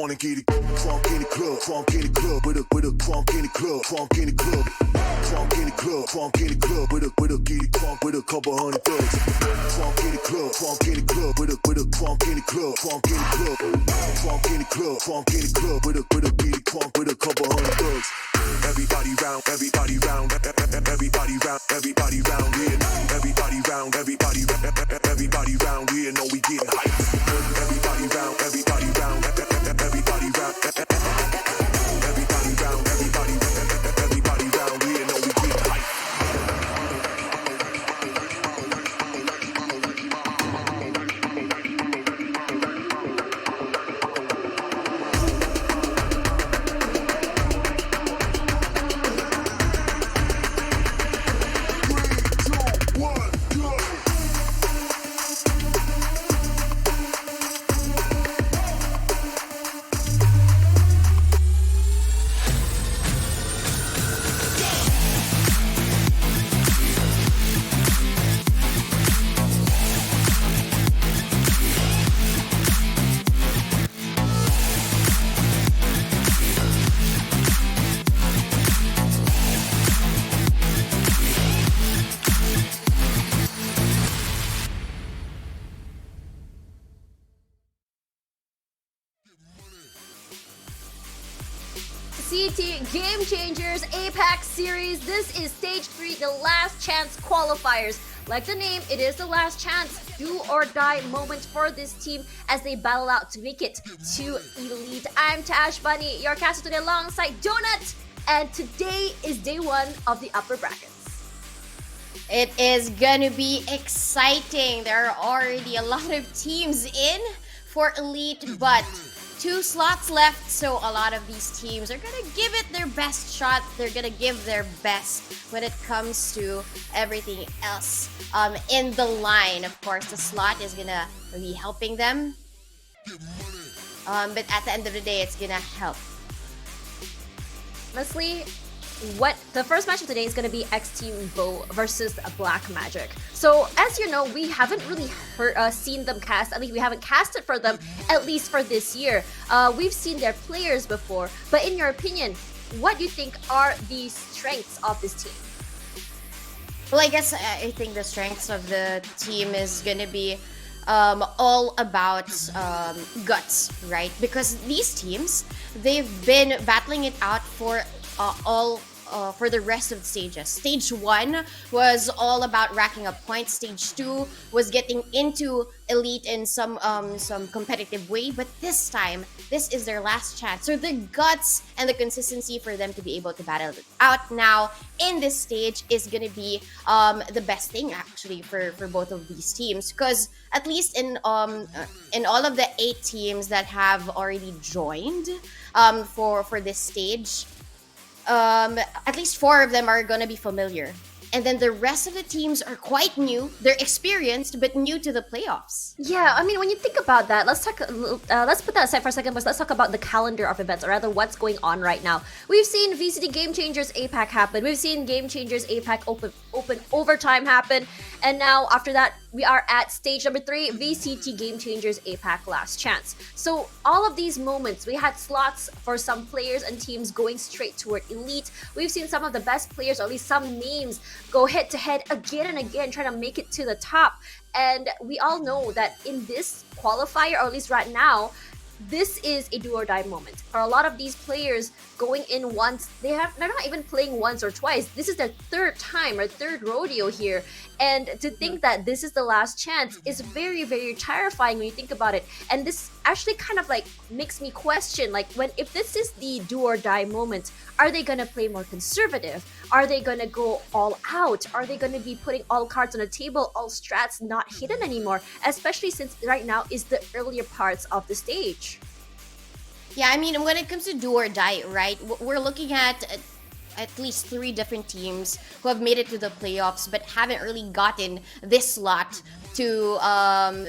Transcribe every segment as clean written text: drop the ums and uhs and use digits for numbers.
wanna get it crunk in the club, crunk in the club, with a crunk in the club, crunk in the club, crunk in the club, crunk in the club, with a get it crunk with a couple hundred thugs. Crunk in the club, crunk in the club, with a crunk in the club, crunk in the club, crunk in the club, crunk in the club, with a get it crunk with a couple hundred thugs. Everybody round, everybody round, everybody round, everybody round here. Everybody round, everybody round here. Know we getting hype. Everybody round, everybody round, everybody round, everybody round, everybody round here. Know we getting hype. VCT Game Changers APAC Series. This is Stage 3, the last chance qualifiers. Like the name, it is the last chance, do or die moment for this team as they battle out to make it to Elite. I'm Tash Bunny, your caster today alongside Donut, and today is day 1 of the upper brackets. It is gonna be exciting. There are already a lot of teams in for Elite, but 2 slots left, so a lot of these teams are gonna give it their best shot. They're gonna give their best when it comes to everything else in the line. Of course, the slot is gonna be helping them, but at the end of the day, it's gonna help. Leslie, the first match of today is going to be X Team Bo versus Black Magic. So as you know, we haven't really seen them cast. At least we haven't casted for them, at least for this year. We've seen their players before, but in your opinion, what do you think are the strengths of this team? Well, I guess I think the strengths of the team is gonna be all about guts, right? Because these teams, they've been battling it out for for the rest of the stages. Stage 1 was all about racking up points. Stage 2 was getting into Elite in some competitive way. But this time, this is their last chance. So the guts and the consistency for them to be able to battle it out now in this stage is gonna be the best thing actually for both of these teams. Because at least in all of the 8 teams that have already joined for this stage, at least 4 of them are gonna be familiar, and then the rest of the teams are quite new. They're experienced but new to the playoffs. Yeah, I mean, when you think about that, let's put that aside for a second, but let's talk about the calendar of events, or rather what's going on right now. We've seen VCT Game Changers APAC happen. We've seen Game Changers APAC open overtime happen, and now after that, we are at stage number 3, VCT Game Changers APAC Last Chance. So all of these moments, we had slots for some players and teams going straight toward Elite. We've seen some of the best players, or at least some names, go head to head again and again, trying to make it to the top. And we all know that in this qualifier, or at least right now, this is a do or die moment. For a lot of these players going in once, they're not even playing once or twice. This is their 3rd time or 3rd rodeo here. And to think that this is the last chance is very, very terrifying when you think about it. And this actually kind of like makes me question, like, if this is the do or die moment, are they gonna play more conservative? Are they gonna go all out? Are they gonna be putting all cards on the table, all strats not hidden anymore? Especially since right now is the earlier parts of the stage. Yeah, I mean, when it comes to do or die, right, we're looking at least 3 different teams who have made it to the playoffs but haven't really gotten this slot to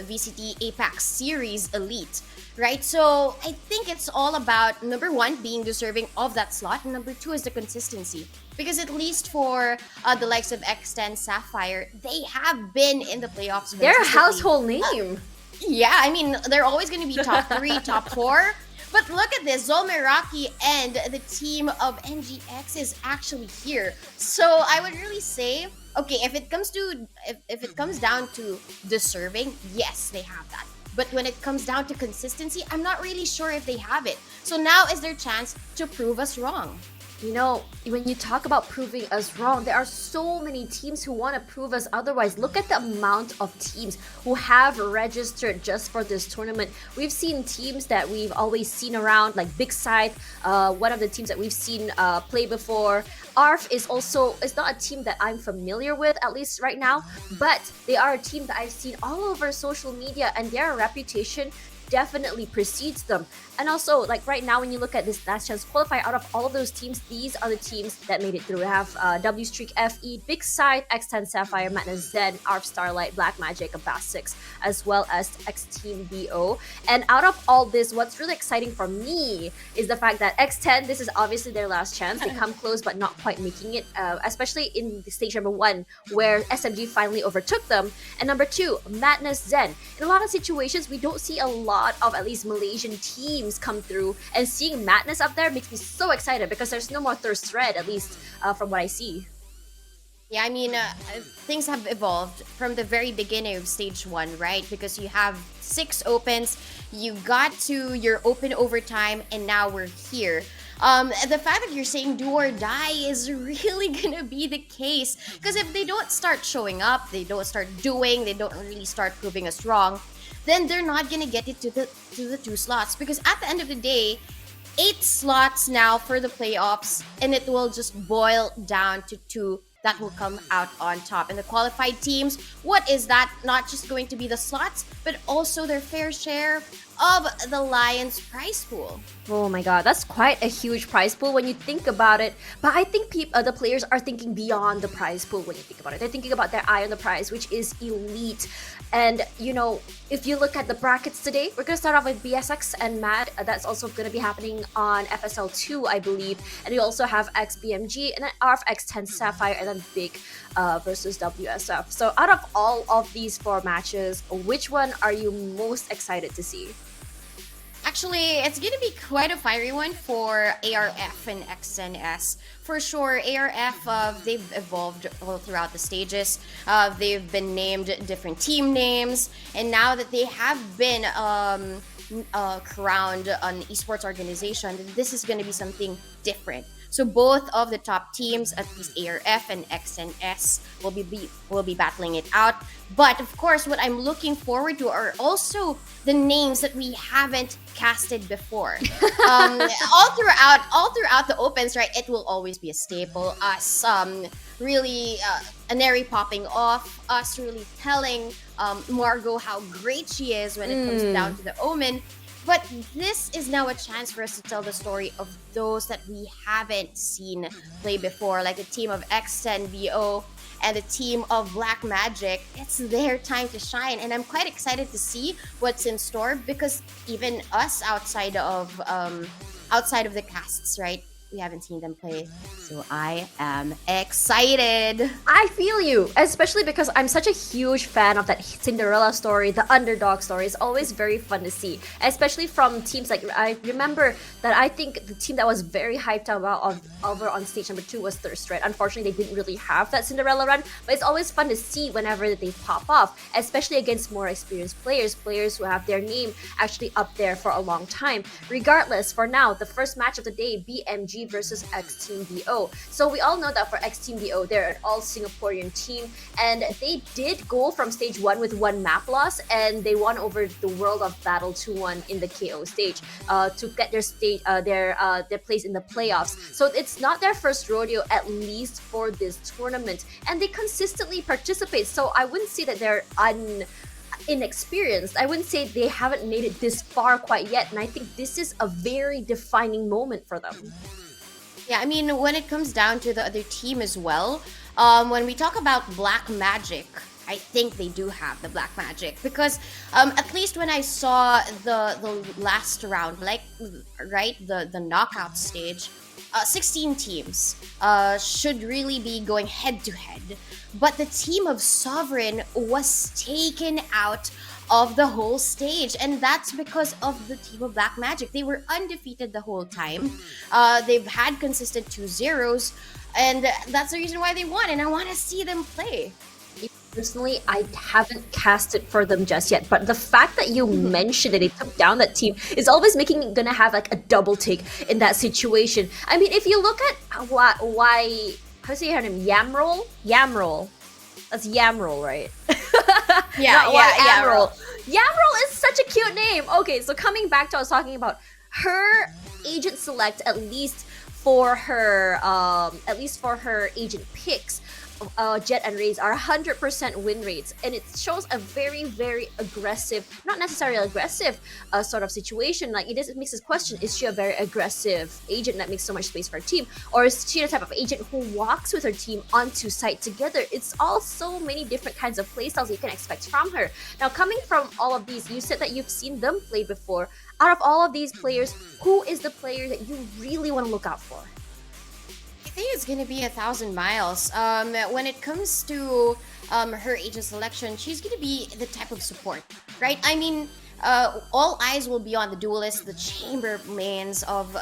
VCT APAC Series Elite, right? So I think it's all about, number 1, being deserving of that slot, and number 2 is the consistency. Because at least for the likes of X10, Sapphire, they have been in the playoffs. They're a household name. Yeah, I mean, they're always going to be top 3, top 4. But look at this, Zolmeraki and the team of NGX is actually here. So I would really say, okay, if it comes to if it comes down to deserving, yes, they have that. But when it comes down to consistency, I'm not really sure if they have it. So now is their chance to prove us wrong. You know, when you talk about proving us wrong, there are so many teams who want to prove us otherwise. Look at the amount of teams who have registered just for this tournament. We've seen teams that we've always seen around, like Big Side, one of the teams that we've seen play before. ARF is not a team that I'm familiar with, at least right now, but they are a team that I've seen all over social media, and their reputation definitely precedes them. And also, like right now, when you look at this last chance qualifier, out of all of those teams, these are the teams that made it through. We have W Streak FE, Big Side, X10 Sapphire, Madness Zen, ARF Starlight, Black Magic, Bass 6, as well as X Team BO. And out of all this, what's really exciting for me is the fact that X10, this is obviously their last chance. They come close, but not quite making it, especially in the stage number 1, where SMG finally overtook them. And number 2, Madness Zen. In a lot of situations, we don't see a lot of at least Malaysian teams come through, and seeing Madness up there makes me so excited because there's no more Thirst Red, at least from what I see. Yeah, I mean, things have evolved from the very beginning of stage 1, right? Because you have 6 opens, you got to your open overtime, and now we're here. The fact that you're saying do or die is really gonna be the case, because if they don't start showing up, they don't start doing, they don't really start proving us wrong, then they're not gonna get it to the 2 slots. Because at the end of the day, 8 slots now for the playoffs, and it will just boil down to 2 that will come out on top. And the qualified teams, what is that? Not just going to be the slots, but also their fair share of the Lions prize pool. Oh my god, that's quite a huge prize pool when you think about it. But I think the players are thinking beyond the prize pool when you think about it. They're thinking about their eye on the prize, which is elite. And, you know, if you look at the brackets today, we're going to start off with BSX and MAD. That's also going to be happening on FSL2, I believe. And you also have XBMG, and then ARF X10 Sapphire, and then Big versus WSF. So out of all of these 4 matches, which one are you most excited to see? Actually, it's going to be quite a fiery one for ARF and XNS. For sure, ARF, they've evolved all throughout the stages. They've been named different team names. And now that they have been crowned an esports organization, this is going to be something different. So both of the top teams, at least ARF and XNS, will be battling it out. But of course, what I'm looking forward to are also the names that we haven't casted before. all throughout the opens, right? It will always be a staple. Us really Aneri popping off. Us really telling Margot how great she is when it comes down to the Omen. But this is now a chance for us to tell the story of those that we haven't seen play before, like the team of X10 VO and the team of Black Magic. It's their time to shine, and I'm quite excited to see what's in store, because even us outside of the casts, right? We haven't seen them play, so I am excited. I feel you, especially because I'm such a huge fan of that Cinderella story, the underdog story. It's always very fun to see, especially from teams like, I remember that I think the team that was very hyped about over on stage number 2 was Thirst Red. Unfortunately, they didn't really have that Cinderella run, but it's always fun to see whenever they pop off, especially against more experienced players who have their name actually up there for a long time. Regardless, for now, the first match of the day, BMG versus X Team BO. So we all know that for X Team BO, they're an all Singaporean team, and they did go from stage 1 with 1 map loss, and they won over the World of Battle 2-1 in the KO stage to get their place in the playoffs. So it's not their first rodeo, at least for this tournament, and they consistently participate. So I wouldn't say that they're inexperienced. I wouldn't say they haven't made it this far quite yet, and I think this is a very defining moment for them. Yeah, I mean, when it comes down to the other team as well, when we talk about Black Magic, I think they do have the Black Magic, because at least when I saw the last round, like, right, the knockout stage, 16 teams should really be going head to head, but the team of Sovereign was taken out of the whole stage, and that's because of the team of Black Magic. They were undefeated the whole time. They've had consistent 2-0s, and that's the reason why they won, and I want to see them play. Personally, I haven't cast it for them just yet, but the fact that you mentioned that they took down that team is always making me gonna have like a double take in that situation. I mean, if you look at why how do you say her name? Yamroll. That's Yamroll, right? Yeah, Yamroll. Yamroll is such a cute name. Okay, so coming back to what I was talking about, her agent select, at least for her agent picks, Jet and Raze are 100% win rates, and it shows a very, very aggressive, not necessarily aggressive sort of situation. Like, it makes us question, is she a very aggressive agent that makes so much space for her team, or is she the type of agent who walks with her team onto site together? It's all so many different kinds of playstyles you can expect from her. Now, coming from all of these, you said that you've seen them play before. Out of all of these players, who is the player that you really want to look out for? I think it's gonna be 1,000 miles. When it comes to her agent selection, she's gonna be the type of support, right? I mean, all eyes will be on the duelists, the chambermains of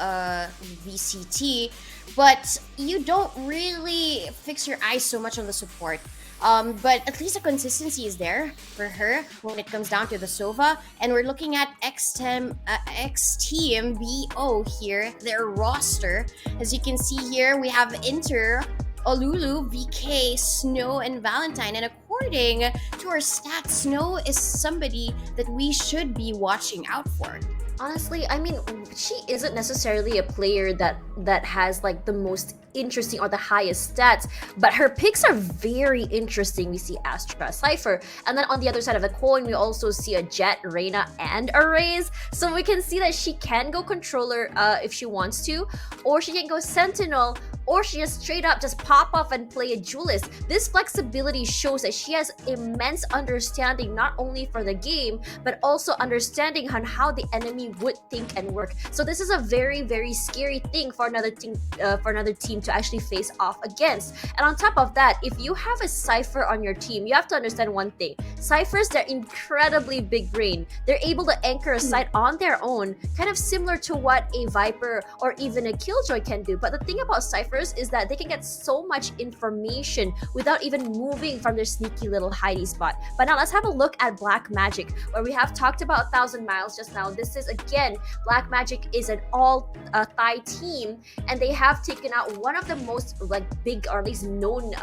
VCT, but you don't really fix your eyes so much on the support. But at least the consistency is there for her when it comes down to the Sova. And we're looking at X-Team BO here, their roster. As you can see here, we have Inter, Olulu, VK, Snow, and Valentine. And according to our stats, Snow is somebody that we should be watching out for. Honestly, I mean, she isn't necessarily a player that has like the most interesting or the highest stats, but her picks are very interesting. We see Astra, Cypher, and then on the other side of the coin, we also see a Jet, Reina, and a Raze. So we can see that she can go controller if she wants to, or she can go Sentinel, or she just straight up just pop off and play a duelist. This flexibility shows that she has immense understanding not only for the game, but also understanding on how the enemy would think and work. So this is a very, very scary thing for another team to actually face off against. And on top of that, if you have a Cypher on your team, you have to understand one thing. Cyphers, they're incredibly big brain. They're able to anchor a site on their own, kind of similar to what a Viper or even a Killjoy can do. But the thing about Cyphers is that they can get so much information without even moving from their sneaky little hidey spot. But now let's have a look at Black Magic, where we have talked about 1,000 miles just now. This is, again, Black Magic is an all Thai team, and they have taken out one of the most like big, or at least known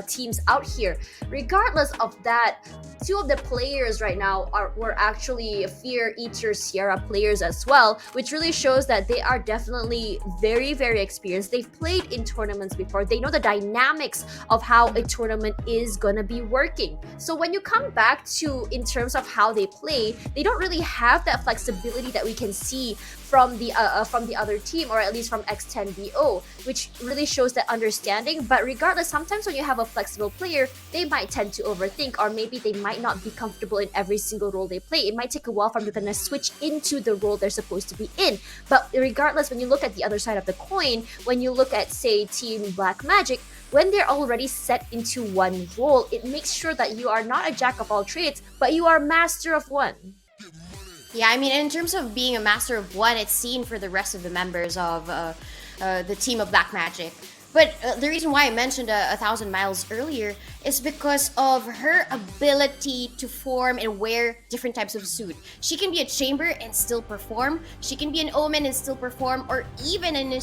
teams out here. Regardless of that, two of the players right now were actually Fear Eater Sierra players as well, which really shows that they are definitely very, very experienced. They've played in tournaments before. They know the dynamics of how a tournament is gonna be working. So when you come back to in terms of how they play, they don't really have that flexibility that we can see from the other team, or at least from X10BO, which really shows that understanding. But regardless, sometimes when you have a flexible player, they might tend to overthink, or maybe they might not be comfortable in every single role they play. It might take a while for them to switch into the role they're supposed to be in. But regardless, when you look at the other side of the coin, when you look at, say, Team Black Magic, when they're already set into one role, it makes sure that you are not a jack of all trades, but you are master of one. Yeah, I mean, in terms of being a master of one, it's seen for the rest of the members of the team of Black Magic. But the reason why I mentioned 1,000 miles earlier is because of her ability to form and wear different types of suit. She can be a chamber and still perform. She can be an omen and still perform, or even an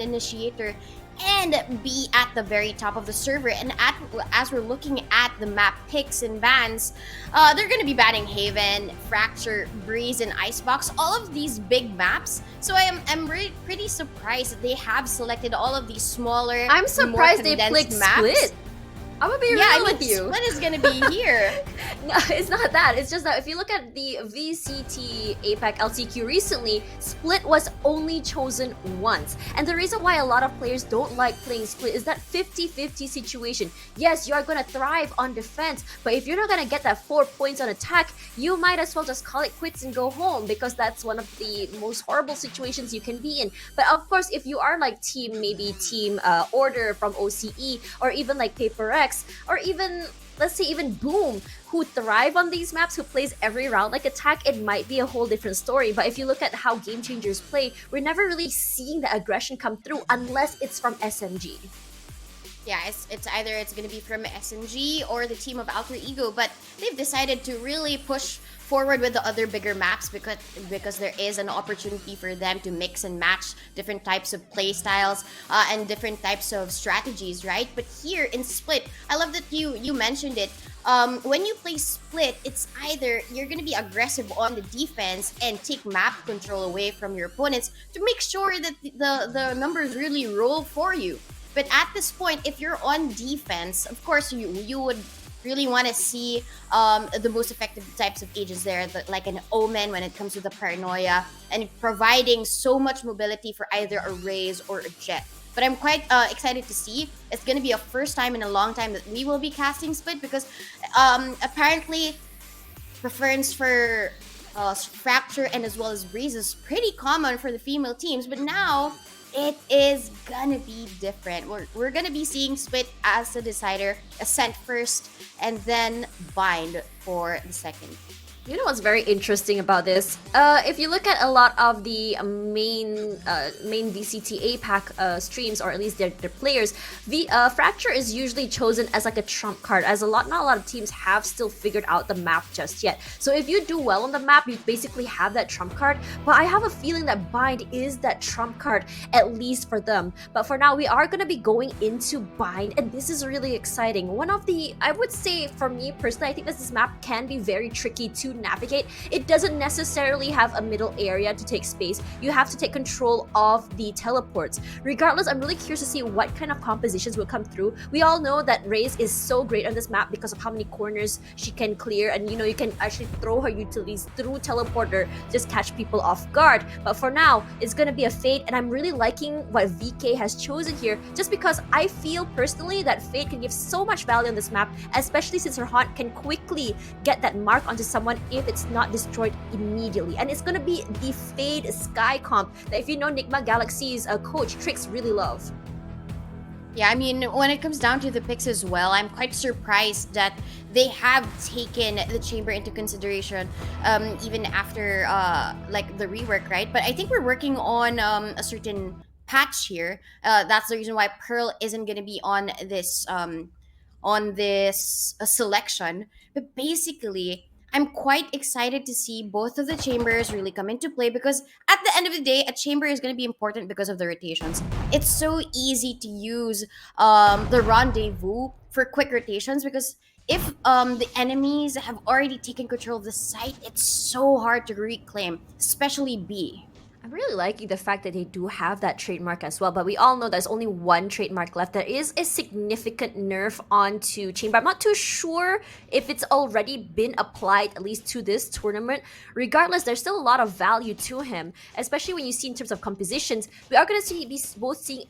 initiator and be at the very top of the server. And as we're looking at the map picks and bans, they're going to be banning Haven, Fracture, Breeze, and Icebox, all of these big maps. So I'm pretty surprised that they have selected all of these smaller, I'm surprised more they picked maps. Split. I'm gonna be Yeah, real I mean, with you. Split is gonna be here. No, it's not that. It's just that if you look at the VCT APAC LCQ recently, Split was only chosen once. And the reason why a lot of players don't like playing Split is that 50-50 situation. Yes, you are going to thrive on defense, but if you're not going to get that 4 points on attack, you might as well just call it quits and go home, because that's one of the most horrible situations you can be in. But of course, if you are like maybe team Order from OCE, or even like Paper X, or even let's say even Boom, who thrive on these maps, who plays every round like attack, it might be a whole different story. But if you look at how Game Changers play, we're never really seeing the aggression come through unless it's from SMG. Yeah, it's either it's gonna be from SMG or the team of Alter Ego, but they've decided to really push forward with the other bigger maps because there is an opportunity for them to mix and match different types of play styles and different types of strategies, right? But here in Split, I love that you mentioned it. When you play Split, it's either you're gonna be aggressive on the defense and take map control away from your opponents to make sure that the numbers really roll for you. But at this point, if you're on defense, of course you would really want to see the most effective types of agents there, like an Omen when it comes to the Paranoia, and providing so much mobility for either a Raze or a Jet. But I'm quite excited to see. It's going to be a first time in a long time that we will be casting Split, because apparently preference for Fracture and as well as Raze is pretty common for the female teams, but now it is gonna be different. We're gonna be seeing Split as the decider, Ascent first, and then Bind for the second. You know what's very interesting about this? If you look at a lot of the main VCT APAC streams, or at least their players, Fracture is usually chosen as like a trump card, as not a lot of teams have still figured out the map just yet. So if you do well on the map, you basically have that trump card. But I have a feeling that Bind is that trump card, at least for them. But for now, we are going to be going into Bind, and this is really exciting. One of the, I would say for me personally, I think this map can be very tricky to navigate. It doesn't necessarily have a middle area to take space. You have to take control of the teleports. Regardless, I'm really curious to see what kind of compositions will come through. We all know that Raze is so great on this map because of how many corners she can clear, and you know, you can actually throw her utilities through teleporter, just catch people off guard. But for now, it's gonna be a Fade, and I'm really liking what VK has chosen here, just because I feel personally that Fade can give so much value on this map, especially since her haunt can quickly get that mark onto someone if it's not destroyed immediately. And it's gonna be the Fade Sky comp that, if you know Nigma Galaxy's coach, Trix really love. Yeah, I mean, when it comes down to the picks as well, I'm quite surprised that they have taken the chamber into consideration, even after like the rework, right? But I think we're working on a certain patch here. That's the reason why Pearl isn't gonna be on this selection. But basically, I'm quite excited to see both of the chambers really come into play, because at the end of the day, a chamber is going to be important because of the rotations. It's so easy to use the rendezvous for quick rotations, because if the enemies have already taken control of the site, it's so hard to reclaim, especially B. I'm really liking the fact that they do have that trademark as well, but we all know there's only one trademark left. There is a significant nerf onto Chamber. I'm not too sure if it's already been applied, at least to this tournament. Regardless, there's still a lot of value to him, especially when you see in terms of compositions. We are going to be both seeing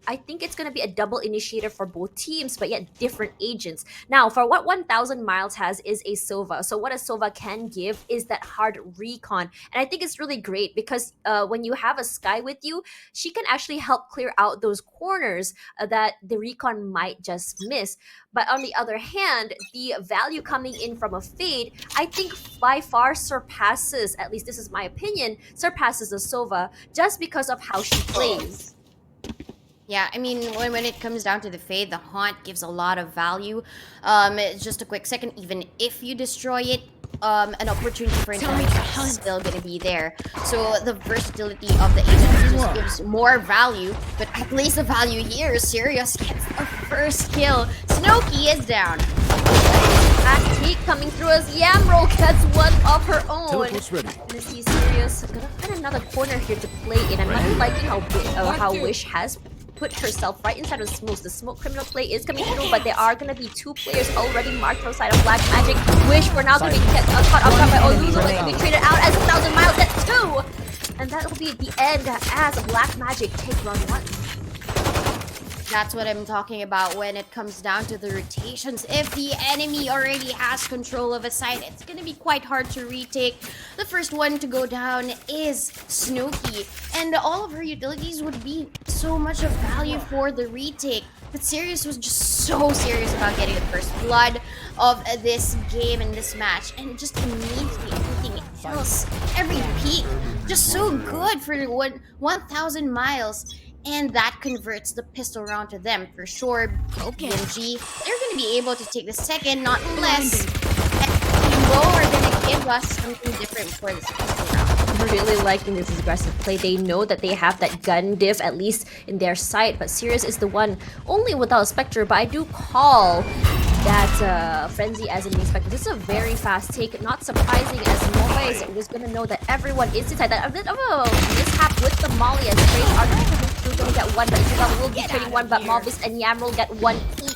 I think it's going to be a double initiator for both teams, but yet different agents. Now, for what 1000 Miles has is a Sova. So what a Sova can give is that hard recon. And I think it's really great because when you have a Sky with you, she can actually help clear out those corners that the recon might just miss. But on the other hand, the value coming in from a Fade, I think by far surpasses, at least this is my opinion, surpasses the Sova just because of how she plays. Yeah, I mean, when it comes down to the Fade, the Haunt gives a lot of value. Just a quick second, even if you destroy it, an opportunity for information is still going to be there. So the versatility of the agent just gives more value, but at least the value here, Sirius gets the first kill. Snowkey is down. Fast take coming through as Yamroll gets one of her own. Teleport's ready. And Sirius gonna find another corner here to play in. I'm not liking how Wish has put herself right inside of the smokes. The smoke criminal play is coming through, but there are going to be 2 players already marked outside of Black Magic. Wish we're now going to be caught off guard by Olulu. It's going to be traded out as 1,000 Miles gets 2. And that'll be the end as Black Magic take round 1. That's what I'm talking about when it comes down to the rotations. If the enemy already has control of a site, it's going to be quite hard to retake. The first one to go down is Snooki, and all of her utilities would be so much of value for the retake. But Sirius was just so serious about getting the first blood of this game and this match, and just immediately everything else, every peak, just so good for 1,000 Miles. And that converts the pistol round to them for sure. BMG, they're going to be able to take the second, not less. And Bo are going to give us something different for this pistol round. I'm really liking this aggressive play. They know that they have that gun diff at least in their sight, but Sirius is the one only without a Spectre. But I do call that Frenzy as an Spectre. This is a very fast take, not surprising as Nova is just going to know that everyone is inside. That a bit of a mishap with the Molly as trades are going to get 1, but Isabel will be trading 1, but Malvis and Yam will get 1 each.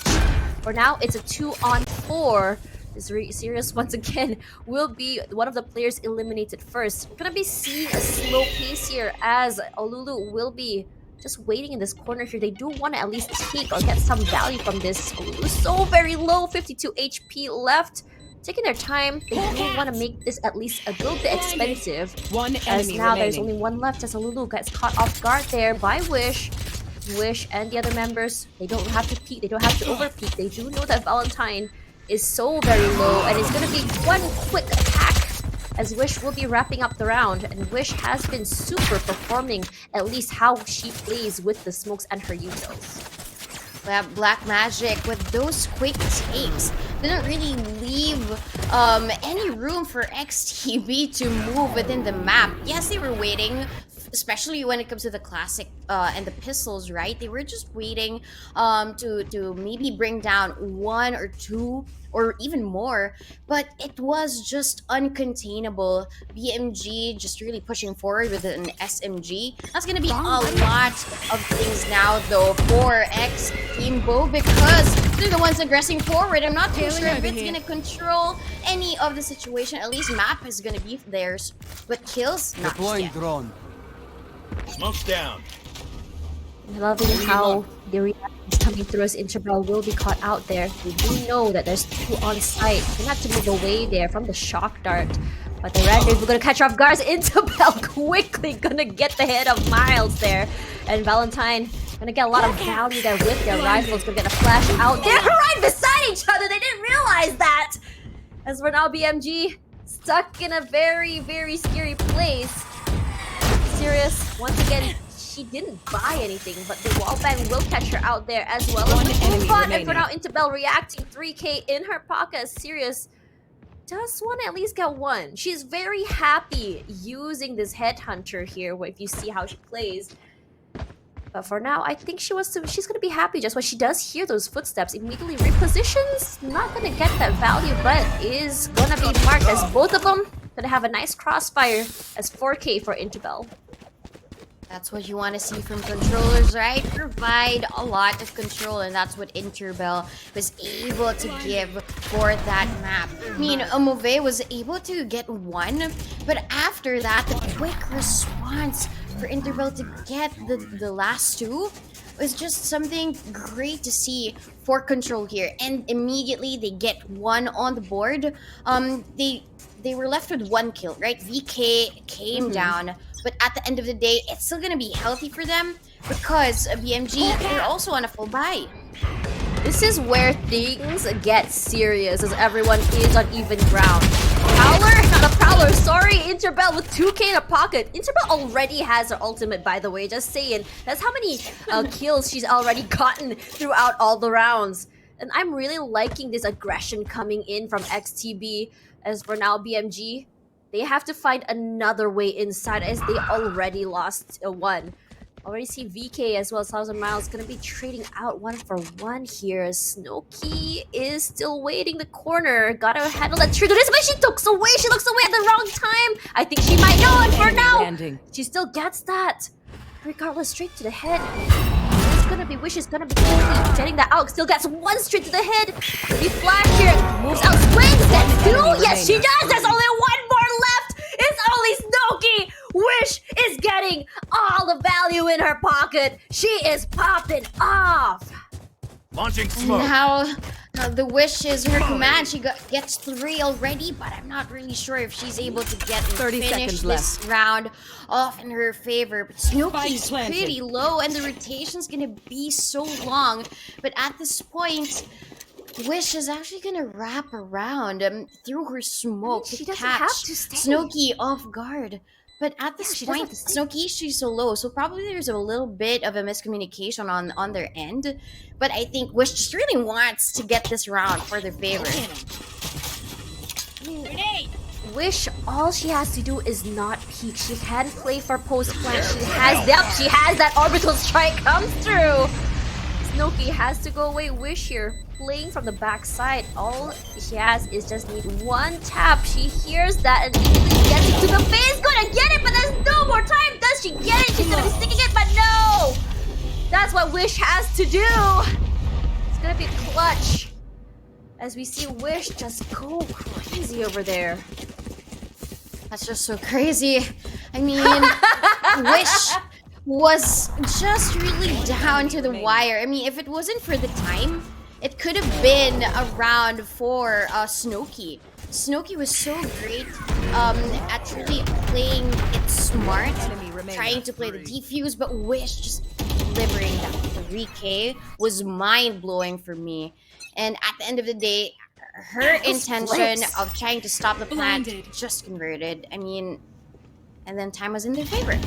For now, it's a 2-on-4. Sirius once again will be one of the players eliminated first. We're gonna be seeing a slow pace here as Olulu will be just waiting in this corner here. They do want to at least take or get some value from this. Olulu so very low, 52 HP left. Taking their time, they do want to make this at least a little bit expensive. As now there's only 1 left as Olulu gets caught off guard there by Wish. Wish and the other members, they don't have to peek, they don't have to over peek. They do know that Valentine is so very low, and it's going to be 1 quick attack as Wish will be wrapping up the round. And Wish has been super performing, at least how she plays with the smokes and her utils. Black Magic with those quick takes didn't really leave any room for XTB to move within the map. Yes, they were waiting, especially when it comes to the classic and the pistols, right? They were just waiting to maybe bring down 1 or 2 or even more, but it was just uncontainable. BMG just really pushing forward with an SMG. That's gonna be a lot of things now though for X Team Bo, because they're the ones aggressing forward. I'm not too sure if it's gonna control any of the situation. At least map is gonna be theirs, but kills not yet. Drone. Smoke's down. Loving how the reactions coming through as Interval will be caught out there. We do know that there's 2 on site. They have to move away there from the shock dart. But the Randers, we're gonna catch her off guard. Interval quickly gonna get the head of Miles there. And Valentine gonna get a lot of value there with their rifles. Gonna get a flash out. They're right beside each other. They didn't realize that. As we're now BMG stuck in a very, very scary place. Sirius, once again, she didn't buy anything, but the wallbang will catch her out there as well as the full bot. And for now, Interbell reacting 3k in her pocket. Sirius does want to at least get 1. She's very happy using this headhunter here, if you see how she plays. But for now, I think she's going to be happy just when she does hear those footsteps. Immediately repositions, not going to get that value, but is going to be marked as both of them going to have a nice crossfire as 4k for Interbell. That's what you want to see from controllers, right? Provide a lot of control, and that's what Interbell was able to give for that map. I mean, Move was able to get 1, but after that, the quick response for Interbell to get the last 2 was just something great to see for control here. And immediately they get 1 on the board. They were left with 1 kill, right? VK came down, but at the end of the day, it's still gonna be healthy for them because BMG, they're also on a full buy. This is where things get serious as everyone is on even ground. Prowler? Not a Prowler, sorry, Interbell with 2k in a pocket. Interbell already has her ultimate, by the way, just saying. That's how many kills she's already gotten throughout all the rounds. And I'm really liking this aggression coming in from XTB. As for now, BMG, they have to find another way inside as they already lost 1. Already see VK as well as 1,000 Miles gonna be trading out 1 for 1 here. Snooki is still waiting the corner. Gotta handle that trigger. This way she looks away. She looks away at the wrong time. I think she might know it for now. She still gets that. Regardless, straight to the head. It's Maybe Wish is gonna be getting that out. Still gets one straight to the head. He flash here, moves out, swings, gets two. Yes, she does. There's only one more left. It's only Snooki. Wish is getting all the value in her pocket. She is popping off. Launching smoke. Now, the Wish is her command. She gets 3 already, but I'm not really sure if she's able to get 30 finish seconds this left. round off in her favor. But Snooki's Spike planted. pretty low, and the rotation's gonna be so long. But at this point, Wish is actually gonna wrap around through her smoke She to doesn't catch have to stay. Snooki off guard. But at this she doesn't point, have to stay. Snooki, she's so low, so probably there's a little bit of a miscommunication on their end. But I think Wish just really wants to get this round for their favor. Wish, all she has to do is not peek. She can play for post plant. She has that orbital strike come through. Snooki has to go away. Wish here, playing from the backside. All she has is just need one tap. She hears that and immediately gets it to the face. Gonna get it, but there's no more time. Does she get it? She's gonna be sticking it, but no! That's what Wish has to do. It's gonna be clutch. As we see Wish just go crazy over there. That's just so crazy. I mean, Wish was just really down to the wire. I mean, if it wasn't for the time, it could have been a round for Snooki. Snooki was so great at really playing it smart, trying to play the defuse, but Wish just delivering that 3K was mind-blowing for me. And at the end of the day, her intention of trying to stop the plant just converted. I mean, and then time was in their favor.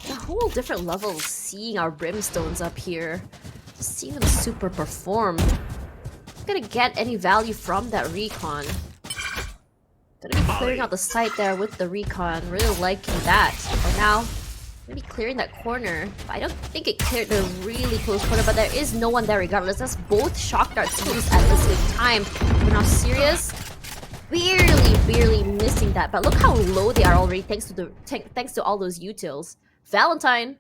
A whole different level of seeing our brimstones up here. Just seeing them super perform. Not gonna get any value from that recon. Gonna be clearing out the site there with the recon. Really liking that. For now, maybe clearing that corner. But I don't think it cleared the really close corner, but there is no one there regardless. That's both shock darts used at the same time. But now Sirius, barely missing that. But look how low they are already thanks to all those utils. Valentine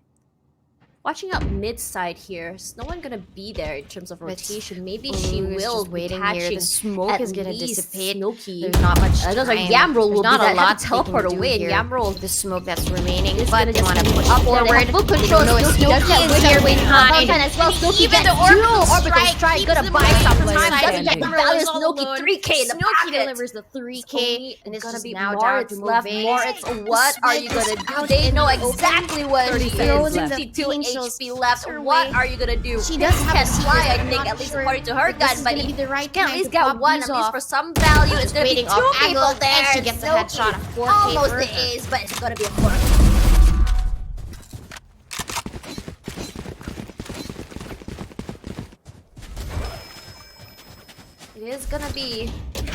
watching up mid side here. There's no one gonna be there in terms of rotation. Maybe she will just be waiting catching here. The smoke is gonna least dissipate. Snooki. There's not much time. Those are Yamroll will There's not be a that. lot Have to teleport away, and Yamroll the smoke that's remaining, is but gonna they just want to move push up there. They forward. have full They control. don't know if Snooki does Snooki get is here behind. behind. Valentine as well. Snooki Even gets the orbital orbital strike. keeps Gonna them buy away some from time. side. Doesn't get the Yamroll value. is all Snooki alone. 3K in the Snooki pocket. delivers the 3K, and It's this gonna is be now down Moritz to left. Move. Moritz, what are you gonna do? They know exactly what she is. seconds left. 62 Angels HP left. her What way. are you gonna do? She does have can a secret, fly, I but I'm think, not at least sure according to her if this gun, is but gonna he be the right can at time least to get pop one, these at least off. for some value. It's Just gonna be waiting two off people angle, there. and she gets the headshot, a 4K Almost for the her. ace, but it's gonna be a 4K. It is gonna be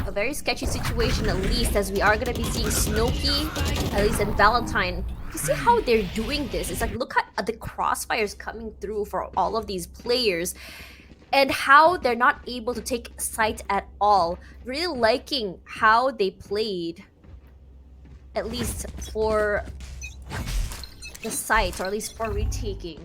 a very sketchy situation, at least, as we are gonna be seeing Snooki, at least in Valentine. You see how they're doing this? It's like, look at the crossfires coming through for all of these players, and how they're not able to take sight at all. Really liking how they played, at least for the site, or at least for retaking.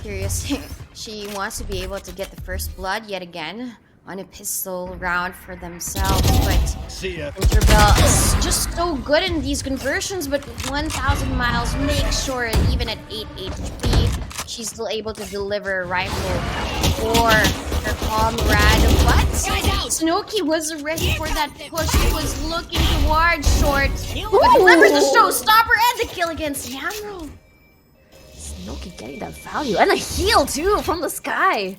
Curious. She wants to be able to get the first blood yet again on a pistol round for themselves, but See ya. Interbell is just so good in these conversions, but with 1,000 miles, make sure even at 8 HP, she's still able to deliver a rifle for her comrade. But Snooki was ready for that push. She was looking towards short, but delivers the showstopper and the kill against Yamroll. Snooki getting that value, and a heal too from the sky.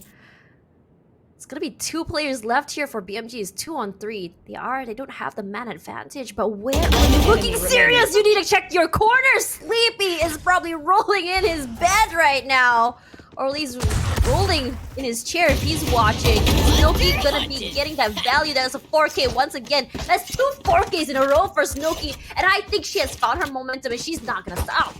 It's gonna be 2 players left here for BMG. Is 2 on 3. They don't have the man advantage, but where are you looking serious? You need to check your corner. Sleepy is probably rolling in his bed right now, or at least rolling in his chair if he's watching. Snooki gonna be getting that value. That's a 4K once again. That's 2 4Ks in a row for Snooki, and I think she has found her momentum and she's not gonna stop.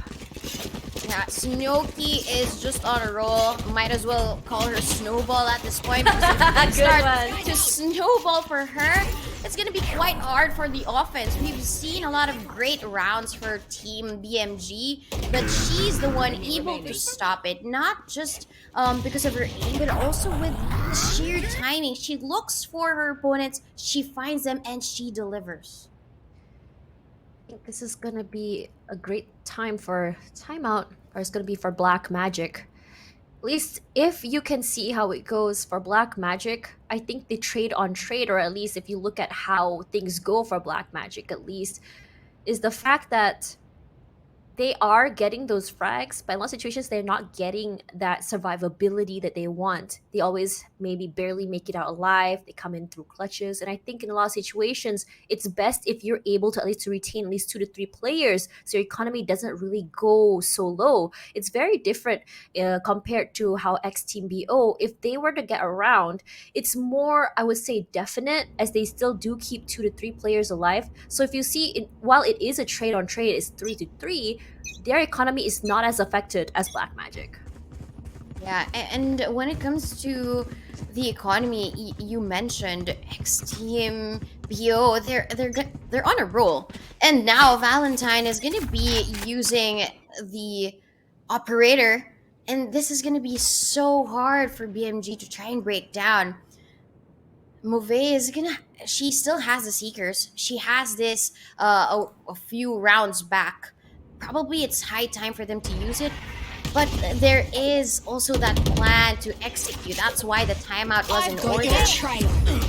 Yeah, Snowkey is just on a roll. Might as well call her Snowball at this point. Because if things Good start one. to snowball for her, it's gonna be quite hard for the offense. We've seen a lot of great rounds for Team BMG, but she's the one able to stop it. Not just because of her aim, but also with sheer timing. She looks for her opponents, she finds them, and she delivers. I think this is gonna be a great time for timeout, or it's gonna be for Black Magic. At least if you can see how it goes for Black Magic, I think they trade on trade, or at least if you look at how things go for Black Magic, at least, is the fact that they are getting those frags, but in a lot of situations they're not getting that survivability that they want. They always maybe barely make it out alive. They come in through clutches, and I think in a lot of situations it's best if you're able to at least to retain at least 2 to 3 players, so your economy doesn't really go so low. It's very different compared to how X Team BO, if they were to get around, it's more, I would say, definite, as they still do keep 2 to 3 players alive. So if you see, while it is a trade on trade, it's 3 to 3, their economy is not as affected as Black Magic. Yeah, and when it comes to the economy, you mentioned X Team BO. They're on a roll, and now Valentine is gonna be using the operator, and this is gonna be so hard for BMG to try and break down. Mauve is gonna. She still has the Seekers. She has this a few rounds back. Probably it's high time for them to use it, but there is also that plan to execute. That's why the timeout wasn't ordered.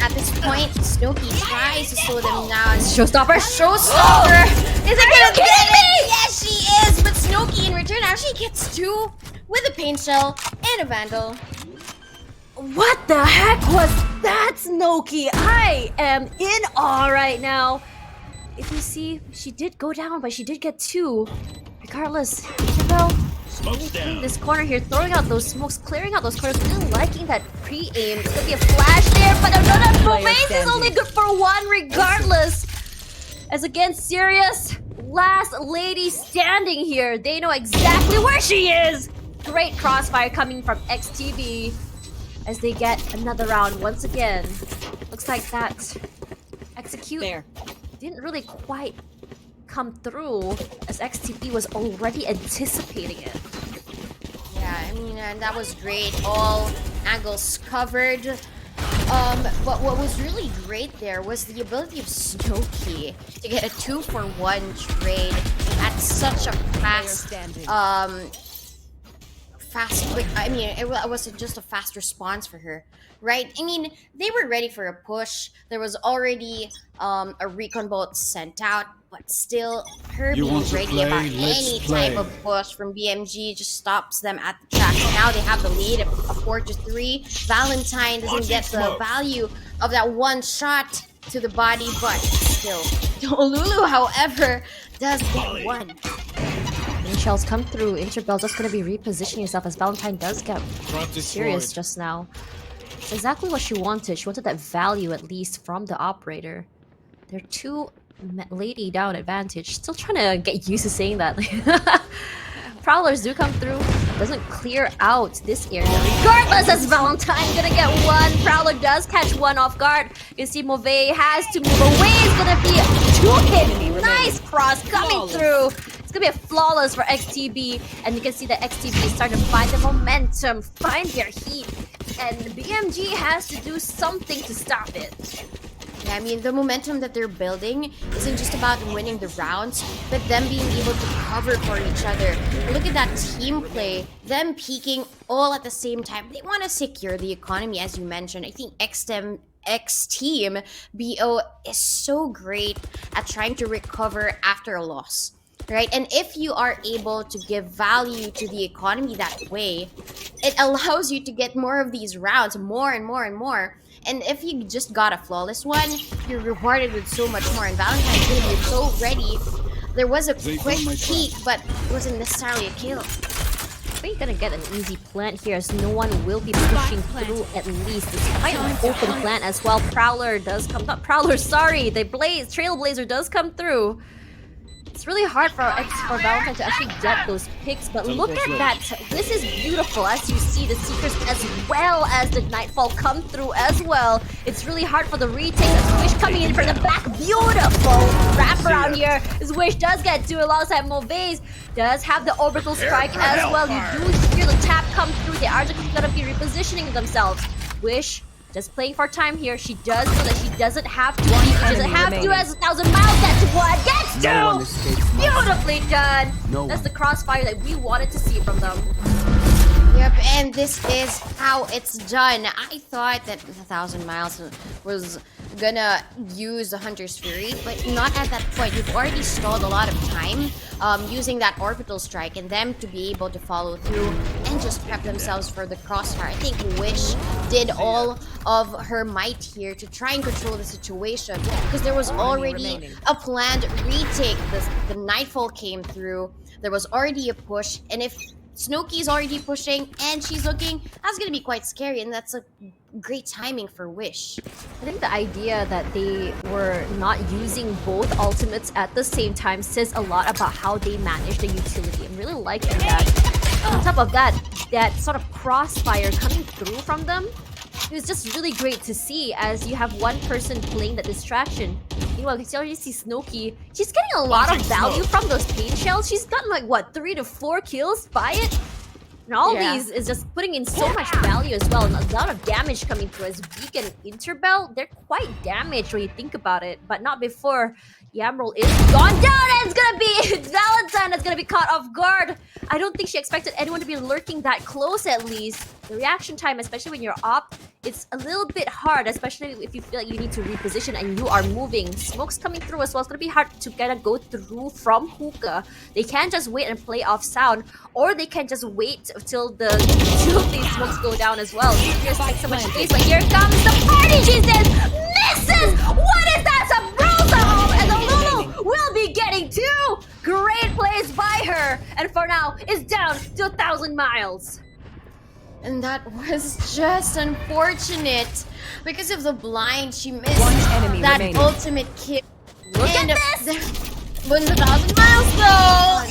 At this point, Snowkey tries to slow them down. Showstopper! Showstopper! Is it gonna get it? Yes, she is! But Snowkey in return actually gets 2 with a paint shell and a vandal. What the heck was that, Snowkey? I am in awe right now. If you see, she did go down, but she did get 2. Regardless, Isabel, Smoke's down. this corner here, throwing out those smokes, clearing out those corners, really liking that pre-aim. It's gonna be a flash there, but another Mauvaise is only good for 1 regardless. As again, Sirius, last lady standing here. They know exactly where she is. Great crossfire coming from XTV as they get another round once again. Looks like that execute didn't really quite come through, as XTP was already anticipating it. Yeah, I mean, and that was great. All angles covered. But what was really great there was the ability of Snowkey to get a 2-for-1 trade at such a quick. I mean, it was just a fast response for her, right? I mean, they were ready for a push. There was already a recon bolt sent out, but still, her being ready about any type of push from BMG just stops them at the track. Now they have the lead of 4-3. Valentine doesn't get the value of that one shot to the body, but still, Lulu, however, does get 1. Shells come through. Interbell just gonna be repositioning herself as Valentine does get serious just now. It's exactly what she wanted. She wanted that value at least from the operator. They're 2 lady down advantage. Still trying to get used to saying that. Prowlers do come through. Doesn't clear out this area. Regardless, as Valentine gonna get 1. Prowler does catch 1 off guard. You see Mauve has to move away. It's gonna be 2 hit. Nice cross coming through. It's gonna be a flawless for XTB, and you can see that XTB is starting to find the momentum, find their heat, and BMG has to do something to stop it. Yeah, I mean, the momentum that they're building isn't just about winning the rounds, but them being able to cover for each other. Look at that team play, them peaking all at the same time. They want to secure the economy, as you mentioned. I think X Team BO is so great at trying to recover after a loss. Right? And if you are able to give value to the economy that way, it allows you to get more of these rounds, more and more and more. And if you just got a flawless one, you're rewarded with so much more. And Valentine's gonna be so ready. There was a quick peek, but it wasn't necessarily a kill. I think gonna get an easy plant here, as no one will be pushing through at least. Despite an open plant as well. Prowler does come, not Prowler, sorry, the Trailblazer does come through. It's really hard for Valentine to actually get those picks, but look at that. This is beautiful as you see the Seekers as well as the Nightfall come through as well. It's really hard for the retake. Wish coming in from the back. Beautiful wraparound here. This Wish does get two alongside Movaze. Does have the orbital strike as well. You do hear the tap come through. They are just gonna be repositioning themselves. Wish just playing for time here. She does know that she doesn't have to. She doesn't have to as 1,000 miles. Gets one. Gets two. Beautifully done. That's the crossfire that we wanted to see from them. Yep, and this is how it's done. I thought that 1,000 miles was gonna use the Hunter's Fury, but not at that point. You've already stalled a lot of time using that orbital strike, and them to be able to follow through and just prep themselves for the crossfire. I think Wish did all of her might here to try and control the situation because there was already a planned retake. The Nightfall came through. There was already a push, and if Snooki's already pushing and she's looking, that's gonna be quite scary, and that's a great timing for Wish. I think the idea that they were not using both ultimates at the same time says a lot about how they manage the utility. I'm really liking that. On top of that, that sort of crossfire coming through from them, it was just really great to see as you have one person playing that distraction. Meanwhile, you already see Snooki. She's getting a lot of value from those pain shells. She's gotten like, what, 3 to 4 kills by it? And all these is just putting in so much value as well. And a lot of damage coming through as Beak and Interbell. They're quite damaged when you think about it. But not before Yamroll is gone down, and it's gonna be Valentine that's gonna be caught off guard. I don't think she expected anyone to be lurking that close at least. The reaction time, especially when you're up, it's a little bit hard, especially if you feel like you need to reposition and you are moving. Smoke's coming through as well. It's gonna be hard to kind of go through from Hookah. They can just wait and play off sound, or they can just wait till these smokes go down as well. Here's like so much space, but here comes the party. She says, misses! What is that? Sabrosa home, and the Lulu will be getting 2 great plays by her, and for now is down to 1,000 miles. And that was just unfortunate. Because of the blind, she missed that ultimate kill. Look at this! Wins 1,000 miles though!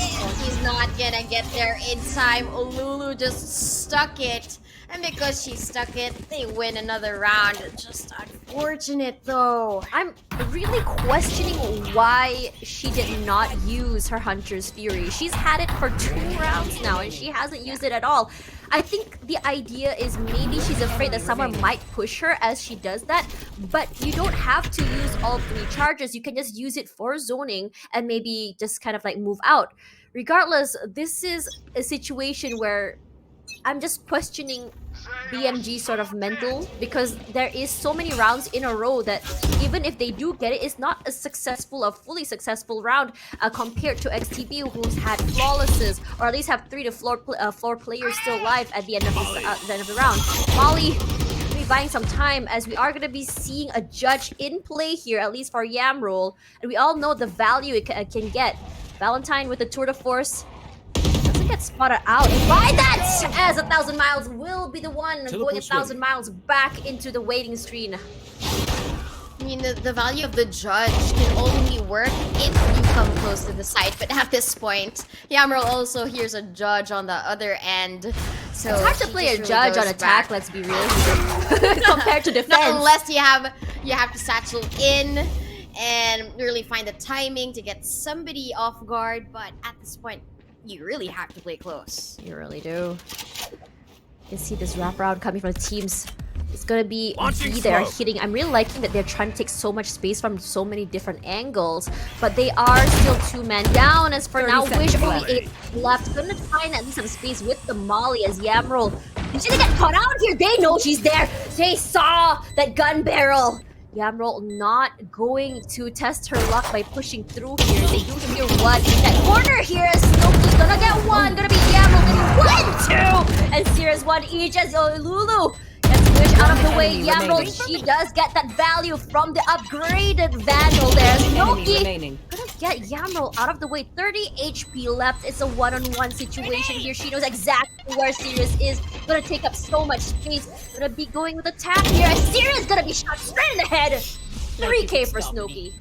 She's not gonna get there in time. Lulu just stuck it. And because she stuck it, they win another round. Just unfortunate though. I'm really questioning why she did not use her Hunter's Fury. She's had it for 2 rounds now and she hasn't used it at all. I think the idea is maybe she's afraid that someone might push her as she does that, but you don't have to use all 3 charges. You can just use it for zoning and maybe just kind of like move out. Regardless, this is a situation where I'm just questioning BMG sort of mental, because there is so many rounds in a row that even if they do get it, it's not a fully successful round compared to XTB, who's had flawlesses, or at least have 3 to 4 players still alive at the end of the round. Molly will be buying some time as we are going to be seeing a judge in play here, at least for Yamroll, and we all know the value it can get. Valentine with the tour de force doesn't get spotted out. And by that, as 1,000 miles will be the one going 1,000 miles back into the waiting screen. I mean, the value of the judge can only work if you come close to the site, but at this point, Yamroll also hears a judge on the other end. So it's hard to play a judge on attack, let's be real, compared to defense. Not unless you have to satchel in and really find the timing to get somebody off guard, but at this point, you really have to play close. You really do. You can see this wraparound coming from the teams. It's gonna be they are hitting. I'm really liking that they're trying to take so much space from so many different angles, but they are still 2 men down. As for now, Wish only 8 left. Gonna find at least some space with the Molly as Yamroll. Did she get caught out here? They know she's there. They saw that gun barrel. Yamroll not going to test her luck by pushing through here. They do hear one in that corner here. Snooki's gonna get 1. Gonna be Yamroll getting 1, 2, and Sierra's 1 each as Lulu gets Wish out of the way. Yamroll, she does get that value from the upgraded Vandal there. Snooki gonna get Yamroll out of the way. 30 HP left. It's a one-on-one situation here. She knows exactly where Sirius is. Gonna take up so much space. Gonna be going with a tap here. Sirius gonna be shot straight in the head. 3K for Snooki.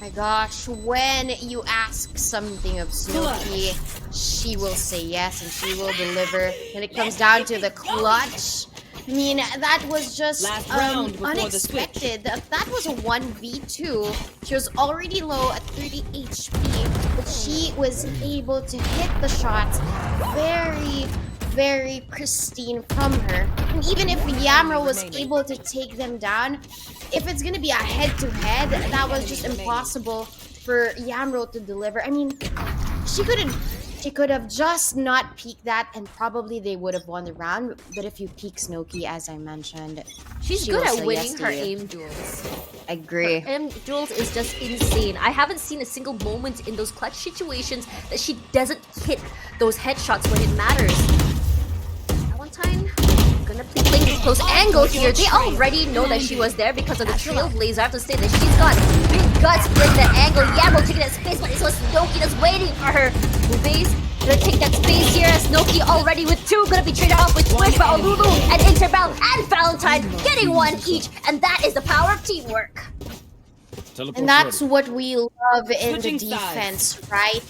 My gosh, when you ask something of Snooki, she will say yes and she will deliver. When it comes down to the clutch, I mean, that was just Last round before the switch. unexpected. That was a 1v2. She was already low at 30 HP, but she was able to hit the shots very, very pristine from her. And even if Yamro was able to take them down, if it's gonna be a head-to-head, that was just impossible for Yamro to deliver. I mean, she could have just not peeked that and probably they would have won the round. But if you peek Snooki, as I mentioned, She's she good will at say winning yes to her you. aim duels. Agree. Her aim duels is just insane. I haven't seen a single moment in those clutch situations that she doesn't hit those headshots when it matters. Valentine gonna be playing this close angle here. They already know that she was there because of the Trailblazer. I have to say that she's got big guts playing that angle. Yamro taking that space, but it's Snooki that's waiting for her. Base gonna take that space here. Snooki already with two, gonna be traded off with Swift, but Lulu and Interbell and Valentine getting one each, and that is the power of teamwork. And that's what we love in the Switching defense, right?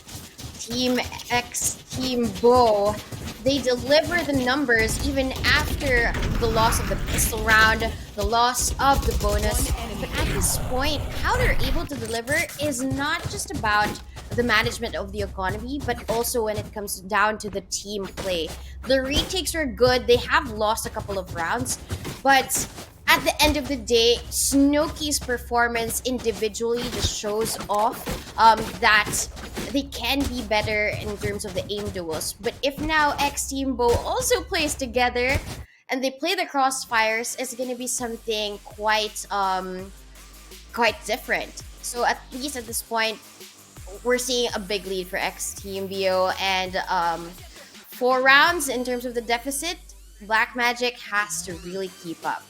Team X, Team Bo, they deliver the numbers even after the loss of the pistol round, the loss of the bonus. But at this point, how they're able to deliver is not just about the management of the economy, but also when it comes down to the team play. The retakes are good. They have lost a couple of rounds, but at the end of the day, Snooki's performance individually just shows off that they can be better in terms of the aim duels. But if now X Team Bo also plays together and they play the crossfires, it's gonna be something quite different. So at least at this point, we're seeing a big lead for X Team BO, and 4 rounds in terms of the deficit, Black Magic has to really keep up.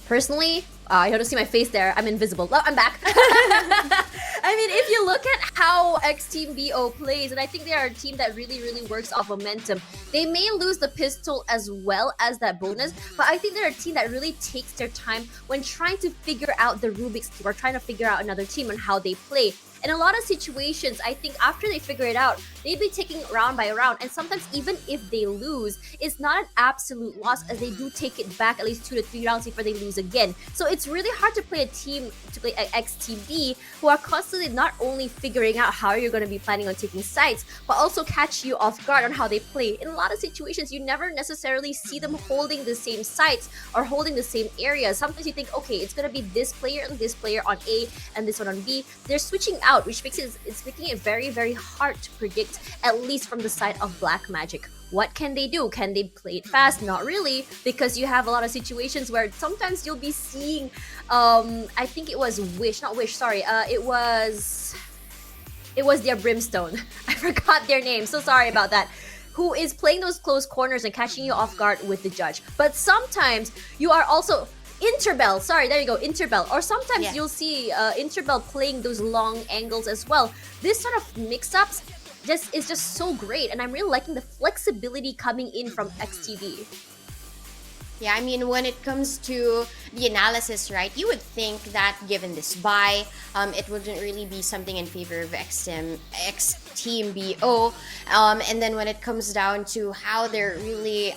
Personally, you don't see my face there. I'm invisible. Oh, I'm back. I mean, if you look at how X Team BO plays, and I think they are a team that really, really works off momentum. They may lose the pistol as well as that bonus, but I think they're a team that really takes their time when trying to figure out the Rubik's Cube or trying to figure out another team and how they play. In a lot of situations, I think after they figure it out, they'd be taking round by round. And sometimes even if they lose, it's not an absolute loss as they do take it back at least 2 to 3 rounds before they lose again. So it's really hard to play a team, to play XTB, who are constantly not only figuring out how you're going to be planning on taking sides, but also catch you off guard on how they play. In a lot of situations, you never necessarily see them holding the same sites or holding the same areas. Sometimes you think, okay, it's going to be this player and this player on A and this one on B. They're switching out, which makes it's making it very, very hard to predict, at least from the side of Black Magic. What can they do? Can they play it fast? Not really, because you have a lot of situations where sometimes you'll be seeing, I think it was Wish, not Wish, sorry, it was their Brimstone. I forgot their name, so sorry about that. Who is playing those close corners and catching you off guard with the judge. But sometimes you are also Interbell, sorry, there you go, Interbell. Or sometimes you'll see Interbell playing those long angles as well. This sort of mix-ups is just so great, and I'm really liking the flexibility coming in from XTV. Yeah, I mean, when it comes to the analysis, right, you would think that given this buy, it wouldn't really be something in favor of X Team BO. And then when it comes down to how they're really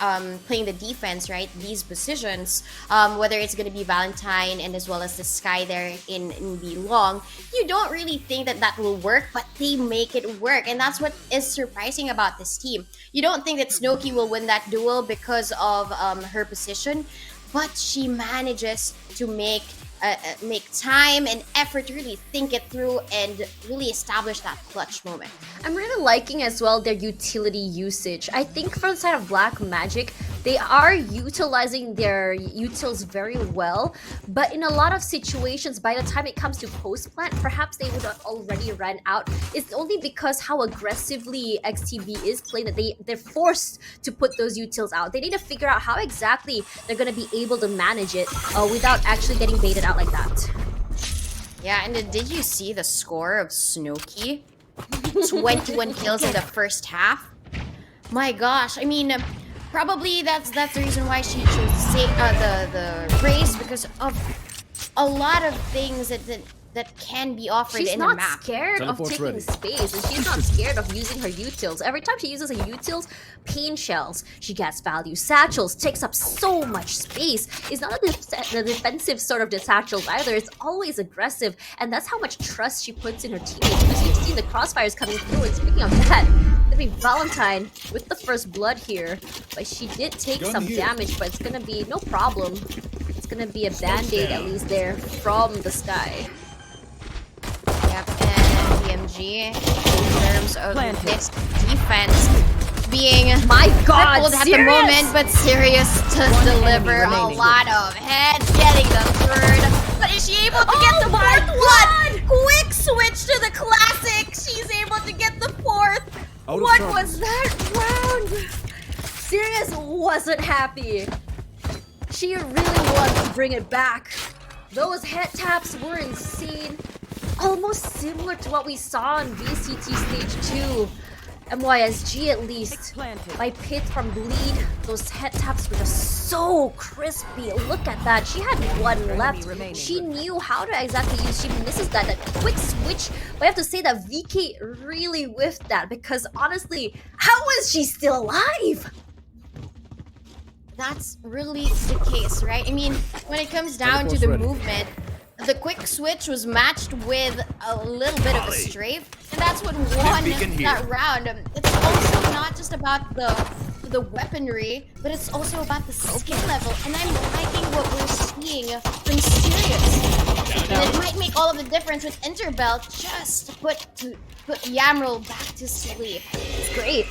playing the defense, right, these positions, whether it's going to be Valentine and as well as the Sky there in the long, you don't really think that that will work, but they make it work. And that's what is surprising about this team. You don't think that Snooki will win that duel because of her position, but she manages to make time and effort to really think it through and really establish that clutch moment. I'm really liking as well their utility usage. I think from the side of Black Magic, they are utilizing their utils very well, but in a lot of situations, by the time it comes to post-plant, perhaps they would have already run out. It's only because how aggressively XTB is playing that they're forced to put those utils out. They need to figure out how exactly they're going to be able to manage it without actually getting baited out like that. Yeah, and did you see the score of Snooki? 21 kills in the first half. My gosh, I mean, probably that's the reason why she chose the race, because of a lot of things that that can be offered She's in a not map. scared of Teleport's taking ready. space, and she's not scared of using her utils. Every time she uses her utils, pain shells, she gets value. Satchels takes up so much space. It's not the defensive sort of the satchels either. It's always aggressive, and that's how much trust she puts in her teammates. Because you've seen the crossfires coming through. And speaking of that, gonna be Valentine with the first blood here, but she did take Gun some here. damage, but it's gonna be no problem. It's gonna be a band-aid at least there from the sky. Yep, and BMG in terms of this defense being My God, crippled at the Sirius! moment, but Sirius does deliver a remaining. lot of heads, getting the third. But is she able to get the my fourth blood? Quick switch to the classic. She's able to get the fourth. Out of What charges. was that round? Sirius wasn't happy. She really wanted to bring it back. Those head taps were insane. Almost similar to what we saw in VCT Stage 2. MYSG at least. By Pit from Bleed, those head taps were just so crispy. Look at that. She had one left. remaining. She knew how to exactly use. She misses that quick switch. But I have to say that VK really whiffed that because honestly, how is she still alive? That's really the case, right? I mean, when it comes down to the ready. movement, the quick switch was matched with a little bit of a strafe, and that's what won beacon here. that round. It's also not just about the weaponry, but it's also about the skill level, and I'm liking what we're seeing from Sirius. And it might make all of the difference with Interbell just to put Yamril back to sleep. It's great.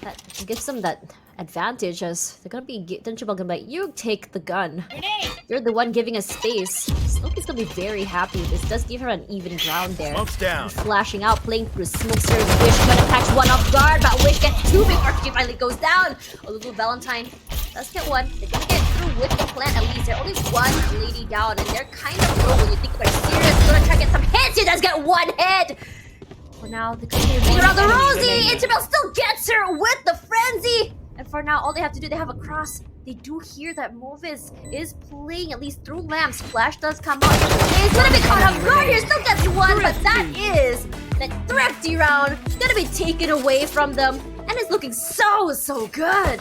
That gives them that advantage as they're gonna be Interbell gonna be like, you take the gun. You're the one giving us space. Snooki's gonna be very happy. This does give her an even ground there. Smoke's down. Flashing out, playing through smoke here. Wish gonna catch one off guard, but Wish gets two before she finally goes down. A little Valentine does get one. They're gonna get through with the plant at least. They're only one lady down, and they're kind of low when you think about it. Sirius gonna try to get some hits. He does get one head. For now, the continue around the Rosie. Interbell still gets her with the frenzy. And for now, all they have to do, they have a cross. They do hear that Movis is playing at least through lamps. Flash does come out. It's gonna be caught off guard here. Still gets one, but that is that thrifty round. Gonna be taken away from them. And it's looking so good.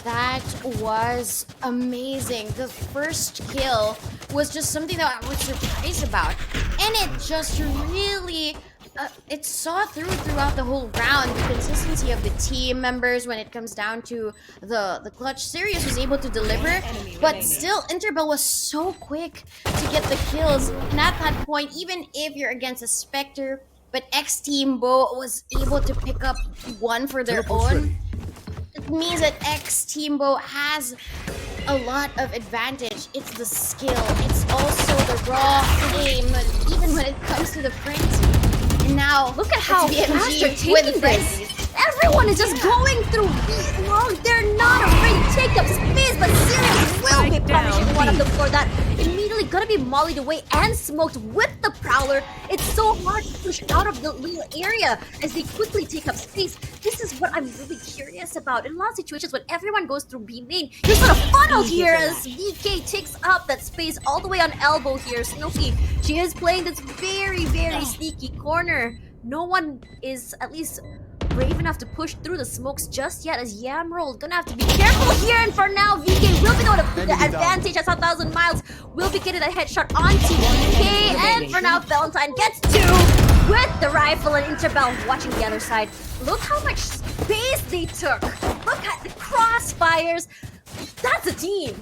That was amazing. The first kill was just something that I was surprised about. And it just really it saw throughout the whole round the consistency of the team members when it comes down to the clutch. Sirius was able to deliver, but still Interbell was so quick to get the kills. And at that point, even if you're against a Spectre, but X Team Bo was able to pick up one for their Teleport's own. ready. It means that X Team Bo has a lot of advantage. It's the skill. It's also the raw aim, even when it comes to the frenzy. And now, Look at how it's fast they're BMG with taking frenzy. this. Everyone is just going through beat long. They're not afraid to take up space, but Sirius will be punishing one of them for that. Immediately gonna be mollied away and smoked with the Prowler. It's so hard to push out of the little area as they quickly take up space. This is what I'm really curious about. In a lot of situations when everyone goes through B main, you're sort of funneled here as VK takes up that space all the way on elbow here. Snooki, she is playing this very sneaky corner. No one is at least brave enough to push through the smokes just yet as Yamroll gonna have to be careful here, and for now VK will be able to put the advantage as 1,000 miles will be getting a headshot onto VK, and for now Valentine gets two with the rifle, and Interbell watching the other side. Look how much space they took. Look at the crossfires. That's a team.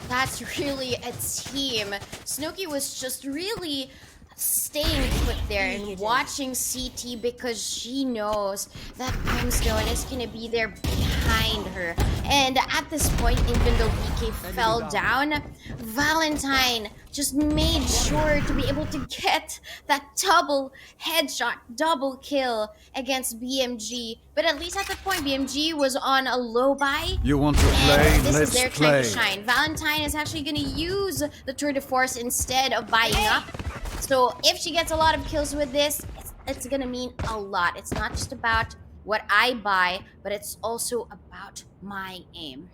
That's really a team. Snooki was just really staying put there and watching CT because she knows that Brimstone is gonna be there behind her. And at this point, even though VK fell down, Valentine just made sure to be able to get that double headshot, double kill against BMG. But at least at that point, BMG was on a low buy. You want to play? And this Let's is their play. time to shine. Valentine is actually going to use the tour de force instead of buying up. So if she gets a lot of kills with this, it's going to mean a lot. It's not just about what I buy, but it's also about my aim.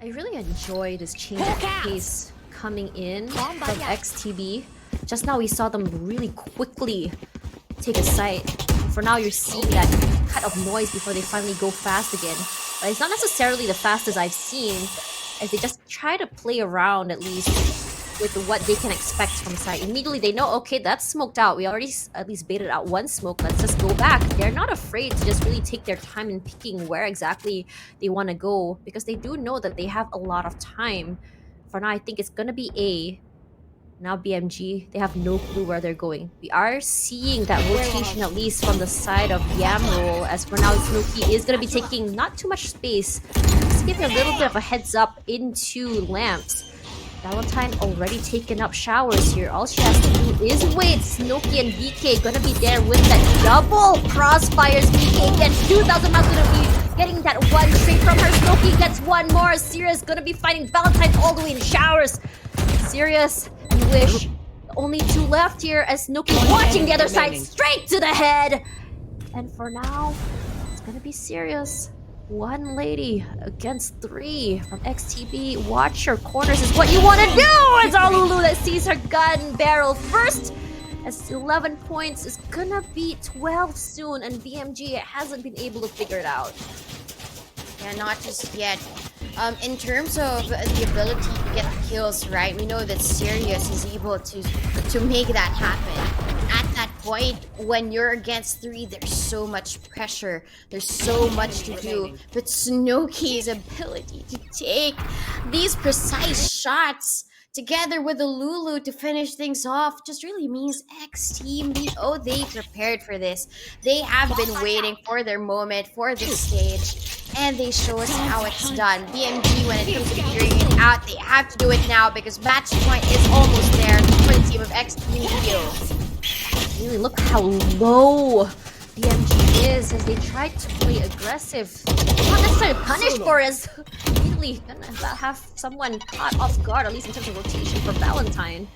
I really enjoy this change of pace coming in from XTB. Just now we saw them really quickly take a site. For now, you're seeing that kind of noise before they finally go fast again. But it's not necessarily the fastest I've seen, as they just try to play around at least with what they can expect from site. Immediately they know, okay, that's smoked out. We already at least baited out one smoke. Let's just go back. They're not afraid to just really take their time in picking where exactly they want to go, because they do know that they have a lot of time. For now, I think it's gonna be A. Now BMG, they have no clue where they're going. We are seeing that rotation at least from the side of Yamroll, as for now Snooki is going to be taking not too much space. Just give you a little bit of a heads up into Lamps. Valentine already taken up showers here. All she has to do is wait. Snooki and BK going to be there with that double crossfires. BK gets 2,000 miles, going to be getting that one straight from her. Snooki gets one more. Sirius going to be fighting Valentine all the way in showers. Sirius and Wish, only two left here, as Snooki watching the other side straight to the head. And for now, it's gonna be serious. One lady against three from XTB. Watch your corners is what you want to do. It's Alulu that sees her gun barrel first, as 11 points is gonna be 12 soon, and BMG hasn't been able to figure it out. Yeah, not just yet. In terms of the ability to get the kills, right? We know that Sirius is able to make that happen. At that point, when you're against three, there's so much pressure. There's so much to do. But Snooki's ability to take these precise shots together with the Lulu to finish things off just really means X Team BO, they prepared for this. They have been waiting for their moment, for this stage, and they show us how it's done. BMG, when it comes to figuring it out, they have to do it now because match point is almost there for the team of X Team BO. Really look how low BMG is as they try to play aggressive. Not necessarily punished for us. Really gonna have someone caught off guard, at least in terms of rotation for Valentine.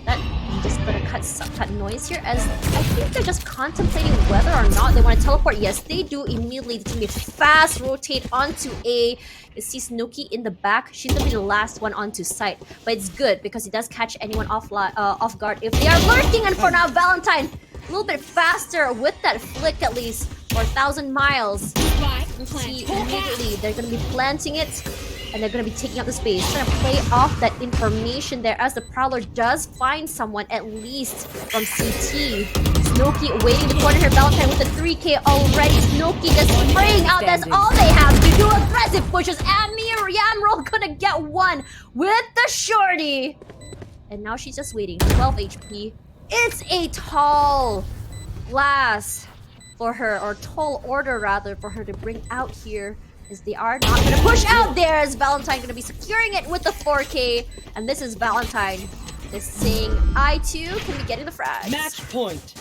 That just gonna cut noise here, as I think they're just contemplating whether or not they want to teleport. Yes, they do immediately. It's gonna be fast rotate onto A. You see Snooki in the back. She's gonna be the last one onto site, but it's good because it does catch anyone off guard if they are lurking. And for now, Valentine a little bit faster with that flick, at least for 1,000 miles. You see immediately they're gonna be planting it, and they're gonna be taking up the space, trying to play off that information there, as the Prowler does find someone at least from CT. Snooki waiting to corner her. Valentine with the 3K already. Snooki just spraying out. That's all they have to do. Aggressive pushes. Amir Yamroll gonna get one with the shorty. And now she's just waiting. 12 HP. It's a tall glass for her, or tall order rather, for her to bring out here, as they are not gonna push out there, as Valentine gonna be securing it with the 4K. And this is Valentine is saying, I too can be getting the frags. Match point.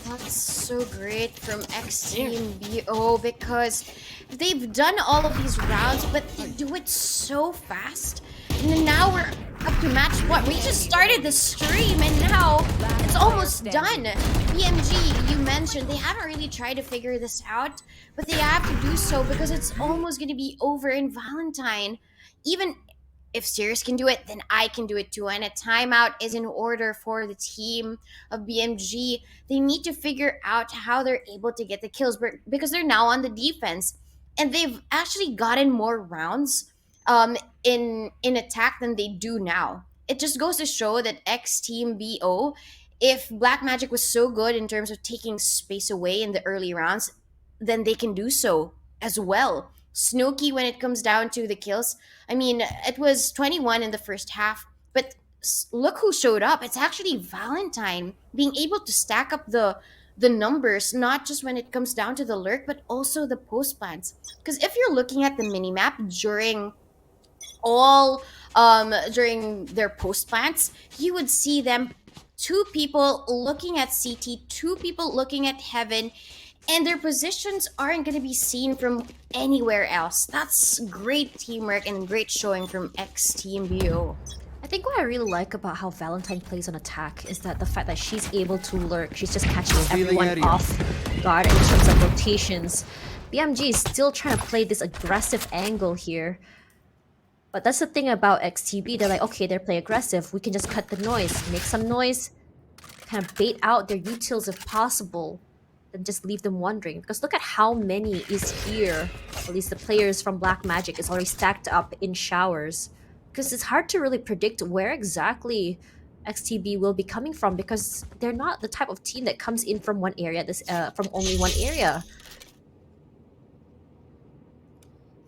That's so great from X Team BO, because they've done all of these rounds, but they do it so fast. And then now we're up to match point. We just started the stream and now it's almost done. BMG, you mentioned they haven't really tried to figure this out, but they have to do so because it's almost going to be over in Valentine. Even if Sirius can do it, then I can do it too. And a timeout is in order for the team of BMG. They need to figure out how they're able to get the kills, because they're now on the defense. And they've actually gotten more rounds in attack than they do now. It just goes to show that X Team BO, if Black Magic was so good in terms of taking space away in the early rounds, then they can do so as well. Snooki, when it comes down to the kills, I mean, it was 21 in the first half, but look who showed up. It's actually Valentine being able to stack up the numbers, not just when it comes down to the lurk, but also the post plants. Because if you're looking at the minimap during their post plants, you would see them, 2 people looking at CT, 2 people looking at Heaven, and their positions aren't going to be seen from anywhere else. That's great teamwork and great showing from X Team BO. I think what I really like about how Valentine plays on attack is that the fact that she's able to lurk. She's just catching everyone off guard in terms of rotations. BMG is still trying to play this aggressive angle here. But that's the thing about XTB. They're like, okay, they're play aggressive. We can just cut the noise, make some noise, kind of bait out their utils if possible, then just leave them wondering. Because look at how many is here. At least the players from Black Magic is already stacked up in showers. Because it's hard to really predict where exactly XTB will be coming from, because they're not the type of team that comes in from one area, from only one area.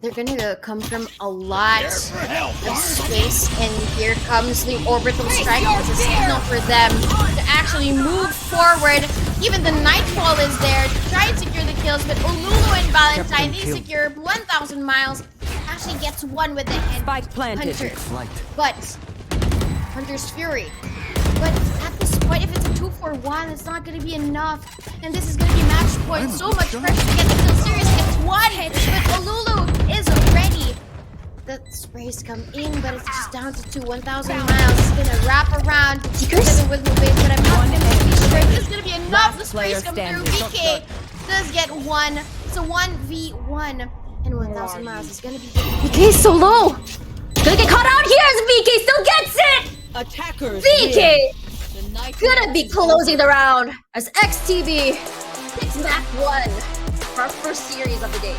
They're gonna come from a lot Prepare for hellfire. of space, and here comes the orbital strike as a signal for them to actually move forward. Even the Nightfall is there to try and secure the kills, but Olulu and Valentine, they secure 1,000 miles. Actually gets one with the head Spike planted. Hunter. But Hunter's Fury. But at this point, if it's a 2-for-1, it's not gonna be enough. And this is gonna be match point. So much pressure to get the kill. Sirius gets one hit, but Olulu is ready. The sprays come in, but it's just down to 1,000 miles. It's gonna wrap around. Together with Mubase, but I'm not gonna be sure. This is gonna be enough. The sprays come through. VK does get one. It's a 1v1. And 1,000 miles is gonna be VK is so low! Gonna get caught out here as VK still gets it! Attackers. VK The night gonna be closing the round as XTB takes map 1 for our first series of the day.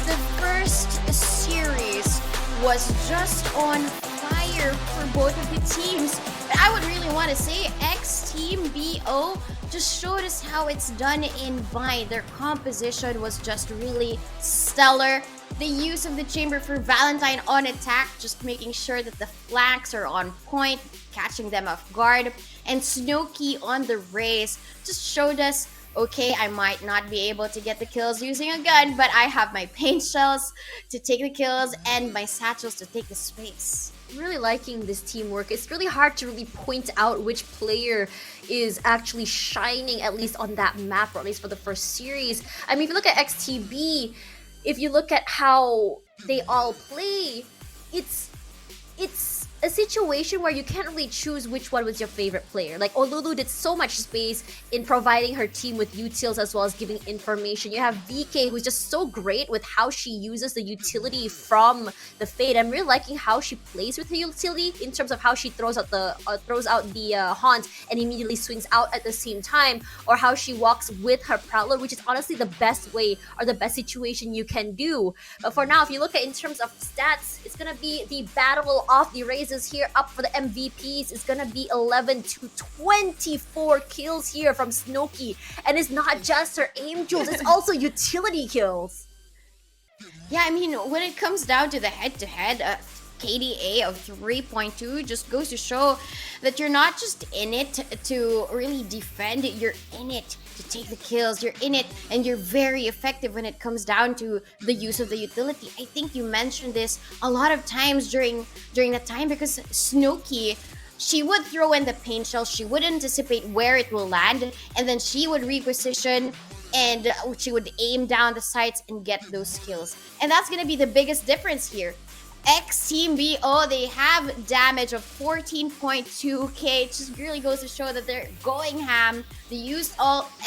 the first series was just on fire for both of the teams. But I would really want to say X Team BO just showed us how it's done in Vine. Their composition was just really stellar. The use of the chamber for Valentine on attack, just making sure that the flanks are on point, catching them off guard. And Snowkey on the race just showed us, okay, I might not be able to get the kills using a gun, but I have my paint shells to take the kills and my satchels to take the space. Really liking this teamwork. It's really hard to really point out which player is actually shining, at least on that map, or at least for the first series. I mean, if you look at XTB, if you look at how they all play, it's a situation where you can't really choose which one was your favorite player. Like, Olulu did so much space in providing her team with utils as well as giving information. You have VK, who's just so great with how she uses the utility from the Fade. I'm really liking how she plays with her utility in terms of how she throws out the haunt and immediately swings out at the same time, or how she walks with her Prowler, which is honestly the best way or the best situation you can do. But for now, if you look at in terms of stats, it's gonna be the battle of the Razors here. Up for the MVPs is gonna be 11 to 24 kills here from Snowkey, and it's not just her aim jewels, it's also utility kills. Yeah, I mean, when it comes down to the head-to-head, KDA of 3.2 just goes to show that you're not just in it to really defend, you're in it to take the kills, you're in it and you're very effective when it comes down to the use of the utility. I think you mentioned this a lot of times during that time, because Snowkey, she would throw in the paint shell, she would anticipate where it will land, and then she would reposition and she would aim down the sights and get those kills. And that's gonna be the biggest difference here. X Team BO, they have damage of 14.2k. It just really goes to show that they're going ham. They used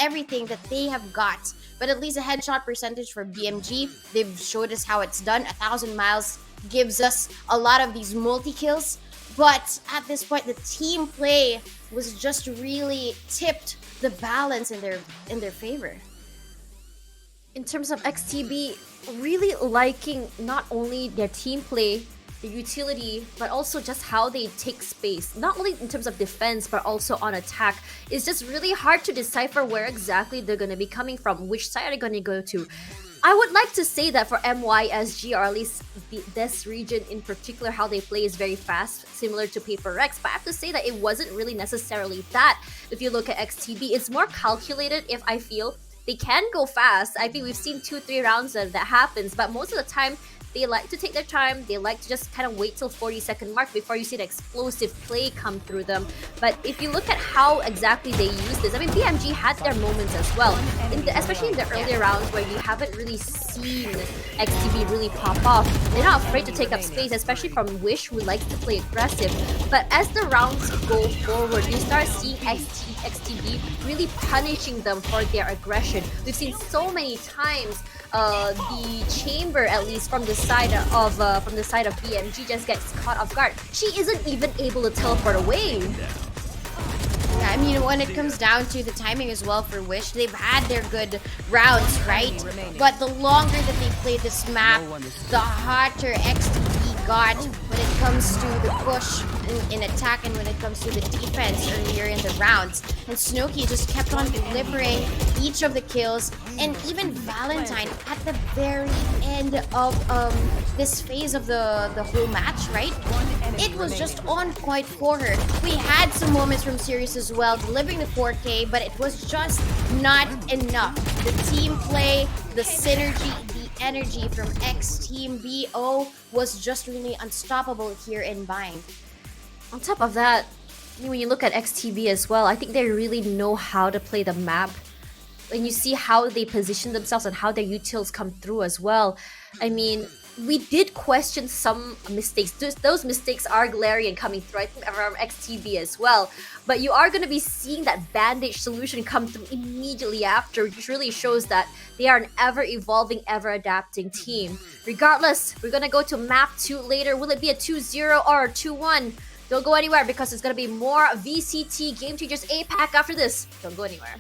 everything that they have got. But at least a headshot percentage for BMG, they've showed us how it's done. 1,000 miles gives us a lot of these multi-kills. But at this point, the team play was just really tipped the balance in their favor. In terms of XTB, really liking not only their team play, the utility, but also just how they take space. Not only in terms of defense, but also on attack. It's just really hard to decipher where exactly they're going to be coming from, which side are they going to go to. I would like to say that for MYSG, or at least this region in particular, how they play is very fast, similar to Paper X, but I have to say that it wasn't really necessarily that. If you look at XTB, it's more calculated, if I feel. They can go fast. I think we've seen 2-3 rounds that happens, but most of the time, they like to take their time. They like to just kind of wait till 40-second mark before you see the explosive play come through them. But if you look at how exactly they use this, I mean, BMG had their moments as well, especially in the earlier rounds where you haven't really seen XTB really pop off. They're not afraid to take up space, especially from Wish, who likes to play aggressive. But as the rounds go forward, you start seeing XTB really punishing them for their aggression. We've seen so many times the chamber, at least from the side of BMG just gets caught off guard. She isn't even able to teleport away. Yeah, I mean, when it comes down to the timing as well for Wish, they've had their good rounds, right? But the longer that they played this map, the hotter XTP got when it comes to the push in attack and when it comes to the defense earlier in the rounds. And Snooki just kept on delivering each of the kills, and even Valentine at the very end of this phase of the whole match, right? It was just on point for her. We had some moments from Sirius as well, delivering the 4K, but it was just not enough. The team play, the synergy, the energy from X Team BO was just really unstoppable here in Bind. On top of that, when you look at XTB as well, I think they really know how to play the map. And you see how they position themselves and how their utils come through as well. I mean, we did question some mistakes. Those mistakes are glaring coming through, I think, from XTB as well. But you are going to be seeing that bandage solution come through immediately after, which really shows that they are an ever-evolving, ever-adapting team. Regardless, we're going to go to map 2 later. Will it be a 2-0 or a 2-1? Don't go anywhere because it's going to be more VCT Game Changers APAC after this. Don't go anywhere.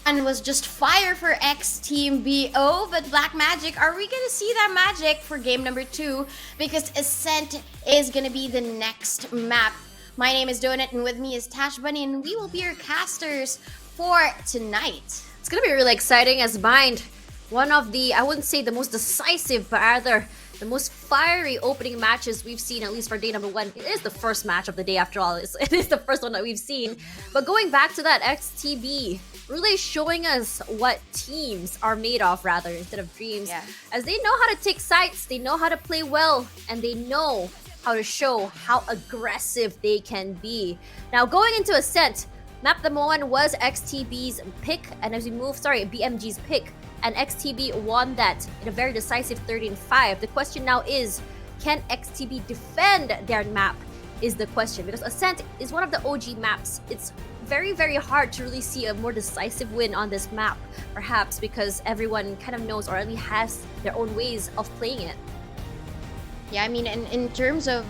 And was just fire for X Team BO, but Black Magic, are we gonna see that magic for game number 2? Because Ascent is gonna be the next map. My name is Donut, and with me is Tash Bunny, and we will be your casters for tonight. It's gonna be really exciting as Bind, one of the, I wouldn't say the most decisive, but rather the most fiery opening matches we've seen, at least for day number 1. It is the first match of the day after all. It is the first one that we've seen. But going back to that, XTB really showing us what teams are made of, rather, instead of dreams. Yeah. As they know how to take sites, they know how to play well, and they know how to show how aggressive they can be. Now, going into Ascent, map number 1 was XTB's pick, and as we move, BMG's pick, and XTB won that in a very decisive 13-5. The question now is, can XTB defend their map is the question, because Ascent is one of the OG maps. It's very, very hard to really see a more decisive win on this map, perhaps because everyone kind of knows or at least has their own ways of playing it. Yeah, I mean, in terms of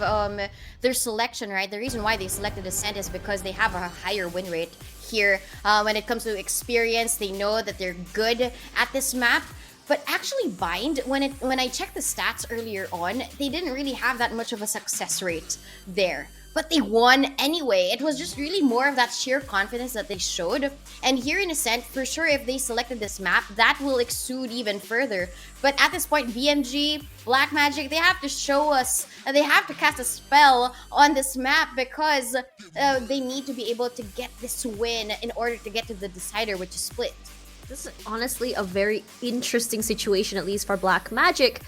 their selection, right? The reason why they selected Ascent is because they have a higher win rate here. When it comes to experience, they know that they're good at this map. But actually, Bind, when I checked the stats earlier on, they didn't really have that much of a success rate there. But they won anyway. It was just really more of that sheer confidence that they showed. And here in Ascent, for sure, if they selected this map, that will exude even further. But at this point, BMG, Black Magic, they have to show us, they have to cast a spell on this map because they need to be able to get this win in order to get to the decider, which is split. This is honestly a very interesting situation, at least for Black Magic.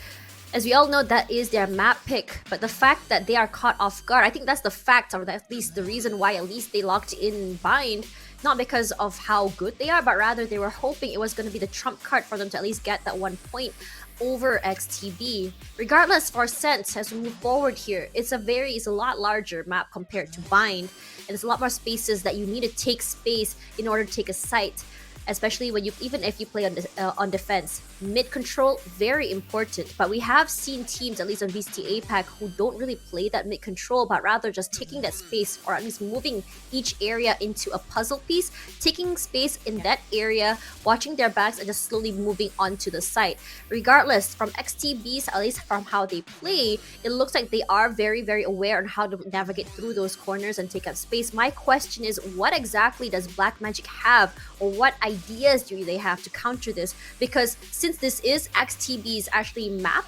As we all know, that is their map pick, but the fact that they are caught off guard, I think that's the fact, or at least the reason why at least they locked in Bind, not because of how good they are, but rather they were hoping it was going to be the trump card for them to at least get that 1 point over XTB. Regardless, for Ascent, as we move forward here, it's a lot larger map compared to Bind, and there's a lot more spaces that you need to take space in order to take a site. Especially when even if you play on defense. Mid control, very important. But we have seen teams, at least on VCT APAC, who don't really play that mid control, but rather just taking that space, or at least moving each area into a puzzle piece, taking space in that area, watching their backs, and just slowly moving onto the site. Regardless, from XTBs, at least from how they play, it looks like they are very, very aware on how to navigate through those corners and take up space. My question is, what exactly does Black Magic have, or what ideas do they have to counter this? Because since this is XTB's actually map,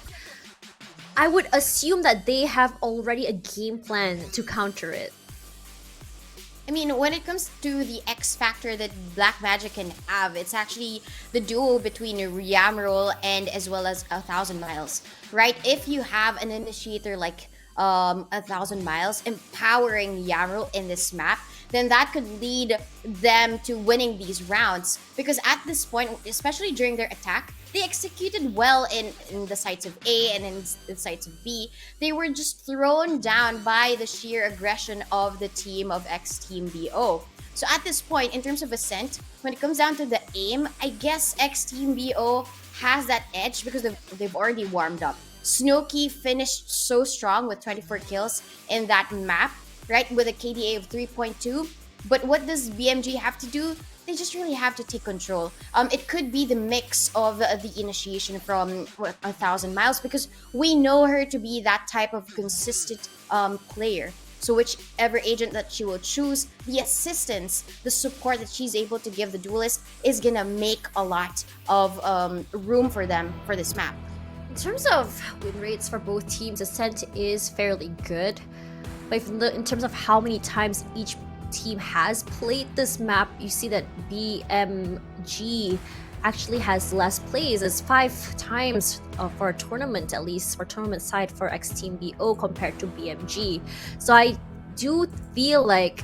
I would assume that they have already a game plan to counter it. I mean, when it comes to the X factor that Black Magic can have, it's actually the duo between Yamroll and as well as 1,000 Miles, right? If you have an initiator like 1,000 Miles empowering Yamroll in this map, then that could lead them to winning these rounds. Because at this point, especially during their attack, they executed well in the sites of A and in the sites of B. They were just thrown down by the sheer aggression of the team of X Team BO. So at this point, in terms of Ascent, when it comes down to the aim, I guess X Team BO has that edge because they've already warmed up. Snowkey finished so strong with 24 kills in that map, right, with a KDA of 3.2. But what does BMG have to do? They just really have to take control. It could be the mix of the initiation from 1,000 Miles, because we know her to be that type of consistent player. So whichever agent that she will choose, the assistance, the support that she's able to give the duelist is gonna make a lot of room for them for this map. In terms of win rates for both teams, Ascent is fairly good. But if, in terms of how many times each team has played this map, you see that BMG actually has less plays. It's 5 times for a tournament, at least for tournament side for X Team BO compared to BMG. So I do feel like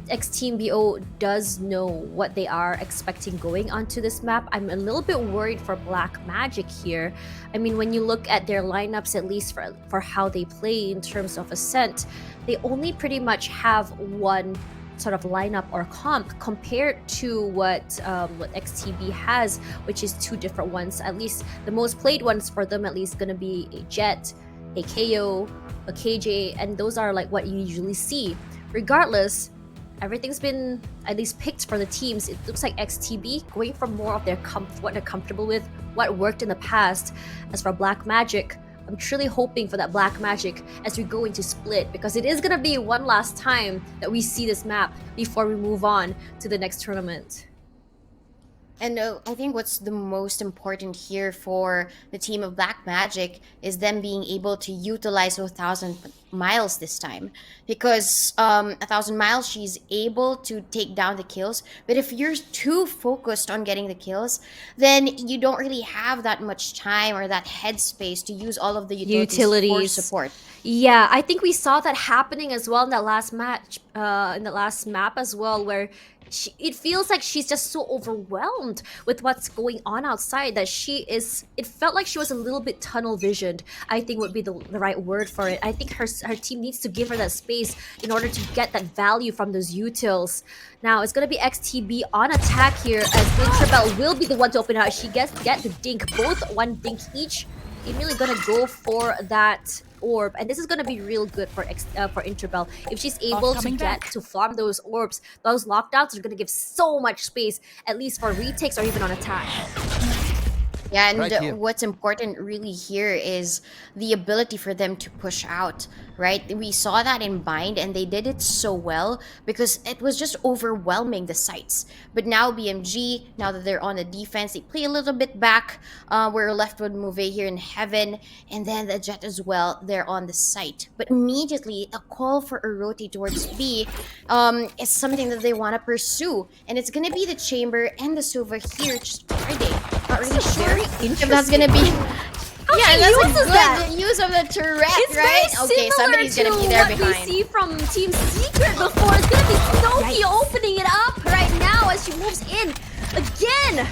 X Team BO does know what they are expecting going onto this map. I'm a little bit worried for Black Magic here. I mean, when you look at their lineups, at least for how they play in terms of Ascent, they only pretty much have one sort of lineup or comp compared to what XTB has, which is 2 different ones. At least the most played ones for them, at least, gonna be a Jet, a KO, a KJ, and those are like what you usually see. Regardless, everything's been at least picked for the teams. It looks like XTB going for more of their what they're comfortable with, what worked in the past. As for Black Magic, I'm truly hoping for that Black Magic as we go into Split, because it is gonna be one last time that we see this map before we move on to the next tournament. And I think what's the most important here for the team of Black Magic is them being able to utilize 1,000 miles this time. Because 1,000 miles, she's able to take down the kills. But if you're too focused on getting the kills, then you don't really have that much time or that headspace to use all of the utilities for support. Yeah, I think we saw that happening as well in that last match, in the last map as well, where it feels like she's just so overwhelmed with what's going on outside that it felt like she was a little bit tunnel visioned, I think would be the right word for it. I think her team needs to give her that space in order to get that value from those utils. Now, it's going to be XTB on attack here, as Winterbell will be the one to open out. She get the dink, both one dink each. Immediately going to go for that orb, and this is going to be real good for Interbell. If she's able to farm those orbs, those lockdowns are going to give so much space, at least for retakes or even on attack. Yeah, and what's important really here is the ability for them to push out, right? We saw that in Bind, and they did it so well because it was just overwhelming the sites. But now BMG, now that they're on the defense, they play a little bit back. We're left with Move here in Heaven, and then the Jet as well, they're on the site. But immediately, a call for a rotate towards B is something that they want to pursue. And it's going to be the Chamber and the Silva here just guarding. Not really sure if that's gonna be. Yeah, that's a good use of the turret, it's right? Very okay, somebody's gonna be there behind. What we see from Team Secret before, it's gonna be Snowkey opening it up right now as she moves in again.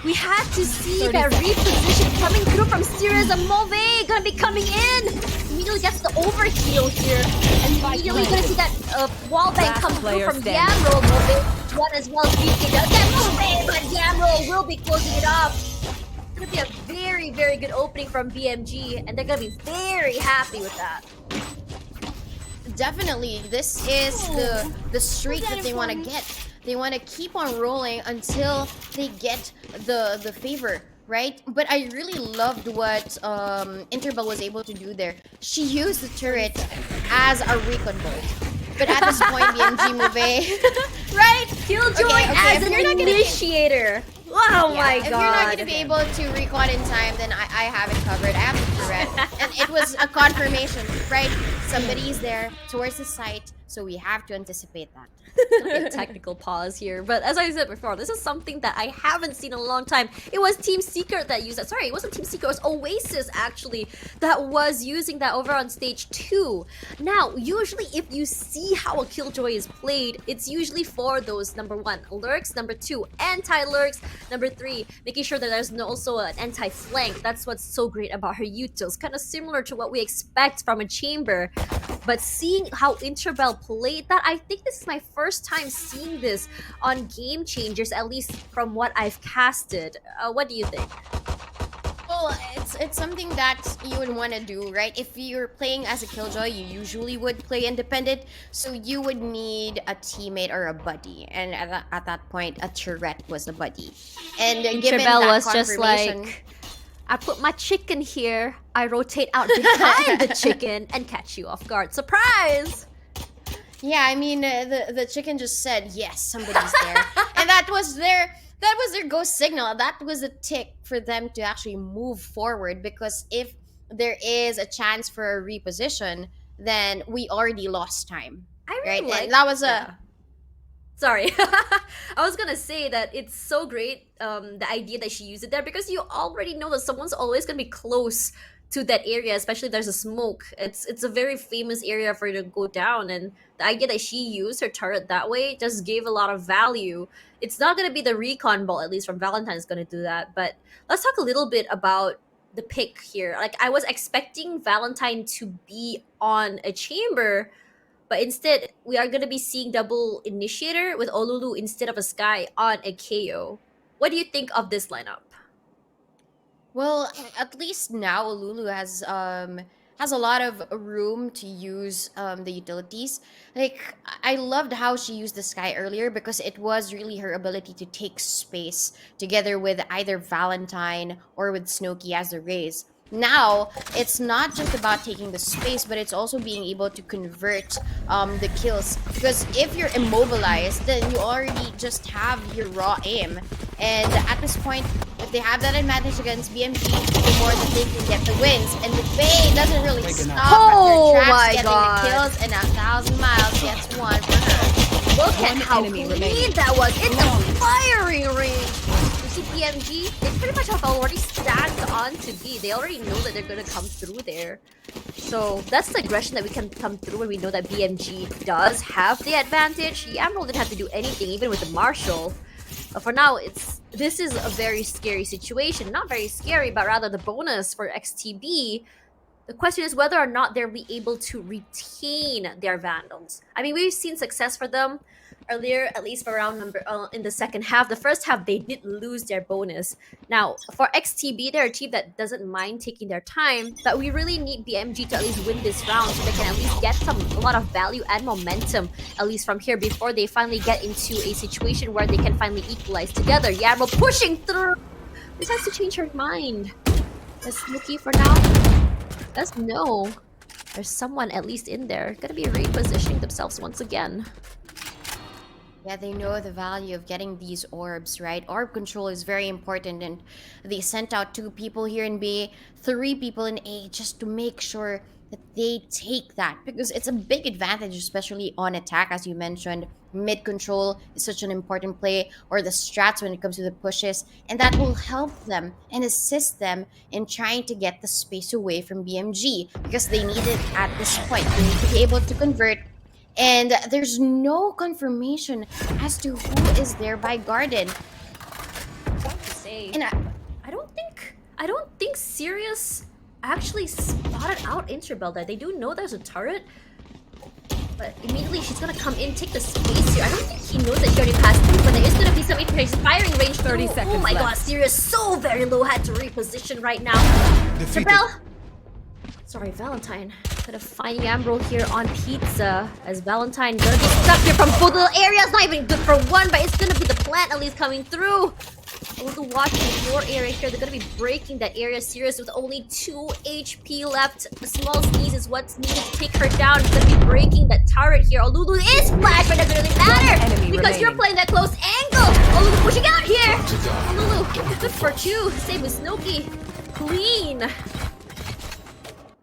We had to see that reposition coming through from Sirius, and Move gonna be coming in. Immediately gets the overheal here, and immediately gonna see that wallbang come through from Yamro. Move one as well. Speaking does that Move, but Yamro will be closing it off. It's gonna be a very, very good opening from BMG, and they're gonna be very happy with that. Definitely, this is the streak that they want to get. They want to keep on rolling until they get the favor, right? But I really loved what Interbell was able to do there. She used the turret as a recon bolt. But at this point, BMG Move, right? Killjoy as an initiator. Oh my god. If you're not going to be able to recon in time, then I have it covered. I have the turret. And it was a confirmation, right? Somebody's there towards the site, so we have to anticipate that. A technical pause here, but as I said before, this is something that I haven't seen in a long time. It was Team Secret that used that. Sorry, it wasn't Team Secret, it was Oasis actually that was using that over on stage 2. Now, usually if you see how a Killjoy is played, it's usually for those number 1 lurks, number 2 anti-lurks, number 3 making sure that there's also an anti-flank. That's what's so great about her utils, kind of similar to what we expect from a Chamber. But seeing how Interbell played that, I think this is my first time seeing this on Game Changers, at least from what I've casted. What do you think? Well, it's something that you would want to do, right? If you're playing as a Killjoy, you usually would play independent, so you would need a teammate or a buddy. And at that point, a turret was the buddy. And given Interbell that was just like, I put my chicken here, I rotate out behind the chicken and catch you off guard. Surprise! Yeah, I mean, the chicken just said, yes, somebody's there. And that was their ghost signal. That was a tick for them to actually move forward, because if there is a chance for a reposition, then we already lost time. I really like and that was a... Sorry. I was gonna say that it's so great, the idea that she used it there, because you already know that someone's always gonna be close to that area, especially if there's a smoke. It's a very famous area for you to go down, and the idea that she used her turret that way just gave a lot of value. It's not gonna be the recon ball, at least from Valentine is gonna do that, but let's talk a little bit about the pick here. Like, I was expecting Valentine to be on a Chamber, but instead, we are going to be seeing double initiator with Olulu instead of a Sky on a KO. What do you think of this lineup? Well, at least now Olulu has a lot of room to use the utilities. Like, I loved how she used the Sky earlier because it was really her ability to take space together with either Valentine or with Snowkey as the Rays. Now, it's not just about taking the space, but it's also being able to convert the kills. Because if you're immobilized, then you already just have your raw aim. And at this point, if they have that advantage against BMG, the more that they can get the wins. And the Bay doesn't really stop Oh at their my tracks getting God. the kills, and 1,000 miles gets one for her. Look at One how enemy clean remaining. that was. It's a firing range. You see BMG, they pretty much have already stacked on to B. They already know that they're going to come through there. So that's the aggression that we can come through when we know that BMG does have the advantage. Yamroll didn't have to do anything, even with the Marshall. But for now, this is a very scary situation. Not very scary, but rather the bonus for XTB. The question is whether or not they'll be able to retain their Vandals. I mean, we've seen success for them earlier, at least for round number in the second half. The first half, they did lose their bonus. Now, for XTB, they're a team that doesn't mind taking their time, but we really need BMG to at least win this round so they can at least get a lot of value and momentum, at least from here, before they finally get into a situation where they can finally equalize together. Yamro pushing through! This has to change her mind. Is Snooki for now? Let's know. There's someone at least in there. Gonna be repositioning themselves once again. Yeah, they know the value of getting these orbs, right? Orb control is very important, and they sent out 2 people here in B, 3 people in A, just to make sure that they take that, because it's a big advantage, especially on attack, as you mentioned. Mid control is such an important play, or the strats when it comes to the pushes, and that will help them and assist them in trying to get the space away from BMG, because they need it at this point. They need to be able to convert, and there's no confirmation as to who is there by Garden. Hard to say. And I don't think Sirius actually spotted out Interbell there. They do know there's a turret, but immediately she's gonna come in, take the space here. I don't think he knows that she already passed through, but there is gonna be some firing range. 30 through. seconds Oh my left. god, Sirius so very low, had to reposition right now. Defeated. Interbell? Sorry, Valentine. Gonna find Yamro here on Pizza, as Valentine gonna be stuck here from both little areas. Not even good for one, but it's gonna be the plant at least coming through. A little watch in your area here. They're gonna be breaking that area. Sirius with only 2 HP left. A small sneeze is what's needed to take her down. It's gonna be breaking that turret here. Olulu is flash, but it doesn't really matter enemy because you're remaining. playing that close angle. Olulu pushing out here. Olulu, good for 2. Same with Snooki. Clean.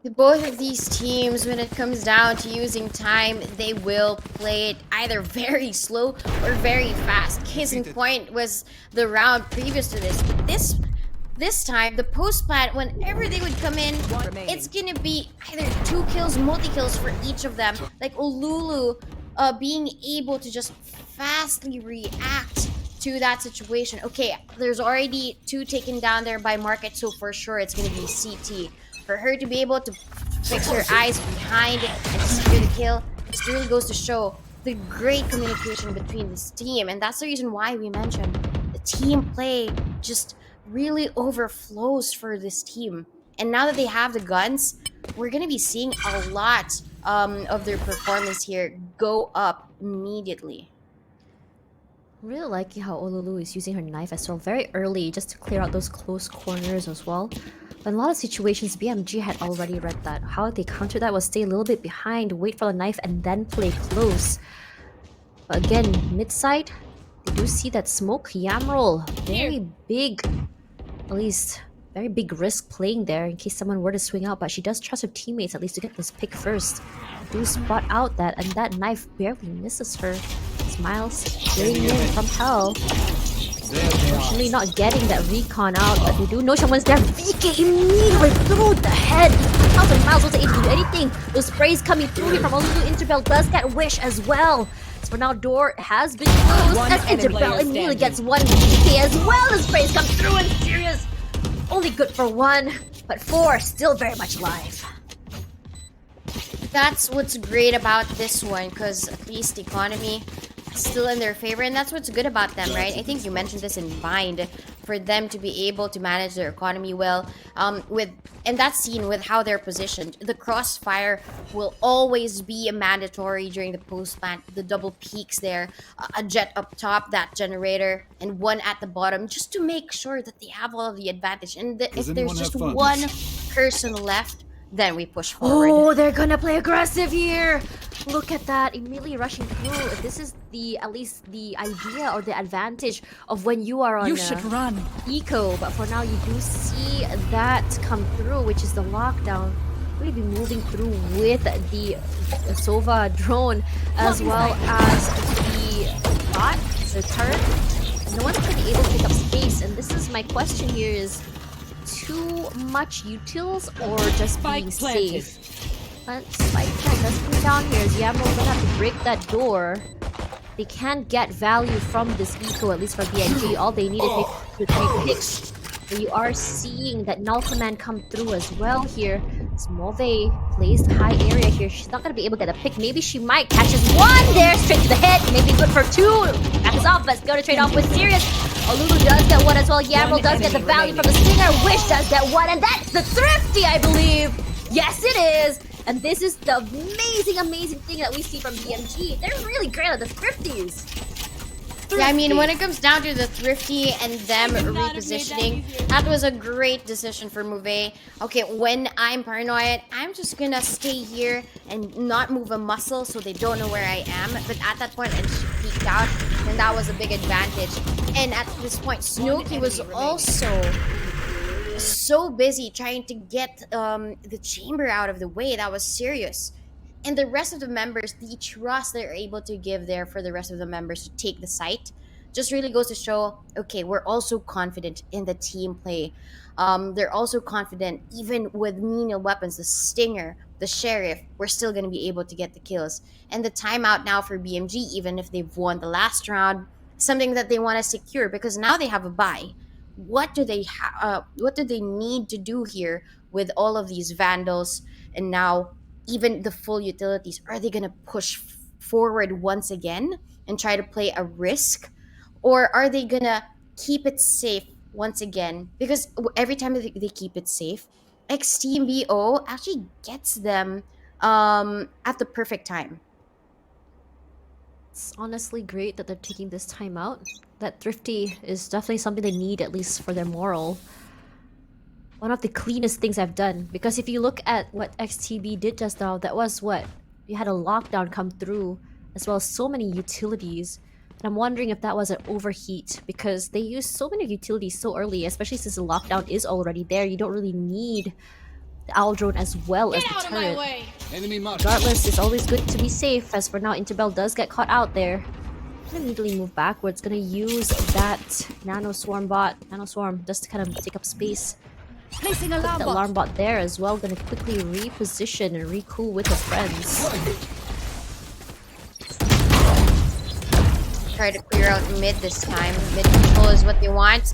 both of these teams, when it comes down to using time, they will play it either very slow or very fast. Case in point was the round previous to this. But this time, the post plant, whenever they would come in, it's gonna be either 2 kills, multi-kills for each of them. Like Olulu being able to just fastly react to that situation. Okay, there's already 2 taken down there by Market, so for sure it's gonna be CT. For her to be able to fix her eyes behind it and secure the kill, it really goes to show the great communication between this team. And that's the reason why we mentioned the team play just really overflows for this team. And now that they have the guns, we're going to be seeing a lot of their performance here go up immediately. Really liking how Olulu is using her knife as well, very early, just to clear out those close corners as well. But in a lot of situations, BMG had already read that. How they countered that was stay a little bit behind, wait for the knife, and then play close. But again, mid-side, they do see that smoke. Yamroll, very big, at least very big risk playing there in case someone were to swing out. But she does trust her teammates at least to get this pick first. Do spot out that, and that knife barely misses her. Smiles getting in from hell. Unfortunately not getting that recon out, but they do know someone's there. VK immediately through the head. 1,000 miles wasn't able to do anything. Those sprays coming through here from Olulu. Interbell does get wish as well. So for now, door has been closed One as enemy Interbell player immediately standing. gets 1 VK as well as sprays come through, and Sirius only good for 1, but 4 still very much live. That's what's great about this one, because at least economy is still in their favor, and that's what's good about them, right? I think you mentioned this in Bind. for them to be able to manage their economy well. And that's seen with how they're positioned. The crossfire will always be a mandatory during the post plant. The double peaks there, a jet up top, that generator, and one at the bottom, just to make sure that they have all of the advantage. And if there's anyone just have fun? one person left, then we push forward. Oh, they're gonna play aggressive here. Look at that, immediately rushing through. This is at least the idea or the advantage of when you are on You should run. eco. But for now, you do see that come through, which is the lockdown. Really be moving through with the Sova drone as well as the bot, the turret. No one's been able to pick up space, and this is my question here: is too much utils or just being Spike safe? But Spike plant does come down here as Yamro's gonna have to break that door. They can't get value from this eco, at least for BNG. All they need is to take picks. But you are seeing that Null Command come through as well here. Smolve plays high area here. She's not gonna be able to get a pick. Maybe she might. Catches one there, straight to the head. Maybe good for two. Back is off. Let's go to trade off with Sirius. Olulu does get one as well. Yamro does get the value from the Stinger. Wish does get one, and that's the Thrifty, I believe. Yes, it is. And this is the amazing thing that we see from BMG. They're really great at the Thrifties. Yeah, I mean, when it comes down to the Thrifty and them repositioning, that was a great decision for Move. Okay, when I'm paranoid, I'm just gonna stay here and not move a muscle so they don't know where I am. But at that point, and she peeked out, and that was a big advantage. And at this point, Snooki was also so busy trying to get the chamber out of the way. That was serious. And the rest of the members, the trust they're able to give there for the rest of the members to take the site just really goes to show, okay, we're also confident in the team play. They're also confident, even with menial weapons, the Stinger, the Sheriff, we're still going to be able to get the kills. And the timeout now for BMG, even if they've won the last round, something that they want to secure because now they have a bye. What do they need to do here with all of these Vandals and now even the full utilities? Are they going to push forward once again and try to play a risk? Or are they going to keep it safe once again? Because every time they keep it safe, X-Team BO actually gets them at the perfect time. It's honestly great that they're taking this time out. That Thrifty is definitely something they need, at least for their moral. One of the cleanest things I've done. Because if you look at what XTB did just now, that was what? You had a lockdown come through, as well as so many utilities. And I'm wondering if that was an overheat, because they used so many utilities so early, especially since the lockdown is already there. You don't really need the Owl Drone as well as the turret. Enemy mark. Regardless, it's always good to be safe, as for now, Interbell does get caught out there. Gonna immediately move backwards, gonna use that Nano Swarm bot. Nano Swarm just to kind of take up space. Placing Put alarm the bot. alarm bot there as well, gonna quickly reposition and recool with his friends. Try to clear out mid this time. Mid control is what they want.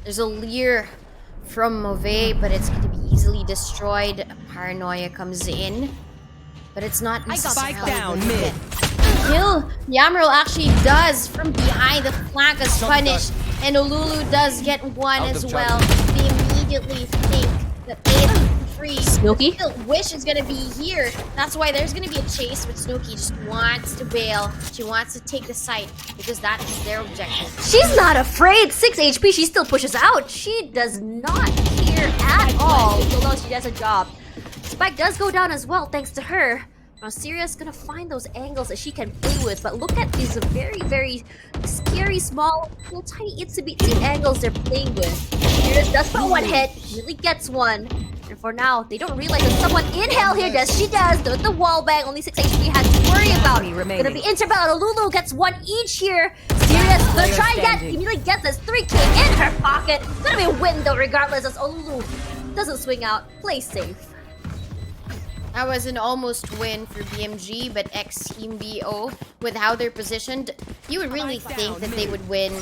There's a Leer from Move, but it's going to be easily destroyed. Paranoia comes in, but it's not necessarily Spike down gonna mid. kill. Yamro actually does from behind. The flank is punished, and Olulu does get one as well. They immediately think that they have free. Snooki? Still Wish is gonna be here. That's why there's gonna be a chase, but Snooki just wants to bail. She wants to take the site because that is their objective. She's not afraid! 6 HP, she still pushes out! She does not care at all, although she does a job. Spike does go down as well, thanks to her. Now Sirius gonna find those angles that she can play with, but look at these very scary, small, little tiny itsy-bitsy angles they're playing with. Sirius does put one hit, really gets one. And for now, they don't realize there's someone in hell here. Yes, she does. The wall bang, only 6 HP has to worry about. Gonna be Interbell. Lulu gets one each here. Sirius gonna try and get, immediately gets this 3K in her pocket. Gonna be a win though, regardless, as Olulu doesn't swing out. Play safe. That was an almost win for BMG, but X-Team BO, with how they're positioned, you would really think that they would win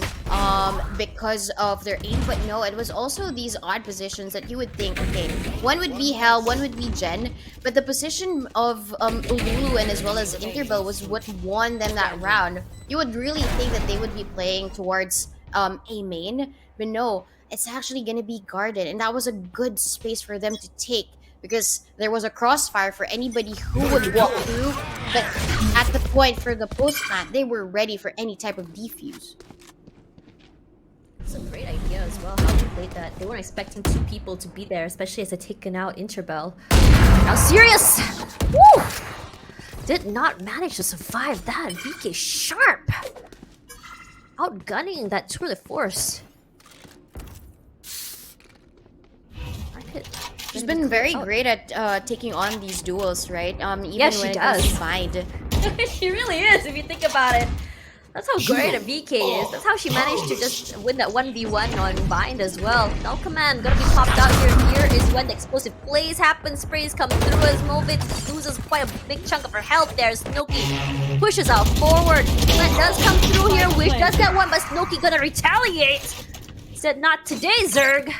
because of their aim, but no, it was also these odd positions that you would think, okay, one would be Hell, one would be Jen, but the position of Ululu and as well as Interbell was what won them that round. You would really think that they would be playing towards A main, but no, it's actually gonna be guarded, and that was a good space for them to take because there was a crossfire for anybody who would walk through. But at the point for the post plant, they were ready for any type of defuse. It's a great idea as well how they played that. They weren't expecting two people to be there, especially as they taken out Interbell. Now Sirius! Woo! Did not manage to survive that. VK sharp! Outgunning that tour de force. She's been very great at taking on these duels, right? Even Yeah, she when it comes does. to bind. She really is, if you think about it. That's how great a VK is. That's how she managed to just win that 1v1 on Bind as well. Null Command gonna be popped out here. Here is when the explosive plays happen. Sprays come through as Movit loses quite a big chunk of her health there. Snooki pushes out forward. Flint does come through here. Wish does get one, but Snooki gonna retaliate. Said not today, Zerg.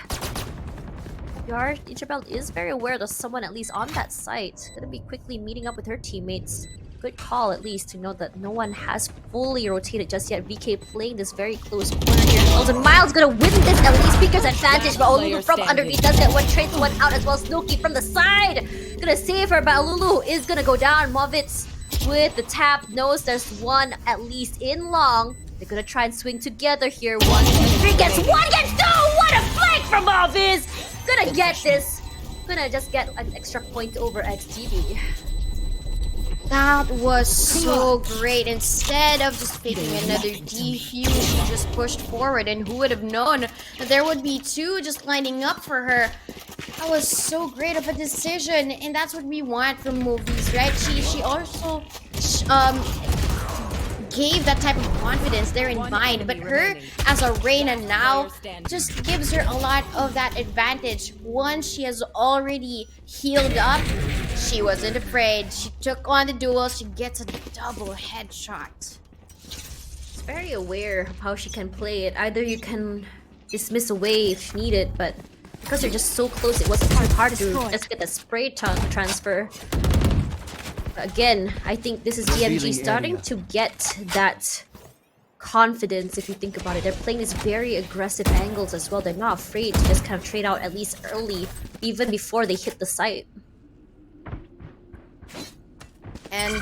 Interbell is very aware there's someone at least on that site. Gonna be quickly meeting up with her teammates. Good call at least to know that no one has fully rotated just yet. VK playing this very close corner here. And Miles gonna win this LE Speaker's advantage, but Olulu from underneath does get one, trades one out as well. Snooki from the side gonna save her, but Olulu is gonna go down. Movitz with the tap knows there's one at least in long. They're gonna try and swing together here. 1, 2, 3 gets one, gets two! What a flank from Movitz! Gonna get this. Gonna just get an extra point over XTB. That was so great. Instead of just faking another defuse, she just pushed forward, and who would have known that there would be two just lining up for her. That was so great of a decision, and that's what we want from movies, right? She also gave that type of confidence there in mind, but her as a Reina now just gives her a lot of that advantage. Once she has already healed up, she wasn't afraid. She took on the duel. She gets a double headshot. She's very aware of how she can play it. Either you can dismiss away if needed, but because they're just so close, it wasn't hard to just get the spray transfer. Again, I think this is BMG starting to get that confidence if you think about it. They're playing these very aggressive angles as well. They're not afraid to just kind of trade out at least early, even before they hit the site. And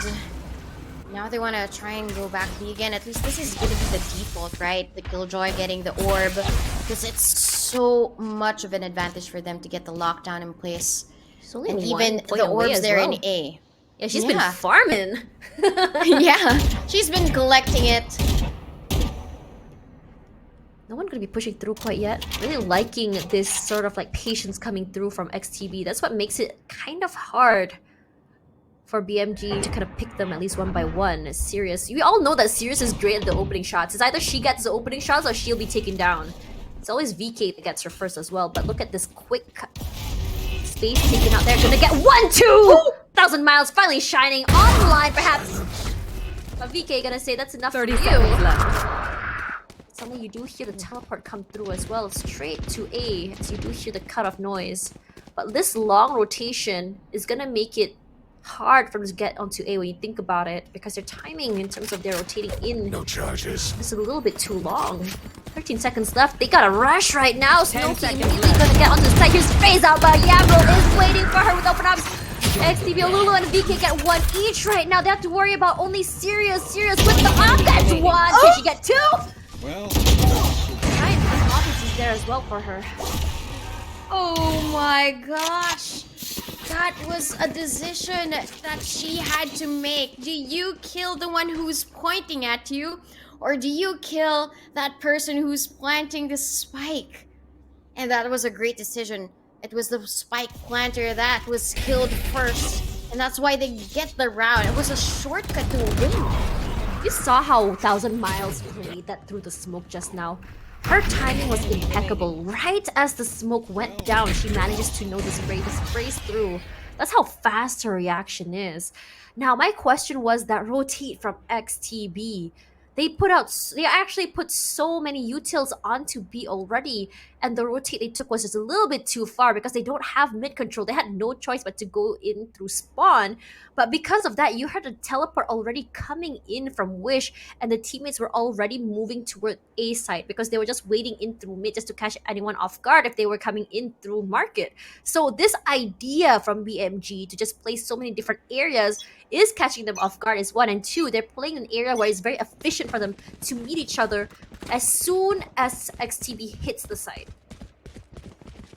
now they want to try and go back B again. At least this is going to be the default, right? The Killjoy getting the orb, because it's so much of an advantage for them to get the lockdown in place. And even the orbs there in A. Yeah, she's been farming. Yeah, she's been collecting it. No one gonna be pushing through quite yet. Really liking this sort of like patience coming through from XTB. That's what makes it kind of hard for BMG to kind of pick them at least one by one. It's Sirius. We all know that Sirius is great at the opening shots. It's either she gets the opening shots or she'll be taken down. It's always VK that gets her first as well. But look at this quick space taken out there. Gonna get 1, 2,000 miles finally shining on the line, perhaps. But VK gonna say that's enough for you. Suddenly you do hear the teleport come through as well, straight to A, as you do hear the cut-off noise. But this long rotation is gonna make it hard for them to get onto A when you think about it, because their timing in terms of their rotating in is a little bit too long. 13 seconds left. They got a rush right now. Snooki immediately gonna get onto the side. Here's phase out, but Yabro is waiting for her with open arms. XTB, Lulu, and VK get one each right now. They have to worry about only Sirius with the up. That's one. Can she get two? Well, Right, and Office is there as well for her. Oh my gosh. That was a decision that she had to make. Do you kill the one who's pointing at you? Or do you kill that person who's planting the spike? And that was a great decision. It was the spike planter that was killed first. And that's why they get the round. It was a shortcut to a win. You saw how 1,000 miles played that through the smoke just now. Her timing was impeccable. Right as the smoke went down, she manages to know the spray. The spray's through. That's how fast her reaction is. Now, my question was that rotate from XTB. They actually put so many utils onto B already, and the rotate they took was just a little bit too far because they don't have mid control. They had no choice but to go in through spawn. But because of that, you heard a teleport already coming in from Wish, and the teammates were already moving toward A side because they were just waiting in through mid just to catch anyone off guard if they were coming in through market. So this idea from BMG to just play so many different areas is catching them off guard is one, and two, they're playing an area where it's very efficient for them to meet each other as soon as XTB hits the site.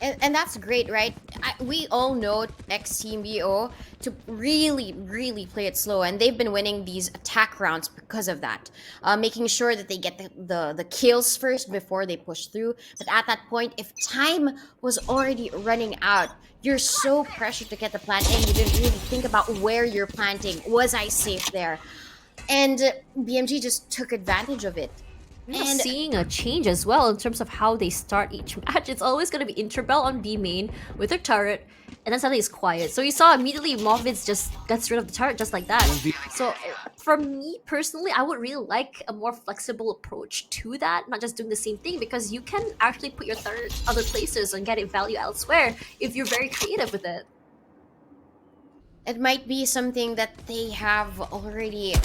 And that's great, right? We all know X Team BO to really, really play it slow, and they've been winning these attack rounds because of that, making sure that they get the kills first before they push through. But at that point, if time was already running out, you're so pressured to get the plant in, you didn't really think about where you're planting. Was I safe there? And BMG just took advantage of it. We're seeing a change as well in terms of how they start each match. It's always going to be Interbell on B main with her turret, and then suddenly it's quiet. So you saw immediately Movids just gets rid of the turret just like that. So for me personally, I would really like a more flexible approach to that, not just doing the same thing, because you can actually put your turret other places and get it value elsewhere if you're very creative with it. It might be something that they have already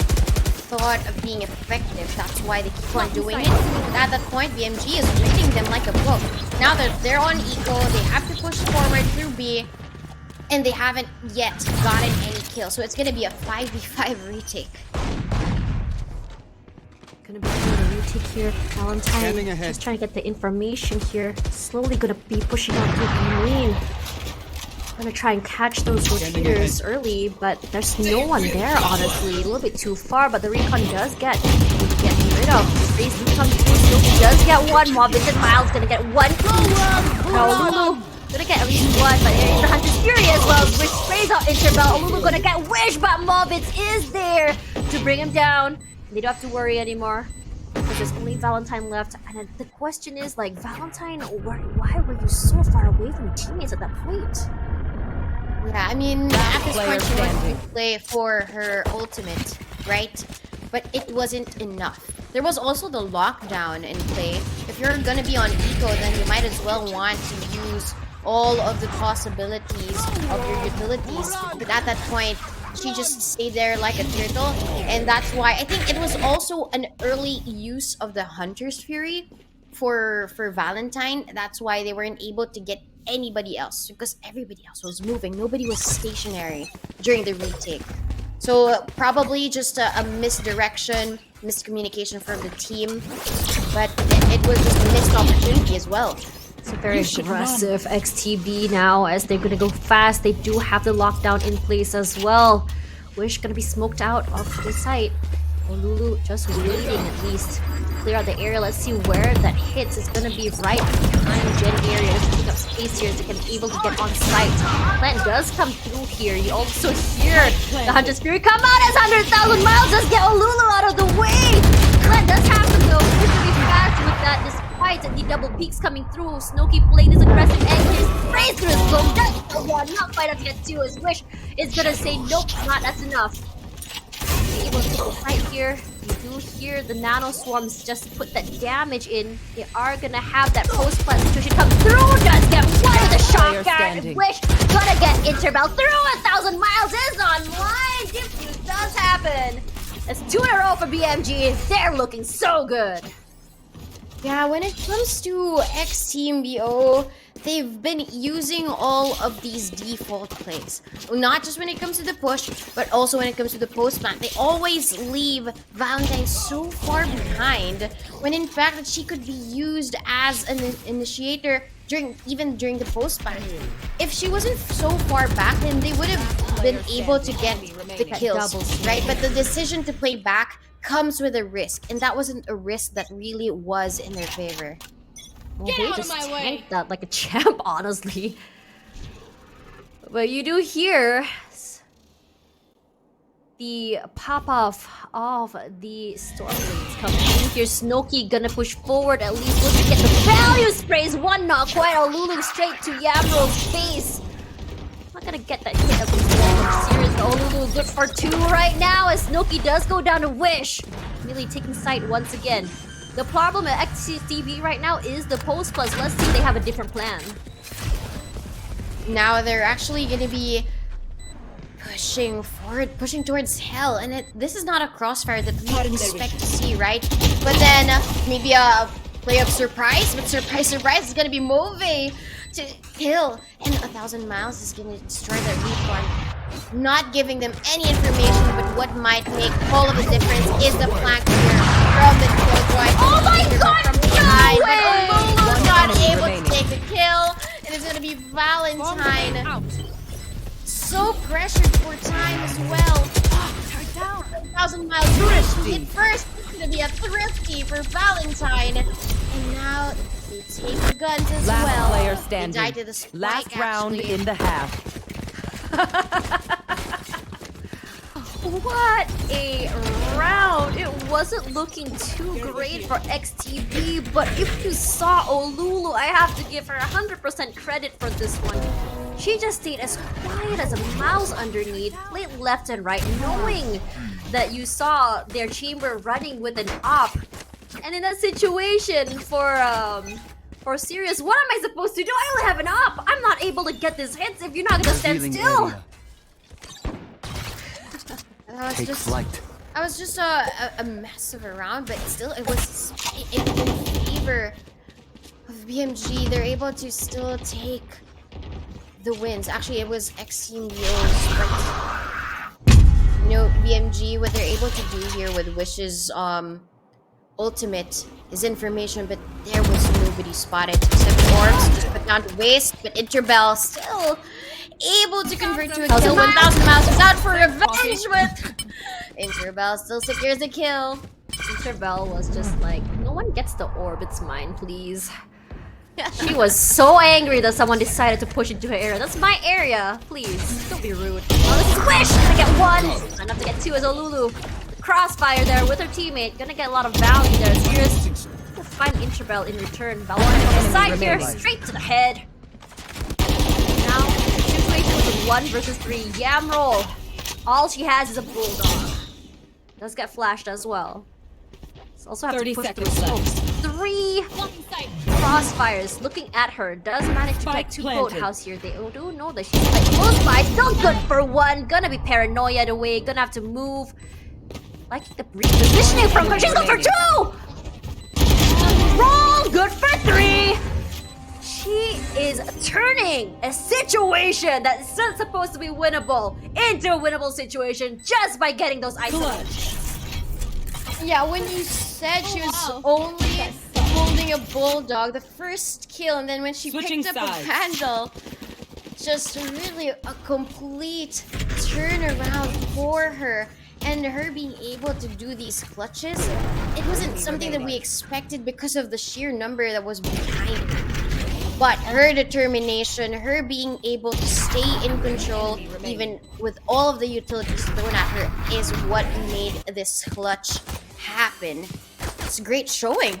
thought of being effective. That's why they keep on doing it. But at that point, BMG is reading them like a book. Now that they're on eco, they have to push forward through B, and they haven't yet gotten any kills. So it's gonna be a 5v5 retake. Gonna be doing a retake here. Valentine just trying to get the information here. Slowly gonna be pushing out through B main. Gonna try and catch those rotators early, but there's no one there, honestly. A little bit too far, but the recon does get rid of. Sprays do come through, Snoopy does get one. Mobbins and Miles gonna get one. Lulu gonna get at least one, but there is the Hunter's Fury as well. Wish sprays out Interbell. Lulu gonna get Wish, but Mobbins is there to bring him down. They don't have to worry anymore, because there's only Valentine left. And the question is, like, Valentine, why were you so far away from your teammates at that point? Yeah, I mean, at this point she wanted to play for her ultimate, right? But it wasn't enough. There was also the lockdown in play. If you're gonna be on eco, then you might as well want to use all of the possibilities of your utilities. But at that point, she just stayed there like a turtle. And that's why I think it was also an early use of the Hunter's Fury for Valentine. That's why they weren't able to get anybody else, because everybody else was moving. Nobody was stationary during the retake. So probably just a misdirection, miscommunication from the team, but it was just a missed opportunity as well. It's a very aggressive XTB now as they're gonna go fast. They do have the lockdown in place as well. Wish gonna be smoked out of the site. Lulu just waiting at least to clear out the area. Let's see where that hits. It's gonna be right behind Gen area. Just pick up space here so they can be able to get on site. Plant does come through here. You also hear the Hunter's Fury come out as 100,000 Miles just get Lulu out of the way. Plant does happen though. He's gonna be fast with that despite the double peaks coming through. Snowkey playing his aggressive edge. Sprays through his glow. Just the one, not fight up to get two. His Wish is gonna say nope, that's enough. Able to go right here. You do hear the nano swarms just put that damage in. They are gonna have that post-plant situation come through. Does get one with a shotgun. Wish gonna get Interbell through. 1,000 Miles is online. Defuse does happen. That's 2 in a row for BMG. They're looking so good. Yeah, when it comes to X Team BO, they've been using all of these default plays. Not just when it comes to the push, but also when it comes to the post plant. They always leave Valentine so far behind, when in fact that she could be used as an initiator even during the post plant. If she wasn't so far back, then they would have been able to get the kills, right? But the decision to play back comes with a risk, and that wasn't a risk that really was in their favor. Well, they just tanked that like a champ, honestly. But you do hear the pop-off of the Stormblades coming in here. Snowkey gonna push forward, at least looking to get the value sprays. One not quite. A Lulu straight to Yamro's face. Not gonna get that hit of the wall. Serious Olulu good for 2 right now as Noki does go down to Wish. Nearly taking sight once again. The problem at XTB right now is the post plus. Let's see if they have a different plan. Now they're actually going to be pushing forward, pushing towards hell, and this is not a crossfire that we expect to see, right? But then maybe a play of surprise, but surprise is going to be moving to kill, and 1,000 miles is going to destroy the recon, not giving them any information. But what might make all of the difference is the flank here from the killjoy. Oh my god, from behind, but Olulu's not able to take the kill, and it's going to be Valentine. So pressured for time as well. 1,000 miles hit first. It's gonna be a thrifty for Valentine. And now they take the guns as well. Last player They standing. die to the spike, Last round actually. in the half. What a round! It wasn't looking too great for XTB, but if you saw Olulu, I have to give her 100% credit for this one. She just stayed as quiet as a mouse underneath, played left and right, knowing that you saw their chamber running with an op. And in that situation, for Sirius, what am I supposed to do? I only have an op! I'm not able to get these hits if you're not gonna stand still! That was just a mess of a round, but still it was in favor of BMG. They're able to still take the wins. Actually, it was X-Team Yo's, but you know, BMG, what they're able to do here with Wish's ultimate is information, but there was nobody spotted except Orbs just put down to waste, but Interbell still able to convert to a kill. 1,000 miles is out for revenge, but Interbell still secures the kill. Interbell was just like, no one gets the orb, it's mine, please. She was so angry that someone decided to push into her area. That's my area, please. Don't be rude. Oh, this is Wish! Gonna get 1! Enough to get 2 as Olulu. Crossfire there with her teammate. Gonna get a lot of value there. Serious. We'll find Interbell in return. Valorant on the side here, straight to the head. Now, situation with a 1 versus 3 Yam roll. All she has is a bulldog. Does get flashed as well. Also have 30 to push through seconds left. smokes. 3 crossfires looking at her. Does manage to Spike get 2 planted. boathouse here. They do know that she's like close by. Still good for 1. Gonna be paranoia away. Gonna have to move. Like the repositioning from her. She's good for 2! Roll! Good for 3! She is turning a situation that's not supposed to be winnable into a winnable situation just by getting those items. Yeah, when you said she was only holding a bulldog, the first kill, and then when she Switching picked up sides. a vandal, just really a complete turnaround for her. And her being able to do these clutches, it wasn't something that we expected because of the sheer number that was behind her. But her determination, her being able to stay in control, even with all of the utilities thrown at her, is what made this clutch happen. It's a great showing.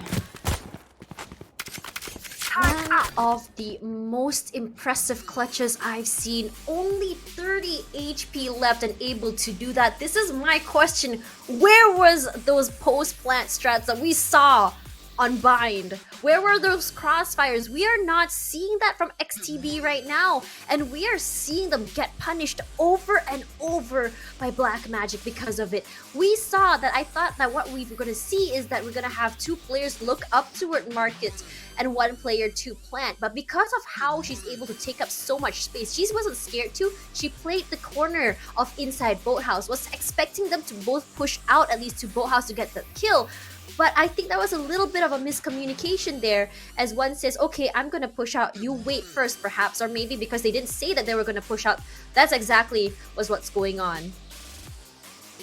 One of the most impressive clutches I've seen. Only 30 HP left and able to do that. This is my question. Where was those post-plant strats that we saw on Bind? Where were those crossfires? We are not seeing that from XTB right now, and we are seeing them get punished over and over by Black Magic because of it. We saw that. I thought that what we were going to see is that we're going to have 2 players look up toward Market and 1 player to plant, but because of how she's able to take up so much space, she wasn't scared to. She played the corner of inside Boathouse, was expecting them to both push out at least to Boathouse to get the kill. But I think that was a little bit of a miscommunication there, as one says, okay, I'm gonna push out, you wait first perhaps, or maybe because they didn't say that they were gonna push out. That's exactly what's going on.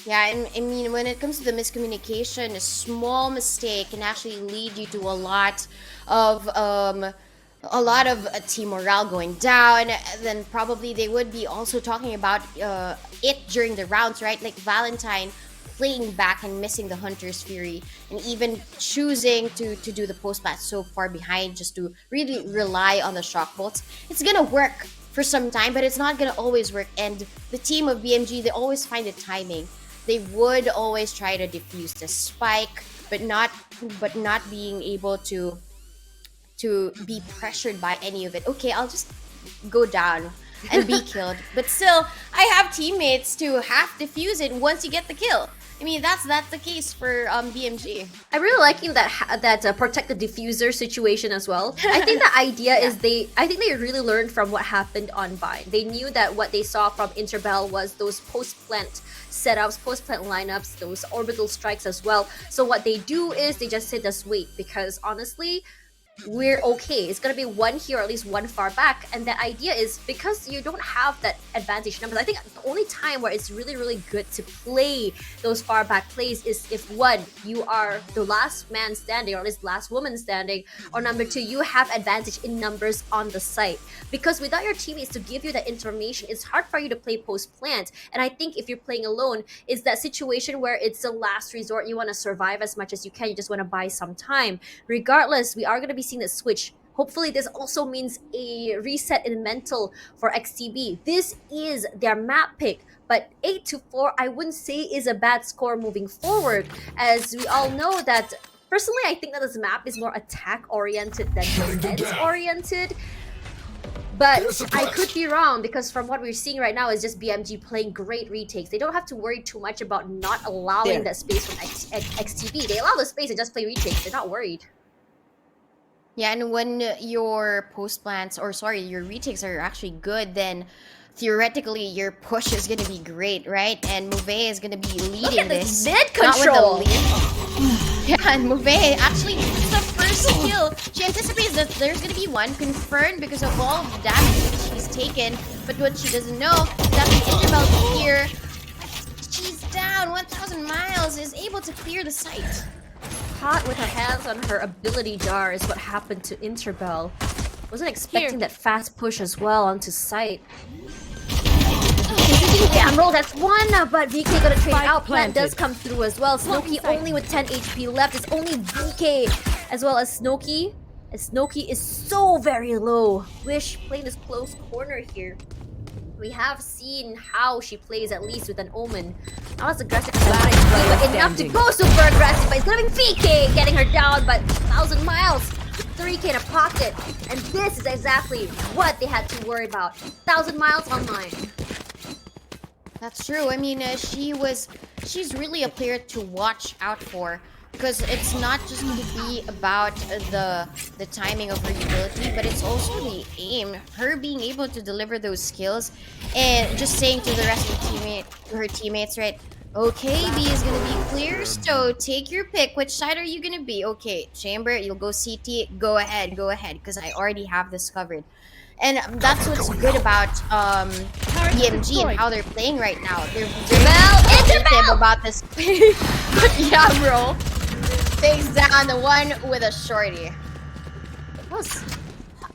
Yeah, and I mean, when it comes to the miscommunication, a small mistake can actually lead you to a lot of team morale going down. Then probably they would be also talking about it during the rounds, right? Like Valentine playing back and missing the Hunter's Fury, and even choosing to do the post plant so far behind just to really rely on the shock bolts. It's gonna work for some time, but it's not gonna always work. And the team of BMG, they always find the timing. They would always try to defuse the spike, but not being able to be pressured by any of it. Okay, I'll just go down and be killed. But still, I have teammates to half defuse it once you get the kill. I mean, that's the case for BMG. I'm really liking that protect the diffuser situation as well. I think the idea is I think they really learned from what happened on Vine. They knew that what they saw from Interbell was those post-plant setups, post-plant lineups, those orbital strikes as well. So what they do is they just sit us wait, because honestly, we're okay. It's gonna be one here or at least one far back, and the idea is because you don't have that advantage numbers. I think the only time where it's really good to play those far back plays is if one, you are the last man standing or at least last woman standing, or number two, you have advantage in numbers on the site. Because without your teammates to give you that information, it's hard for you to play post plant. And I think if you're playing alone, it's that situation where it's the last resort. You want to survive as much as you can. You just want to buy some time. Regardless, we are going to be seeing the switch. Hopefully this also means a reset in mental for XTB. This is their map pick, but 8-4 I wouldn't say is a bad score moving forward, as we all know that personally I think that this map is more attack oriented than defense oriented. But I could be wrong, because from what we're seeing right now is just BMG playing great retakes. They don't have to worry too much about not allowing that space from XTB. They allow the space and just play retakes. They're not worried. Yeah, and when your post plants, or sorry, your retakes are actually good, then theoretically your push is gonna be great, right? And Move is gonna be leading this. Mid Not with the control. lead. Yeah, and Move actually gets the first kill. She anticipates that there's gonna be one confirmed because of all of the damage that she's taken. But what she doesn't know is that the Interbell here, she's down 1,000 miles, is able to clear the site. Caught with her hands on her ability jar is what happened to Interbell. Wasn't expecting that fast push as well onto site. Damn roll, that's one, but VK gonna trade out. Plant does come through as well. Snowkey only with 10 HP left. It's only VK as well as Snowkey. And Snowkey is so very low. Wish playing this close corner here. We have seen how she plays, at least with an Omen. Not as aggressive as but enough to go super aggressive. But it's gonna be VK getting her down, but 1,000 miles, 3K in a pocket. And this is exactly what they had to worry about. 1,000 miles online. That's true. I mean, she's really a player to watch out for, because it's not just going to be about the timing of her utility, but it's also the aim. Her being able to deliver those skills and just saying to the rest of her teammates, right? Okay, B is gonna be clear, so take your pick. Which side are you gonna be? Okay, Chamber, you'll go CT. Go ahead, because I already have this covered. And that's what's good about BMG and how they're playing right now. They're very positive about this. Yeah, bro. Takes down the one with a shorty. I was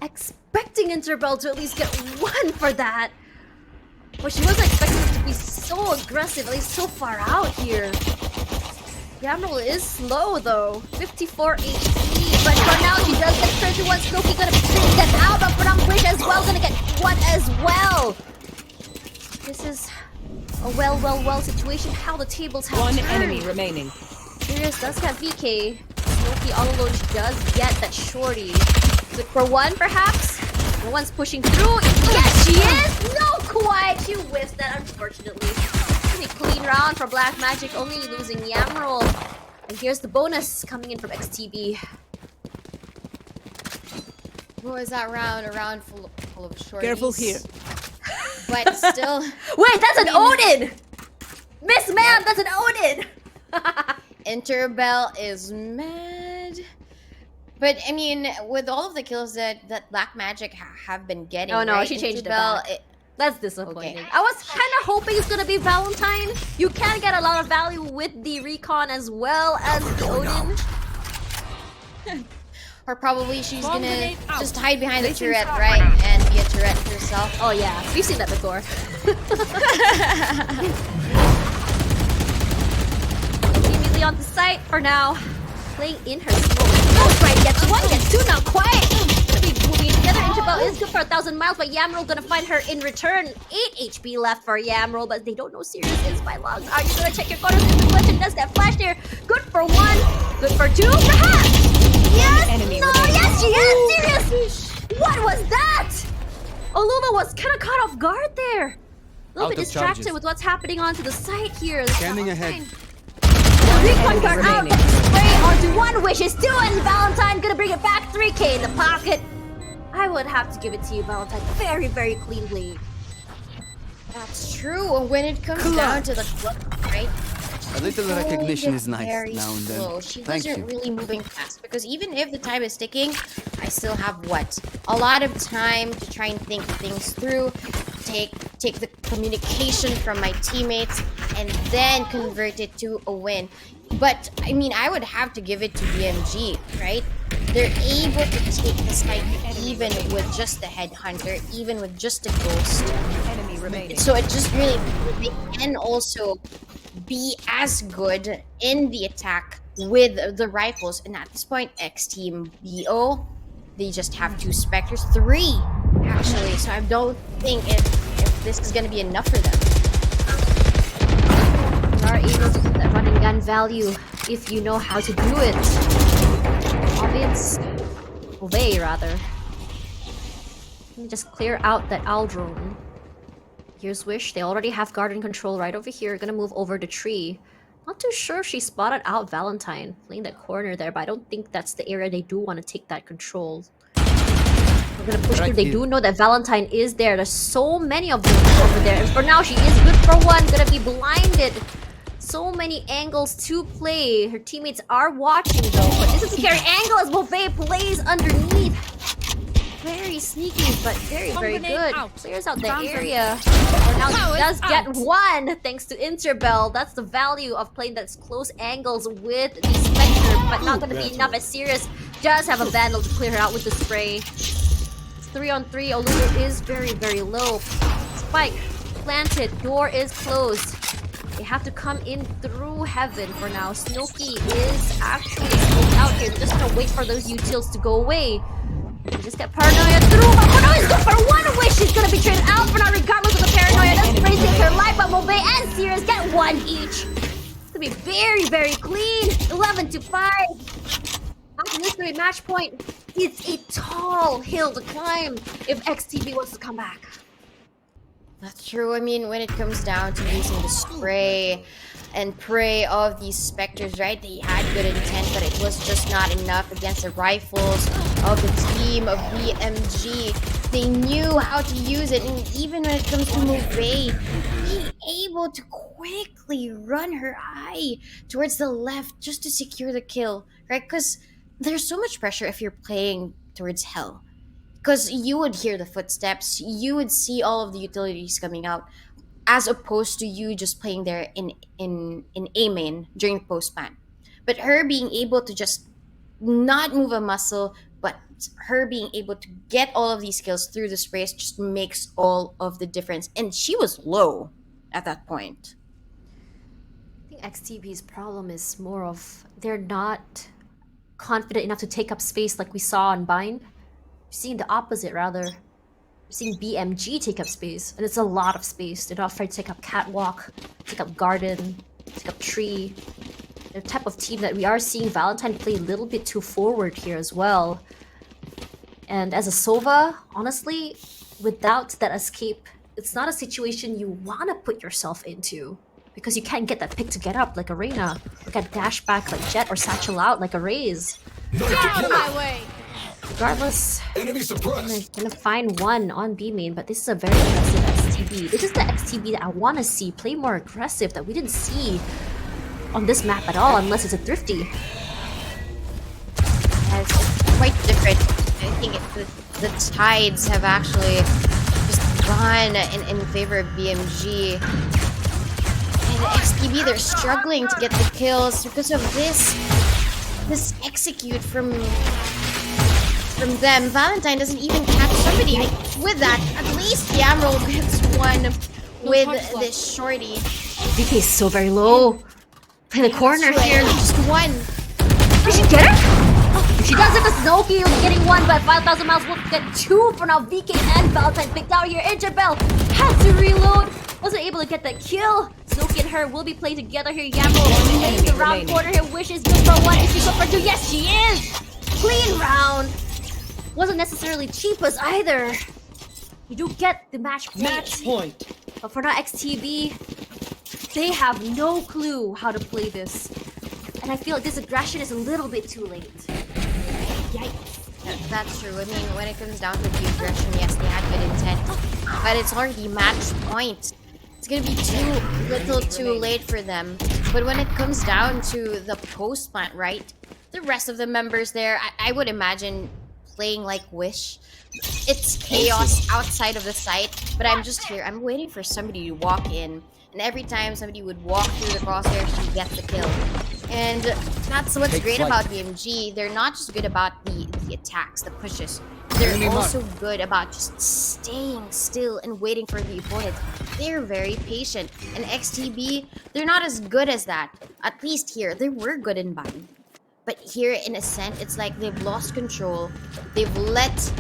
expecting Interbell to at least get one for that. But she wasn't expecting it to be so aggressive, at least so far out here. Yamroll is slow though, 54 HP, but for now she does get 31. Snowkey gonna bring them out, but Pranam Bridge as well gonna get one as well. This is a well situation, how the tables have One turned. enemy remaining. Sirius does get VK. Snowkey all alone, she does get that shorty. Good for one perhaps? No one's pushing through. Yes, she is! No, quite! She whiffed that, unfortunately. Pretty clean round for Black Magic, only losing Yamroll. And here's the bonus coming in from XTB. What was that round? A round full of shorties. Careful here. But still... Wait, that's an Odin! Miss Ma'am, that's an Odin! Interbell is mad. But I mean, with all of the kills that Black Magic have been getting, Oh no, right? she changed Interbell, it back. That's disappointing. Okay. I was kind of hoping it's gonna be Valentine. You can get a lot of value with the Recon as well as the Odin. Or probably she's Bomb gonna grenade out. just hide behind the Placing turret, smoke. right? And be a turret herself. Oh yeah, we've seen that before. Immediately on the site for now. Playing in her smoke. Oh, right, gets one, gets two, not quite. be moving together. Interval is good for 1,000 miles, but Yamroll gonna find her in return. 8 HP left for Yamroll, but they don't know Sirius is by logs. Are you gonna check your corners? Is the question. Does that flash there? Good for 1, good for 2, perhaps. Yes, no, yes, she is. Sirius. What was that? Olula was kind of caught off guard there. A little Out bit of distracted charges. with what's happening onto the side here. Scanning ahead. Recon card out, but the spray onto One Wish is 2, and Valentine gonna bring it back. 3K in the pocket. I would have to give it to you, Valentine. Very, very clean bleed. That's true. When it comes down to the club, right? A little recognition is nice Very now and then. slow. She Thank wasn't you. really moving fast because even if the time is ticking, I still have what? A lot of time to try and think things through, take the communication from my teammates, and then convert it to a win. But I mean, I would have to give it to BMG, right? They're able to take the site even with just the headhunter, even with just a ghost. So it just really, they can also be as good in the attack with the rifles. And at this point, X Team BO, they just have 2 Spectres, 3 actually. So I don't think if this is gonna be enough for them. You are able to get that run and gun value if you know how to do it. Obvious. Obey, rather. Let me just clear out that owl drone. Here's Wish. They already have garden control right over here. Gonna move over the tree. Not too sure if she spotted out Valentine playing that corner there, but I don't think that's the area they do want to take that control. We're gonna push through. They do know that Valentine is there. There's so many of them over there. And for now, she is good for 1. Gonna be blinded. So many angles to play. Her teammates are watching though, but this is a scary angle as Bo3 plays underneath. Very sneaky, but very, very good. Clears out the area. For now, he does get 1 thanks to Interbell. That's the value of playing that's close angles with the Spectre, but not gonna be enough as Sirius does have a Vandal to clear her out with the spray. It's 3-on-3. Olulu is very, very low. Spike planted. Door is closed. They have to come in through heaven for now. Snooki is actually scoped out here. They're just gonna wait for those utils to go away. They just get paranoia through, but Paranoia is good for 1 wish. She's gonna be traded out for now, regardless of the paranoia. That's raising her life, but Bo3 and Sirius get 1 each. It's gonna be very, very clean. 11-5. After this great match point, it's a tall hill to climb if XTB wants to come back. That's true. I mean, when it comes down to using the spray and pray of these Spectres, right? They had good intent, but it was just not enough against the rifles of the team of BMG. They knew how to use it, and even when it comes to Bo3, being able to quickly run her eye towards the left just to secure the kill, right? Because there's so much pressure if you're playing towards hell. Because you would hear the footsteps, you would see all of the utilities coming out, as opposed to you just playing there in A main during post-ban. But her being able to just not move a muscle, but her being able to get all of these kills through the sprays just makes all of the difference. And she was low at that point. I think XTB's problem is more of they're not confident enough to take up space like we saw on Bind. We're seeing the opposite, rather. We're seeing BMG take up space, and it's a lot of space. They're not afraid to take up catwalk, take up garden, take up tree. They're the type of team that we are seeing Valentine play a little bit too forward here as well. And as a Sova, honestly, without that escape, it's not a situation you want to put yourself into. Because you can't get that pick to get up like Arena. You can't dash back like Jet or satchel out like a Raze. Get out of my way! Regardless, Enemy I'm suppressed. gonna find 1 on B main, but this is a very aggressive XTB. This is the XTB that I want to see play more aggressive, that we didn't see on this map at all, unless it's a Thrifty. It's quite different. I think the tides have actually just gone in favor of BMG. And XTB, they're struggling to get the kills because of this execute from them. Valentine doesn't even catch somebody with that. At least Yamroll gets 1 with this shorty. DK is so very low. Play the corner here. Just 1. Did she get her? If she does it, the Snowkey will be getting 1, but 5,000 miles will get 2 for now. VK and Valentine picked out here. Interbell has to reload. Wasn't able to get that kill. Snowkey and her will be playing together here. Yamro in the round corner here. Wish is good for 1. Is she good for 2? Yes, she is. Clean round. Wasn't necessarily cheapest either. You do get the match point. But for now, XTB, they have no clue how to play this. And I feel like this aggression is a little bit too late. Yikes. That's true. I mean, when it comes down to the aggression, yes, they had good intent. But it's already match point. It's gonna be too little too late for them. But when it comes down to the post plant, right? The rest of the members there, I would imagine playing like Wish. It's chaos outside of the site, but I'm just here. I'm waiting for somebody to walk in. And every time somebody would walk through the crosshair, she gets the kill. And that's what's great about BMG. They're not just good about the attacks, the pushes. They're also good about just staying still and waiting for the opponent. They're very patient. And XTB, they're not as good as that. At least here, they were good in Bind. But here in Ascent, it's like they've lost control. They've let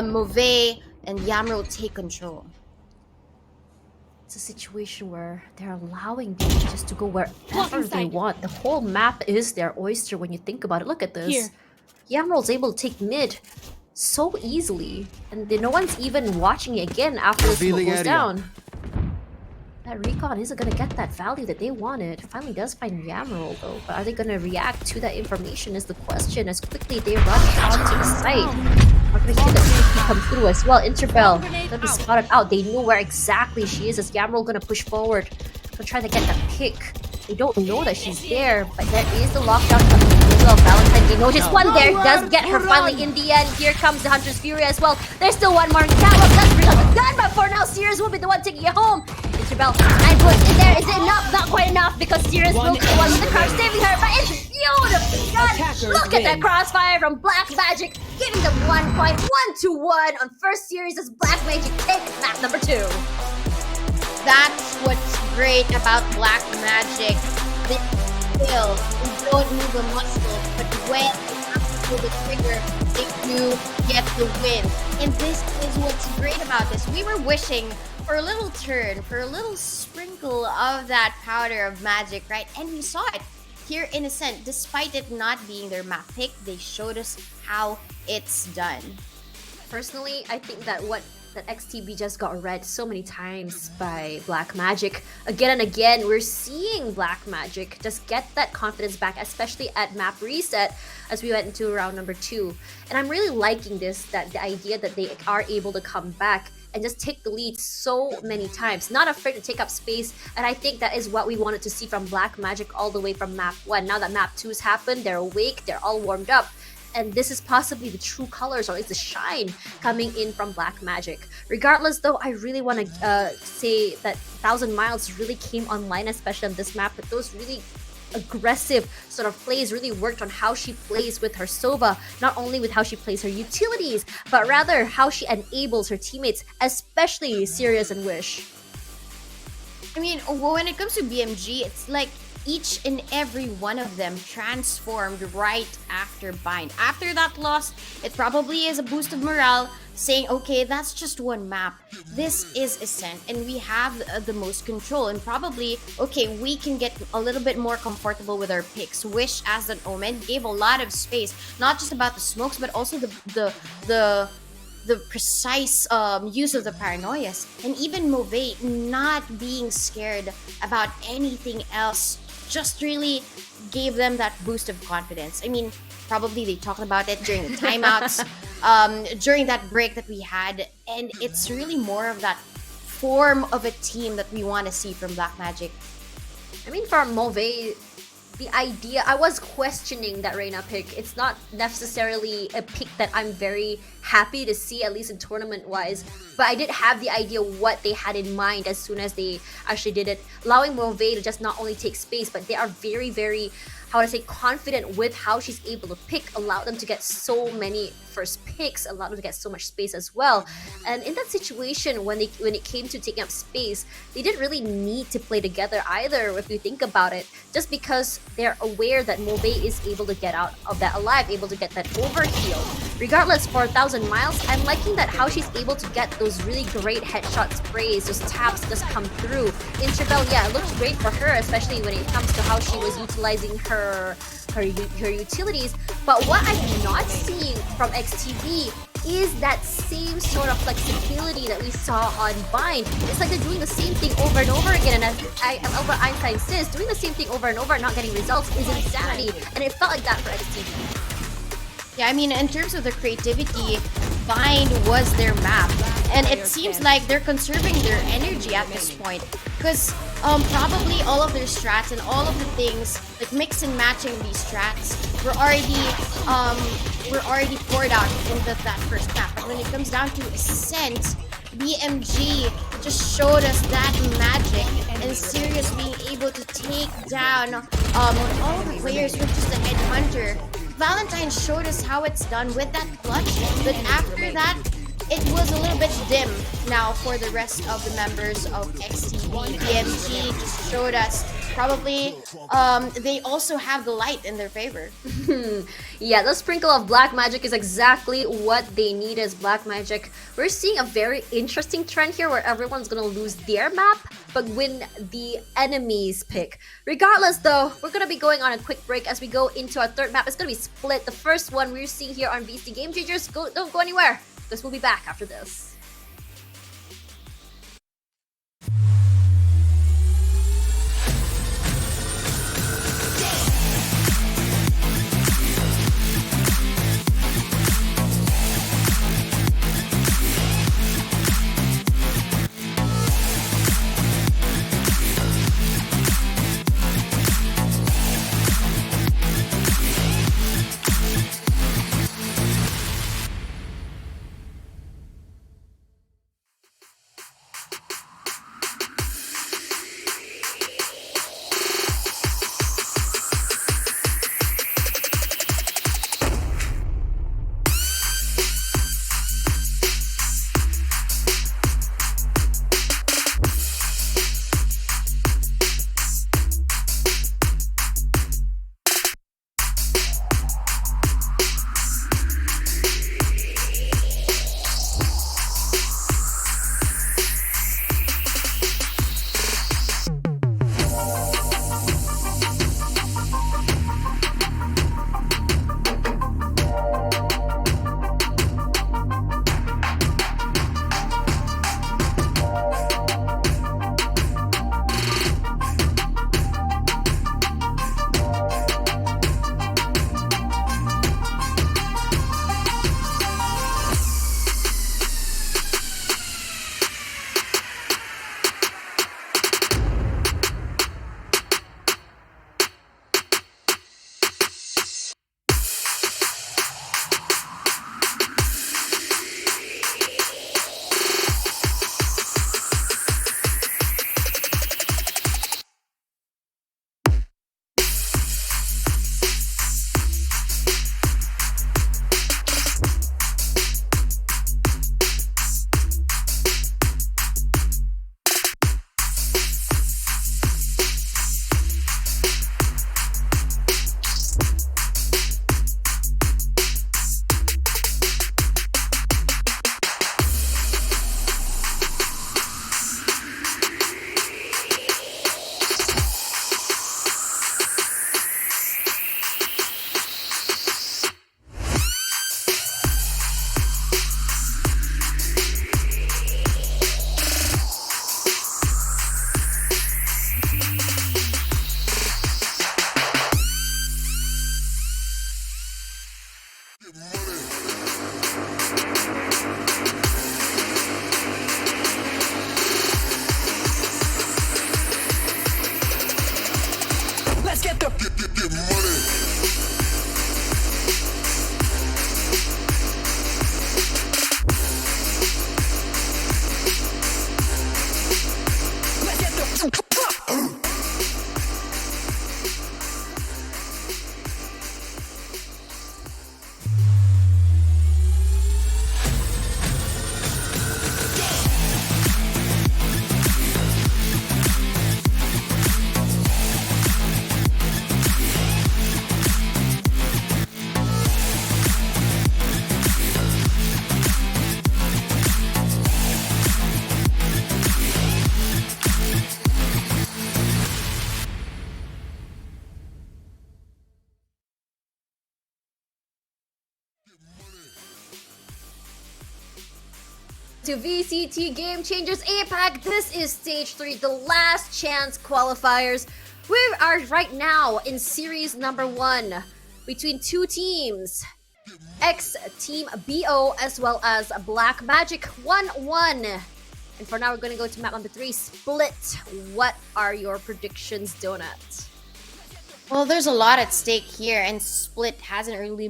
Move and Yamro take control. It's a situation where they're allowing them just to go wherever they want. The whole map is their oyster when you think about it. Look at this. Yamro's able to take mid so easily. And no one's even watching it again after the smoke goes down. That recon isn't going to get that value that they wanted. Finally does find Yamro though. But are they going to react to that information is the question. As quickly they rush onto the site. Are going to see the CP come through as well. Interbell gonna be spotted out. They know where exactly she is as Yamro gonna push forward. Gonna try to get the pick. They don't know that she's there, but there is the lockdown coming as well. Valentine, they notice one there. Does get her finally in the end. Here comes the Hunter's Fury as well. There's still one more. Catwalk does bring out the gun, but for now, Sirius will be the one taking it home. Interbell, 9 bullets in there. Is it enough? Not quite enough because Sirius will be the one with the crouch saving her, but it's beautifully done. Look at that crossfire from Black Magic, giving them 1 point, 1-1 on first series as Black Magic takes map number 2. That's what's great about Black Magic. They still don't move a muscle, but when they have to pull the trigger, they do get the win. And this is what's great about this. We were wishing for a little turn, for a little sprinkle of that powder of magic, right? And we saw it here in Ascent. Despite it not being their map pick, they showed us how it's done. Personally, I think that XTB just got read so many times by Black Magic. Again and again, we're seeing Black Magic just get that confidence back, especially at map reset as we went into round number 2. And I'm really liking this, that the idea that they are able to come back and just take the lead so many times. Not afraid to take up space, and I think that is what we wanted to see from Black Magic all the way from map 1. Now that map 2 has happened, they're awake, they're all warmed up. And this is possibly the true colors, or it's the shine coming in from Black Magic. Regardless though, I really want to say that 1,000 Miles really came online, especially on this map, but those really aggressive sort of plays really worked on how she plays with her Sova, not only with how she plays her utilities, but rather how she enables her teammates, especially Sirius and Wish. I mean, when it comes to BMG, it's like each and every one of them transformed right after Bind. After that loss, it probably is a boost of morale, saying, okay, that's just one map. This is Ascent, and we have the most control. And probably, okay, we can get a little bit more comfortable with our picks. Wish as an Omen gave a lot of space, not just about the smokes, but also the precise use of the paranoias. And even Move not being scared about anything else just really gave them that boost of confidence. I mean, probably they talked about it during the timeouts, during that break that we had, and it's really more of that form of a team that we want to see from Black Magic. I mean, for Move, the idea, I was questioning that Reyna pick. It's not necessarily a pick that I'm very happy to see, at least in tournament-wise. But I did have the idea what they had in mind as soon as they actually did it. Allowing Move to just not only take space, but they are very, very how to say, confident with how she's able to pick, allowed them to get so many first picks, allowed them to get so much space as well. And in that situation, when it came to taking up space, they didn't really need to play together either, if you think about it, just because they're aware that Mo3 is able to get out of that alive, able to get that overheal. Regardless, for 1,000 miles, I'm liking that how she's able to get those really great headshot sprays, those taps just come through. In Trebel, yeah, it looks great for her, especially when it comes to how she was utilizing her utilities. But what I'm not seeing from XTV is that same sort of flexibility that we saw on Bind. It's like they're doing the same thing over and over again, and as Albert Einstein says, doing the same thing over and over and not getting results is insanity, and it felt like that for XTV. Yeah, I mean, in terms of the creativity, Bind was their map. And it seems like they're conserving their energy at this point. Because probably all of their strats and all of the things, like mix and matching these strats, were already poured out in that first map. But when it comes down to Ascent, BMG just showed us that magic and Sirius being able to take down all of the players with just a headhunter. Valentine showed us how it's done with that clutch, but after that, it was a little bit dim now for the rest of the members of XTV. BMG just showed us probably they also have the light in their favor. Yeah, the sprinkle of black magic is exactly what they need as black magic. We're seeing a very interesting trend here where everyone's gonna lose their map but win the enemy's pick. Regardless though, we're gonna be going on a quick break as we go into our third map. It's gonna be split. The first one we're seeing here on VCT Game Changers. Don't go anywhere, because we'll be back after this. To VCT Game Changers APAC, this is stage 3, the last chance qualifiers. We are right now in series number 1 between two teams. X Team BO as well as Black Magic 1-1. And for now, we're going to go to map number 3, Split. What are your predictions, Donut? Well, there's a lot at stake here, and Split hasn't really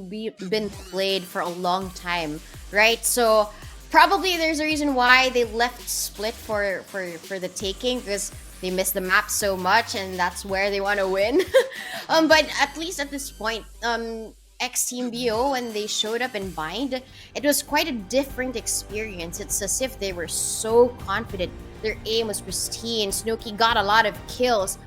been played for a long time, right? So probably there's a reason why they left Split for the taking, because they missed the map so much, and that's where they want to win. But at least at this point, X Team BO, when they showed up in Bind, it was quite a different experience. It's as if they were so confident. Their aim was pristine. Snooki got a lot of kills.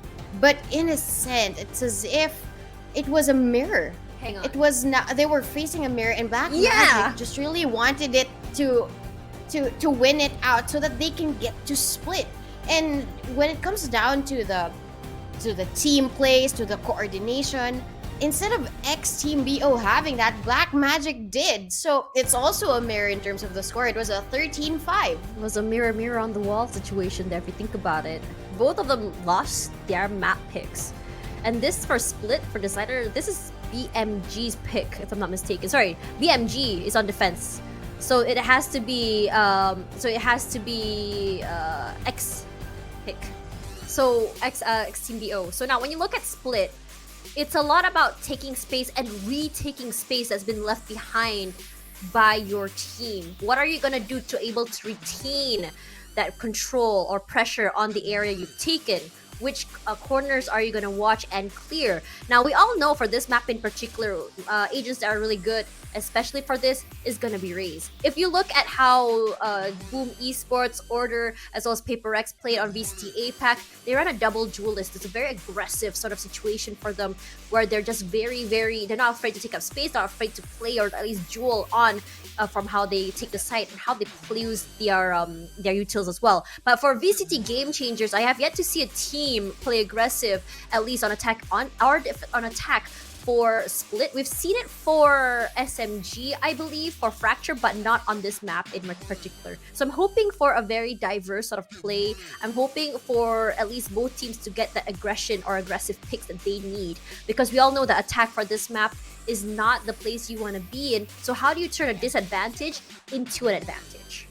But in a sense, it's as if it was a mirror. Hang on. It was not. They were facing a mirror, and Black Magic just really wanted it to win it out so that they can get to Split. And when it comes down to the team plays, to the coordination, instead of X Team BO having that, Black Magic did. So it's also a mirror in terms of the score. It was a 13-5. It was a mirror on the wall situation there if you think about it. Both of them lost their map picks. And this for Split, for Decider, this is BMG's pick, if I'm not mistaken. Sorry, BMG is on defense. So it has to be X pick. So X Team BO. So now when you look at Split, it's a lot about taking space and retaking space that's been left behind by your team. What are you gonna do to able to retain that control or pressure on the area you've taken? Which corners are you going to watch and clear? Now, we all know for this map in particular, agents that are really good, especially for this, is going to be Raze. If you look at how Boom Esports, Order, as well as Paper X played on VCT APAC, they run a double duelist. It's a very aggressive sort of situation for them where they're just they're not afraid to take up space, not afraid to play or at least duel on from how they take the site and how they use their utils as well. But for VCT Game Changers, I have yet to see a team play aggressive, at least on attack on attack for Split. We've seen it for SMG, I believe, for Fracture, but not on this map in particular. So I'm hoping for a very diverse sort of play. I'm hoping for at least both teams to get the aggression or aggressive picks that they need, because we all know that attack for this map is not the place you want to be in. So how do you turn a disadvantage into an advantage?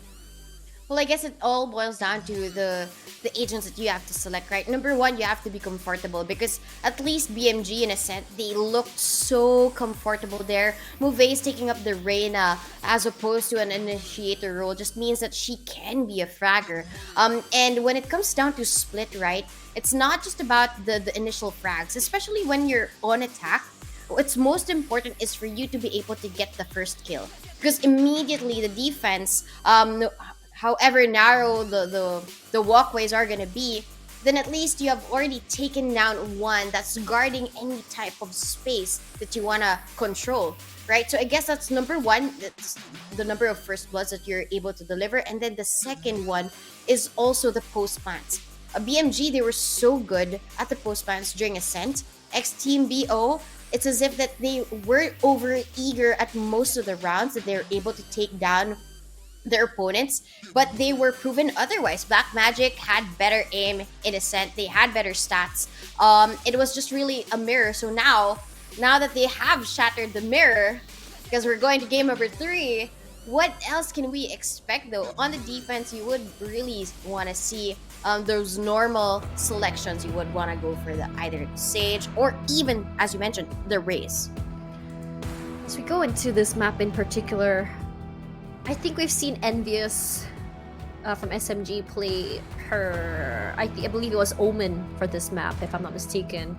Well, I guess it all boils down to the agents that you have to select, right? Number one, you have to be comfortable, because at least BMG, in a sense, they looked so comfortable there. Mouvet's taking up the Reyna as opposed to an initiator role just means that she can be a fragger. And when it comes down to Split, right, it's not just about the initial frags, especially when you're on attack. What's most important is for you to be able to get the first kill, because immediately the defense, however narrow the walkways are gonna be, then at least you have already taken down one that's guarding any type of space that you wanna control, right? So I guess that's number one. That's the number of first bloods that you're able to deliver, and then the second one is also the post plants. BMG, they were so good at the post plants during Ascent. X Team BO, it's as if that they were over eager at most of the rounds that they were able to take down their opponents, but they were proven otherwise. Black Magic had better aim in Ascent, they had better stats. It was just really a mirror. So now that they have shattered the mirror, because we're going to game number 3, what else can we expect though? On the defense, you would really want to see those normal selections. You would want to go for the either Sage or even, as you mentioned, the Raze. As we go into this map in particular, I think we've seen Envious from SMG play her, I believe it was Omen for this map, if I'm not mistaken.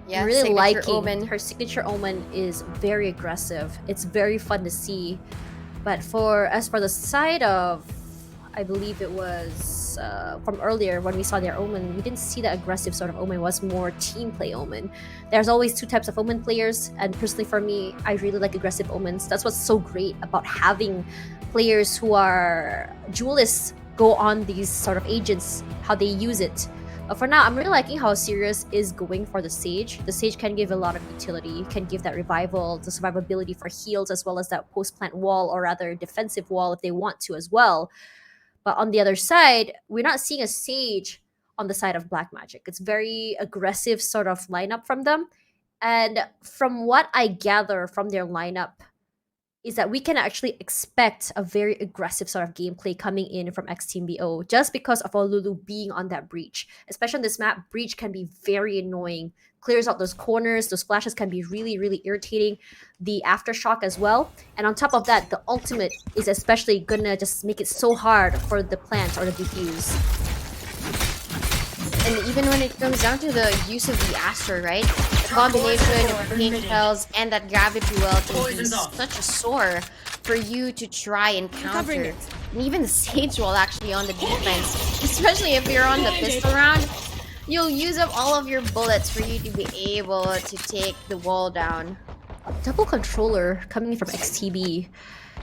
Yeah, I'm really liking Omen. her signature Omen is very aggressive. It's very fun to see. But as for the side of, I believe it was from earlier when we saw their Omen, we didn't see that aggressive sort of Omen. It was more team play Omen. There's always two types of Omen players, and personally for me, I really like aggressive Omens. That's what's so great about having players who are duelists go on these sort of agents, how they use it. For now, I'm really liking how Sirius is going for the Sage. The Sage can give a lot of utility, can give that revival, the survivability for heals, as well as that post-plant wall, or rather defensive wall if they want to as well. But on the other side, we're not seeing a Sage on the side of Black Magic. It's very aggressive sort of lineup from them. And from what I gather from their lineup, is that we can actually expect a very aggressive sort of gameplay coming in from X Team BO just because of Olulu being on that breach. Especially on this map, breach can be very annoying. Clears out those corners, those flashes can be really, really irritating. The aftershock as well. And on top of that, the ultimate is especially gonna just make it so hard for the plant or the defuse. And even when it comes down to the use of the Astra, right? The combination of pink shells and that gravity well can be such a sore for you to try and counter. And even the Sage wall actually on the defense, especially if you're on the pistol round, you'll use up all of your bullets for you to be able to take the wall down. Double controller coming from XTB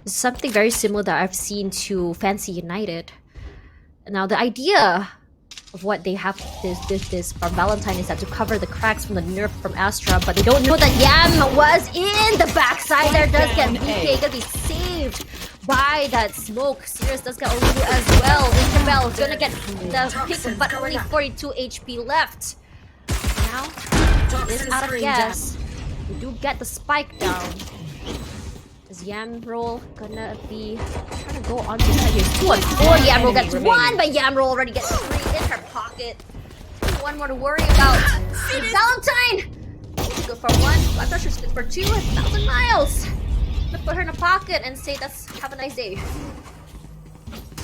is something very similar that I've seen to Fancy United. Now the idea of what they have this from Valentine is that to cover the cracks from the nerf from Astra, but they don't know that Yam was in the backside there. Does get VK, gonna be saved by that smoke. Sirius does get Olulu as well. Isabel is gonna get the pick, but only 42 HP left. Now he is out of gas. We do get the spike down. Is Yam roll gonna be trying to go on to here? 2 on 4. Yam roll gets 1, but Yam roll already gets 3 in her pocket. One more to worry about. Valentine! She's good for 1. I'm not sure she's good for 2. 1,000 miles! Gonna put her in a pocket and say, have a nice day.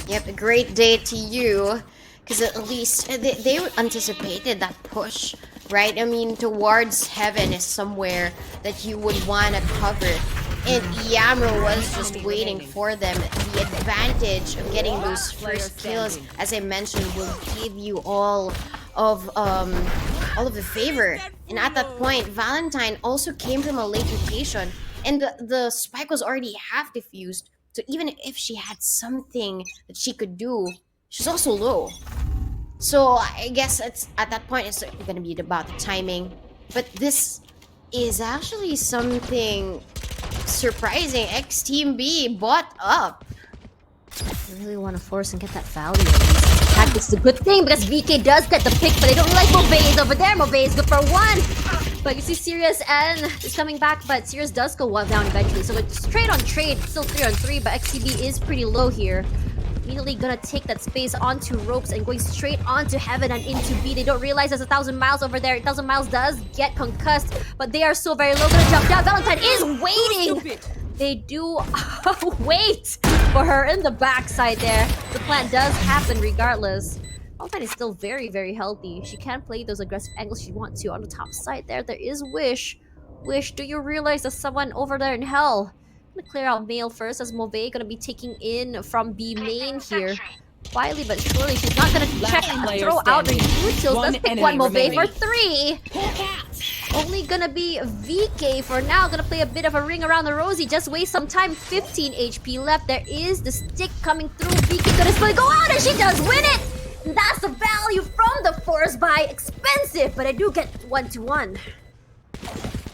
Yep, a great day to you. Because at least they anticipated that push, right? I mean, towards heaven is somewhere that you would want to cover. And Yamro was just waiting for them. The advantage of getting those first kills, as I mentioned, will give you all of the favor. And at that point, Valentine also came from a late rotation, and the spike was already half diffused. So even if she had something that she could do, she's also low. So I guess it's at that point it's gonna be about the timing. But this is actually something surprising. X Team B bought up. I really want to force and get that value. Tactics is a good thing because VK does get the pick, but they don't like Bo3 is over there. Bo3 is good for 1. But you see Sirius and is coming back, but Sirius does go 1 down eventually. So it's trade on trade, still 3 on 3, but XTB is pretty low here. Immediately gonna take that space onto ropes and going straight onto heaven and into B. They don't realize there's 1,000 miles over there. 1,000 miles does get concussed, but they are so very low. Gonna jump down. Valentine is waiting. They do wait for her in the backside there. The plant does happen regardless. Valentine is still very, very healthy. She can play those aggressive angles she wants to. On the top side there is Wish. Wish, do you realize there's someone over there in hell? I'm gonna clear out male first as Bo3 gonna be taking in from B main here. Quietly but surely, she's not gonna check and throw out the utils. Let's pick 1 Bo3 for 3. Only gonna be VK for now. Gonna play a bit of a ring around the rosy. Just waste some time. 15 HP left. There is the stick coming through. VK gonna still go out and she does win it! And that's the value from the force buy. Expensive, but I do get 1-1.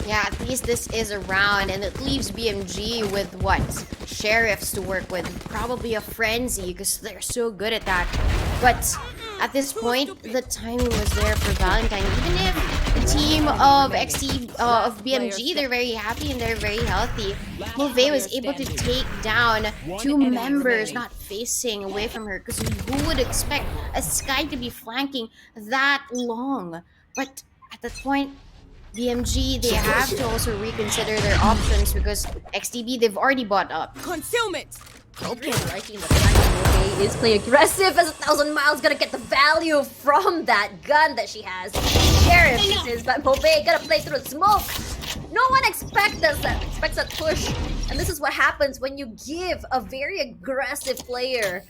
Yeah, at least this is a round, and it leaves BMG with what? Sheriffs to work with. Probably a frenzy, because they're so good at that. But at this point, the timing was there for Valentine. Even if the team of of BMG, they're very happy and they're very healthy. Bo3 was able to take down 2 members not facing away from her, because who would expect a Sky to be flanking that long? But at that point, BMG, they have to also reconsider their options because XTB, they've already bought up. Concealment! Okay, liking the fact that Bo3 is playing aggressive as 1,000 miles gonna get the value from that gun that she has. Sheriff is, but Bo3 gonna play through the smoke. No one expects that push, and this is what happens when you give a very aggressive player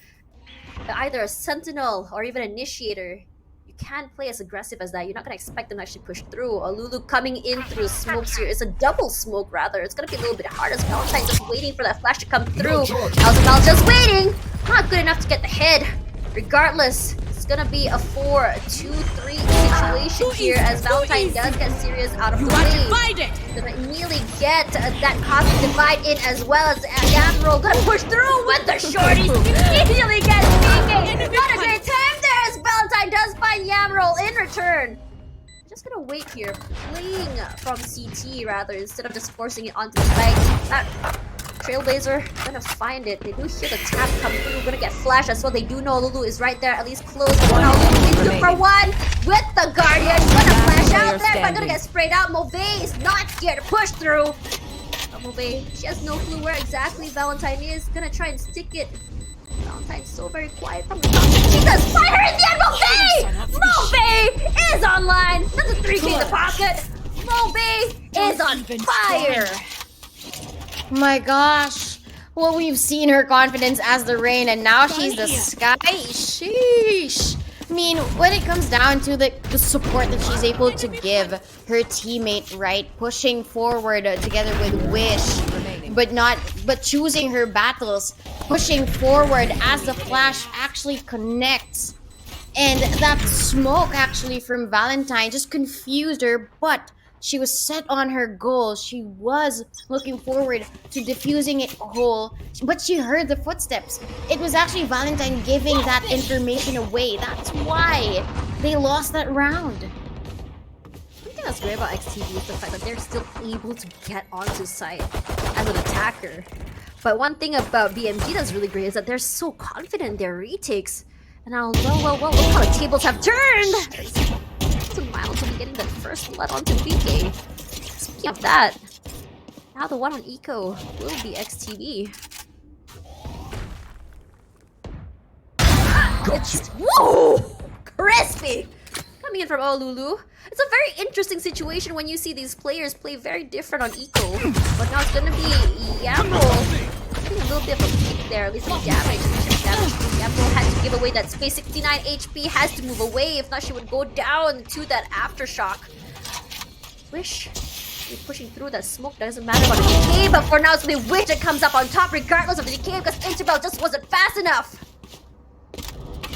either a sentinel or even initiator. Can't play as aggressive as that. You're not gonna expect them to actually push through. Olulu coming in through the smokes here. It's a double smoke rather. It's gonna be a little bit hard as Valentine just waiting for that flash to come through. Alzamal just waiting. Not good enough to get the head. Regardless, gonna be a 4-2-3 situation here as Valentine does get serious out of the way. Gonna immediately get that cosmic divide in as well as Yamroll gonna push through with the shorties. Immediately gets VK. Not a great time there as Valentine does find Yamroll in return. Just gonna wait here, playing from CT rather instead of just forcing it onto the site. That Trailblazer gonna find it. They do hear the tap come through. Gonna get flash as well. They do know Lulu is right there, at least close. But now Lulu is 2 for 1 with the Guardian. Gonna flash out there, but gonna get sprayed out. Mauvais is not scared to push through. But Mauvais, she has no clue where exactly Valentine is. Gonna try and stick it. Valentine's so very quiet from the top. She does fire in the end. Mauvais is online. That's a 3K in the pocket. Mauvais is on fire. My gosh. Well, we've seen her confidence as the rain, and now she's the sky. Sheesh. I mean, when it comes down to the support that she's able to give her teammate, right? Pushing forward together with Wish, but choosing her battles, pushing forward as the flash actually connects. And that smoke actually from Valentine just confused her, but she was set on her goal. She was looking forward to defusing it whole, but she heard the footsteps. It was actually Valentine giving that information away. That's why they lost that round. One thing that's great about XTV is the fact that they're still able to get onto site as an attacker. But one thing about BMG that's really great is that they're so confident in their retakes. And now, well, look how the tables have turned! Miles will be getting the first blood onto VK. Speaking of that, now the one on Eco will be XTV. It's whoa, crispy coming in from Olulu. It's a very interesting situation when you see these players play very different on Eco. But now it's gonna be Yamroll getting a little bit of a kick there, at least some damage. Yamroll had to give away that space. 69 HP, has to move away, if not she would go down to that aftershock. Wish you're pushing through that smoke. Doesn't matter about the decay, but for now it's the Wish that comes up on top regardless of the decay because Interbell just wasn't fast enough.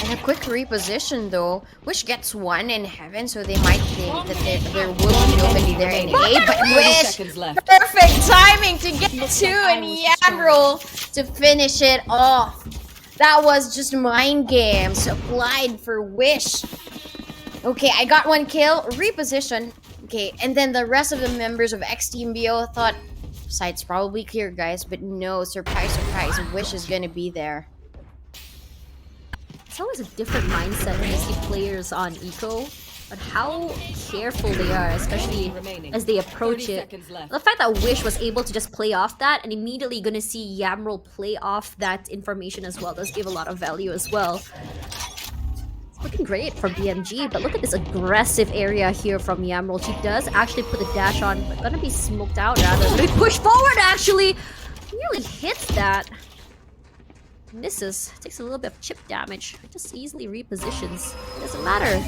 And a quick reposition though. Wish gets 1 in heaven, so they might think that there will be nobody there in A. But Wish, perfect timing to get 2 in Yamroll to finish it off. That was just mind games applied for Wish. Okay, I got 1 kill, reposition. Okay, and then the rest of the members of X Team BO thought site's probably clear, guys, but no, surprise, surprise, Wish is gonna be there. It's always a different mindset when you see players on Eco, but how careful they are, especially as they approach it. The fact that Wish was able to just play off that and immediately gonna see Yamroll play off that information as well does give a lot of value as well. It's looking great from BMG, but look at this aggressive area here from Yamroll. She does actually put the dash on, but gonna be smoked out rather. They push forward actually! Nearly hits that. Misses, takes a little bit of chip damage, just easily repositions. It doesn't matter.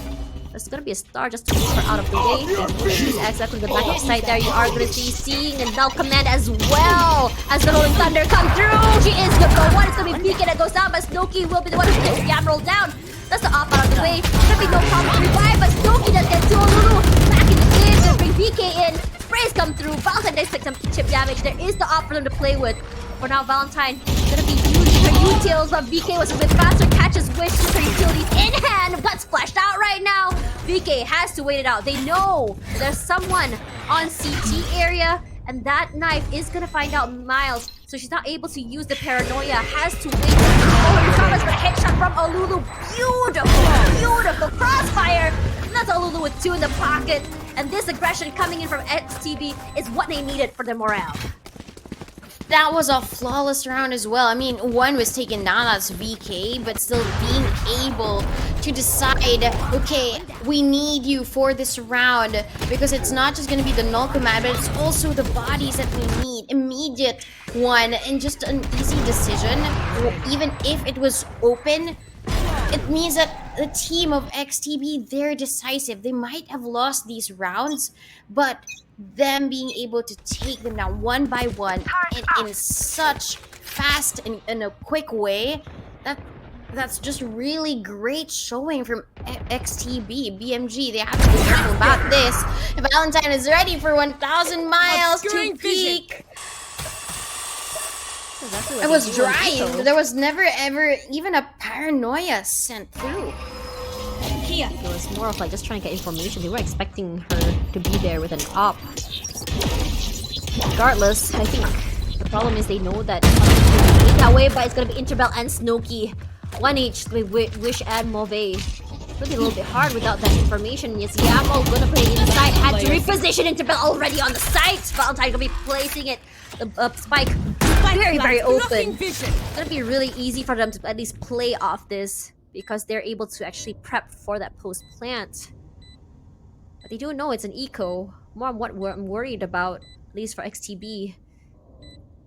There's gonna be a star just to move her out of the way. She's exactly the backup side there. You are gonna see seeing and null command as well as the Rolling Thunder come through. She is good for 1. It's gonna be Beacon that goes down, but Snowkey will be the one who takes Yamroll down. That's the op out of the way. Should be no problem to revive, but Snowkey does get to Olulu back in the game to bring BK in. Sprays come through. Valentine does take some chip damage. There is the op for them to play with. For now, Valentine gonna be using her utils, but VK was a bit faster. Catches Wish with her utilities in hand. Guts splashed out right now. VK has to wait it out. They know there's someone on CT area, and that knife is gonna find out Miles. So she's not able to use the paranoia. Has to wait. Oh, Thomas with a headshot from Olulu. Beautiful, beautiful crossfire. And that's Olulu with 2 in the pocket. And this aggression coming in from XTV is what they needed for their morale. That was a flawless round as well. I mean, 1 was taken down as VK, but still being able to decide, okay, we need you for this round, because it's not just going to be the null command, but it's also the bodies that we need. Immediate 1, and just an easy decision. Even if it was open, it means that the team of XTB, they're decisive. They might have lost these rounds, but them being able to take them down 1 by 1 and in such fast and in a quick way, that that's just really great showing from XTB, BMG. They have to be careful about this. Valentine is ready for 1,000 miles to peak. It was dry. There was never ever even a paranoia sent through. It was more of like just trying to get information. They were expecting her to be there with an op. Regardless, I think the problem is they know that it's not that way, but it's gonna be Interbell and Snowkey. 1H with Wish and Move. It's gonna be a little bit hard without that information. Yes, Yamo gonna play inside. Had to reposition Interbell already on the site. Valentine gonna be placing it. The spike very open. It's gonna be really easy for them to at least play off this because they're able to actually prep for that post plant. But they do know it's an eco. More what I'm worried about, at least for XTB,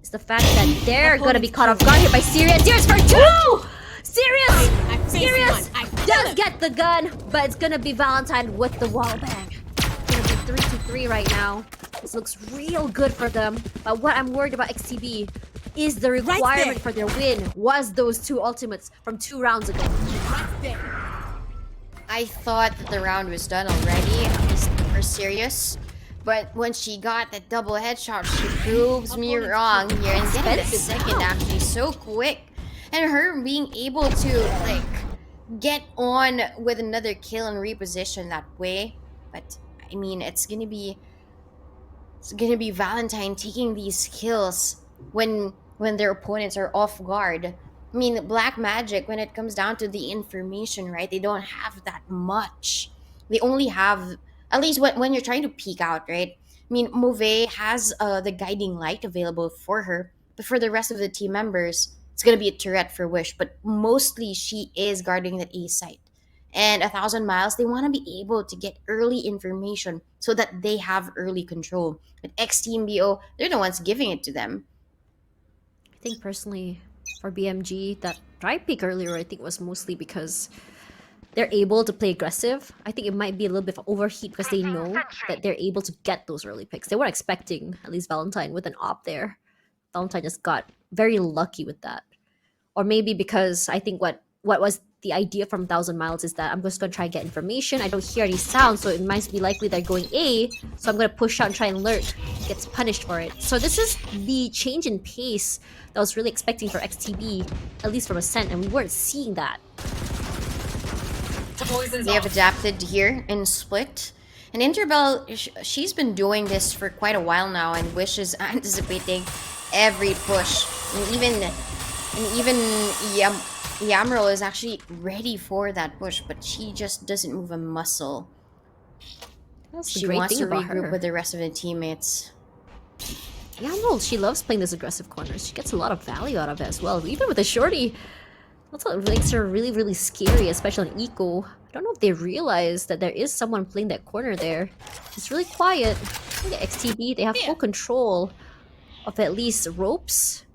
is the fact that they're gonna be caught off guard here by Sirius. Sirius for 2! Sirius does get the gun, but it's gonna be Valentine with the wall bang. It's gonna be 3-3 right now. This looks real good for them. But what I'm worried about XTB is the requirement for their win was those 2 ultimates from 2 rounds ago. I thought that the round was done already, at least for Sirius. But when she got that double headshot, she proves me wrong here and getting the second actually so quick. And her being able to like get on with another kill and reposition that way. But I mean, it's gonna be Valentine taking these kills when their opponents are off guard. I mean, Black Magic, when it comes down to the information, right? They don't have that much. They only have, at least when you're trying to peek out, right? I mean, Move has the guiding light available for her, but for the rest of the team members, it's gonna be a turret for Wish. But mostly, she is guarding that A site. And 1,000 miles, they want to be able to get early information so that they have early control. But X Team BO, they're the ones giving it to them. I think personally, for BMG, that try pick earlier, I think was mostly because they're able to play aggressive. I think it might be a little bit of overheat because they know that they're able to get those early picks. They were expecting at least Valentine with an op there. Valentine just got very lucky with that. Or maybe because I think what was the idea from 1,000 miles is that I'm just going to try and get information. I don't hear any sound, so it might be likely they're going A, so I'm going to push out and try and lurk. Gets punished for it. So this is the change in pace that I was really expecting for XTB, at least from Ascent, and we weren't seeing that. They have adapted here in Split. And Interbell, she's been doing this for quite a while now, and Wish is anticipating every push. And even Yamro is actually ready for that push, but she just doesn't move a muscle. She wants to regroup with the rest of the teammates. Yamro, she loves playing those aggressive corners. She gets a lot of value out of it as well. Even with a shorty, that's what makes her really, really scary, especially on Eco. I don't know if they realize that there is someone playing that corner there. It's really quiet. Look at XTB, they have full control of at least ropes.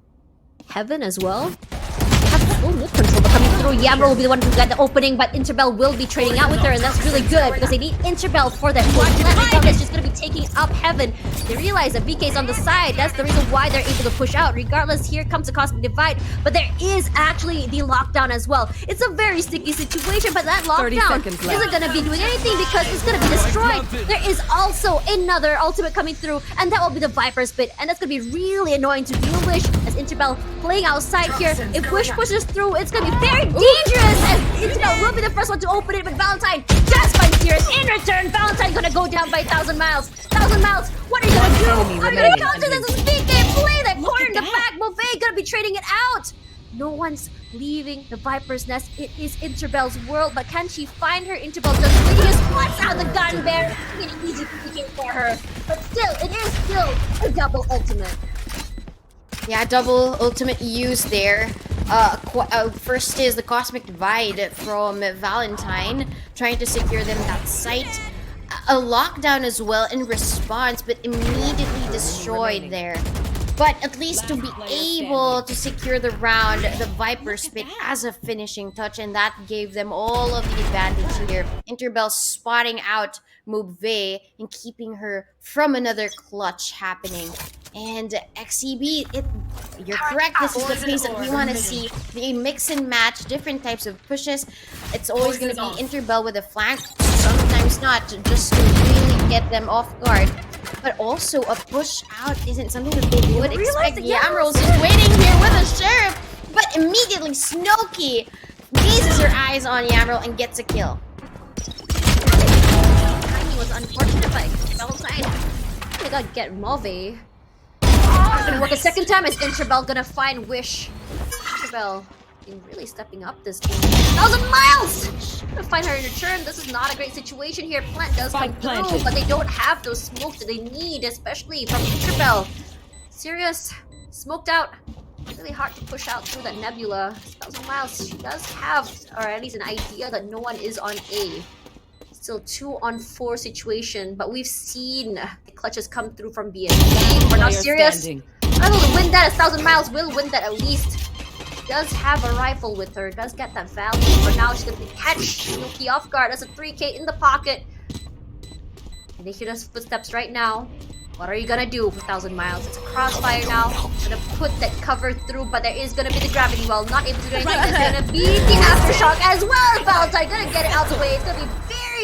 Heaven as well. They have full mid control, but coming through, Yamro will be the one who got the opening, but Interbell will be trading out with her, and that's really good because they need Interbell for that full plant. It's just going to be taking up Heaven. They realize that VK is on the side. That's the reason why they're able to push out. Regardless, here comes the Cosmic Divide, but there is actually the lockdown as well. It's a very sticky situation, but that lockdown isn't going to be doing anything because it's going to be destroyed. There is also another ultimate coming through, and that will be the Viper's Pit, and that's going to be really annoying to deal with as Interbell playing outside here. If Wish pushes through, it's going to be very dangerous as Interbell will be the first one to open it, but Valentine just finds Sirius. In return, Valentine going to go down by 1,000 miles. 1,000 miles, what are you going to do? How are you going to counter this? VK play that corner in the back. Move going to be trading it out. No one's leaving the Viper's Nest. It is Interbell's world, but can she find her? Interbell just radius flies out the gun bear. It's an easy PK for her, but still, it is still a double ultimate. Yeah, double ultimate used there. First is the Cosmic Divide from Valentine, trying to secure them that site. A lockdown as well in response, but immediately destroyed there. But at least to be able to secure the round, the Viper's Pit as a finishing touch, and that gave them all of the advantage here. Interbell spotting out Move and keeping her from another clutch happening. And XCB, you're correct. This is the pace that we want to see. They mix and match different types of pushes. It's always going to be Interbell with a flank. Sometimes not, just to really get them off guard. But also, a push out isn't something that they would expect. Yamro's is waiting here with a Sheriff. But immediately, Snowkey gazes her eyes on Yamro and gets a kill. Timing was unfortunate by Valentine. They gotta get Mauve. Gonna work a second time. Is Interbell gonna find Wish? Interbell been really stepping up this game. 1,000 miles! Gonna find her in return. This is not a great situation here. Plant does come through, but they don't have those smokes that they need, especially from Interbell. Serious, smoked out. Really hard to push out through that nebula. 1,000 miles. She does have, or at least an idea that no one is on A. Still 2-on-4 situation, but we've seen the clutches come through from BNG. We're not serious. I will win that. 1,000 miles will win that at least. Does have a rifle with her. Does get that value. But now she's gonna catch Snooki off guard. That's a 3K in the pocket. And they hear those footsteps right now. What are you gonna do with 1,000 miles? It's a crossfire now. Gonna put that cover through, but there is gonna be the gravity well. Not able to do anything. There's gonna be the aftershock as well. Valentine gonna get it out of the way. It's gonna be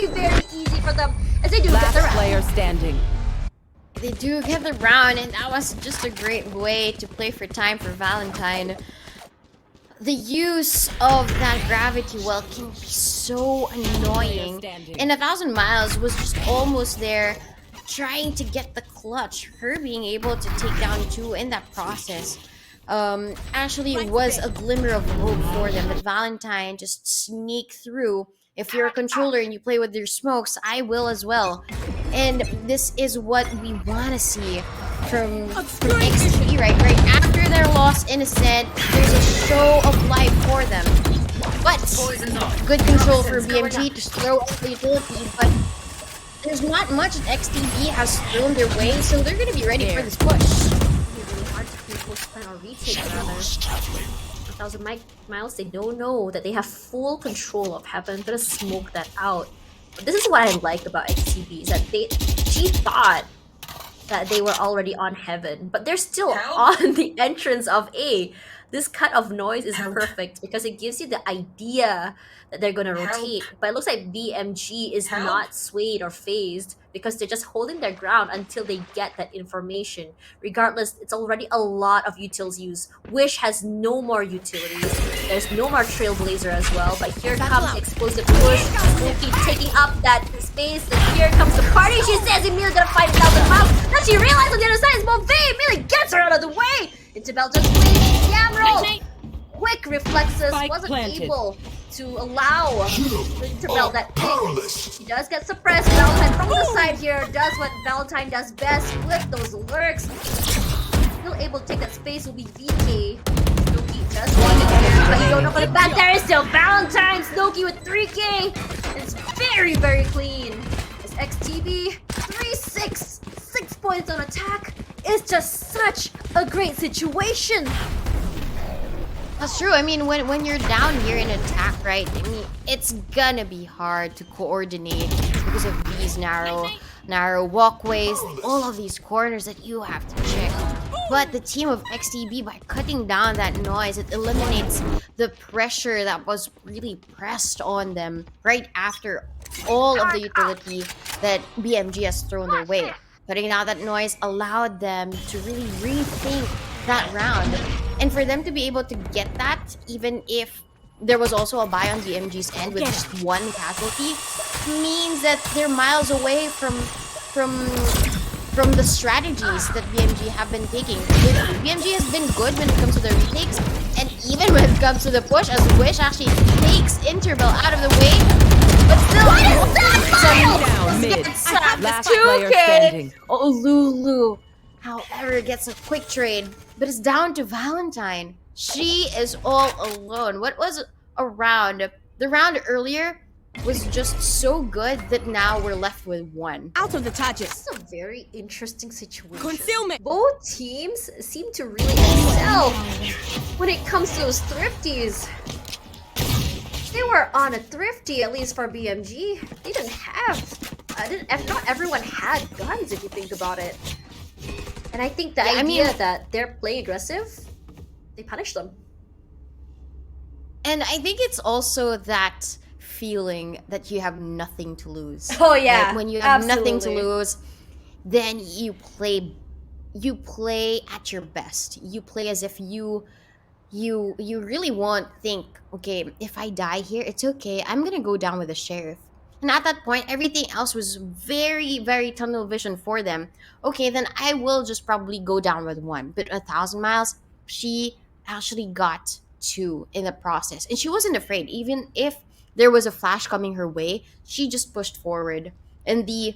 very easy for them as they do get the round. Player standing. They do get the round, and that was just a great way to play for time for Valentine. The use of that gravity well can be so annoying. And 1,000 miles was just almost there trying to get the clutch. Her being able to take down 2 in that process actually was a glimmer of hope for them. But Valentine just sneak through. If you're a controller and you play with your smokes, I will as well. And this is what we want to see from XT, right? Right after their loss, Innocent, there's a show of life for them. But good control for BMG to throw out the utility, but there's not much that XTB has thrown their way, so they're going to be ready for this push. It's really hard to be post-plan or retake rather. 1,000 miles, they don't know that they have full control of Heaven. I'm gonna smoke that out. But this is what I like about XCB, is that she thought that they were already on Heaven, but they're still on the entrance of A. This cut of noise is perfect because it gives you the idea that they're gonna rotate. But it looks like BMG is not swayed or phased because they're just holding their ground until they get that information. Regardless, it's already a lot of utils used. Wish has no more utilities. There's no more Trailblazer as well. But here comes Explosive Push. Smokey taking up that space. And here comes the party. She says Emil gonna fight 1,000 miles. Then she realizes on the other side is Bo3. Emil gets her out of the way. Interbell just waits. Yamro! Quick reflexes. Wasn't able to allow Interbell that pick. She does get suppressed. Valentine from the side here does what Valentine does best with those lurks. Still able to take that space will be VK. Snowkey just waiting here, but you don't know for the back there is still Valentine. Snowkey with 3K. It's very clean. It's XTB 3-6. 6 points on attack. It's just such a great situation. That's true. I mean, when you're down here in attack, right? I mean, it's gonna be hard to coordinate because of these narrow walkways, all of these corners that you have to check. But the team of XTB, by cutting down that noise, it eliminates the pressure that was really pressed on them right after all of the utility that BMG has thrown their way. Cutting down that noise allowed them to really rethink that round. And for them to be able to get that, even if there was also a buy on BMG's end with just 1 casualty, means that they're miles away from the strategies that BMG have been taking. BMG has been good when it comes to the retakes, and even when it comes to the push, as Wish actually takes Interbell out of the way. But still, What is that, Last player standing. Oh, Lulu. However, gets a quick trade, but it's down to Valentine. She is all alone. What was a round? The round earlier was just so good that now we're left with 1. Out of the target. This is a very interesting situation. Concealment. Both teams seem to really excel when it comes to those thrifties. They were on a thrifty, at least for BMG. They didn't have... not everyone had guns, if you think about it. And I think the Yeah, I idea mean- that they're playing aggressive, they punish them. And I think it's also that feeling that you have nothing to lose. Oh, yeah, Right? When you have nothing to absolutely. lose, then you play at your best. You play as if you really won't think, okay, if I die here, it's okay. I'm gonna go down with the sheriff. And at that point, everything else was very, very tunnel vision for them. Okay, then I will just probably go down with one. But 1,000 miles, she actually got two in the process. And she wasn't afraid. Even if there was a flash coming her way, she just pushed forward. And the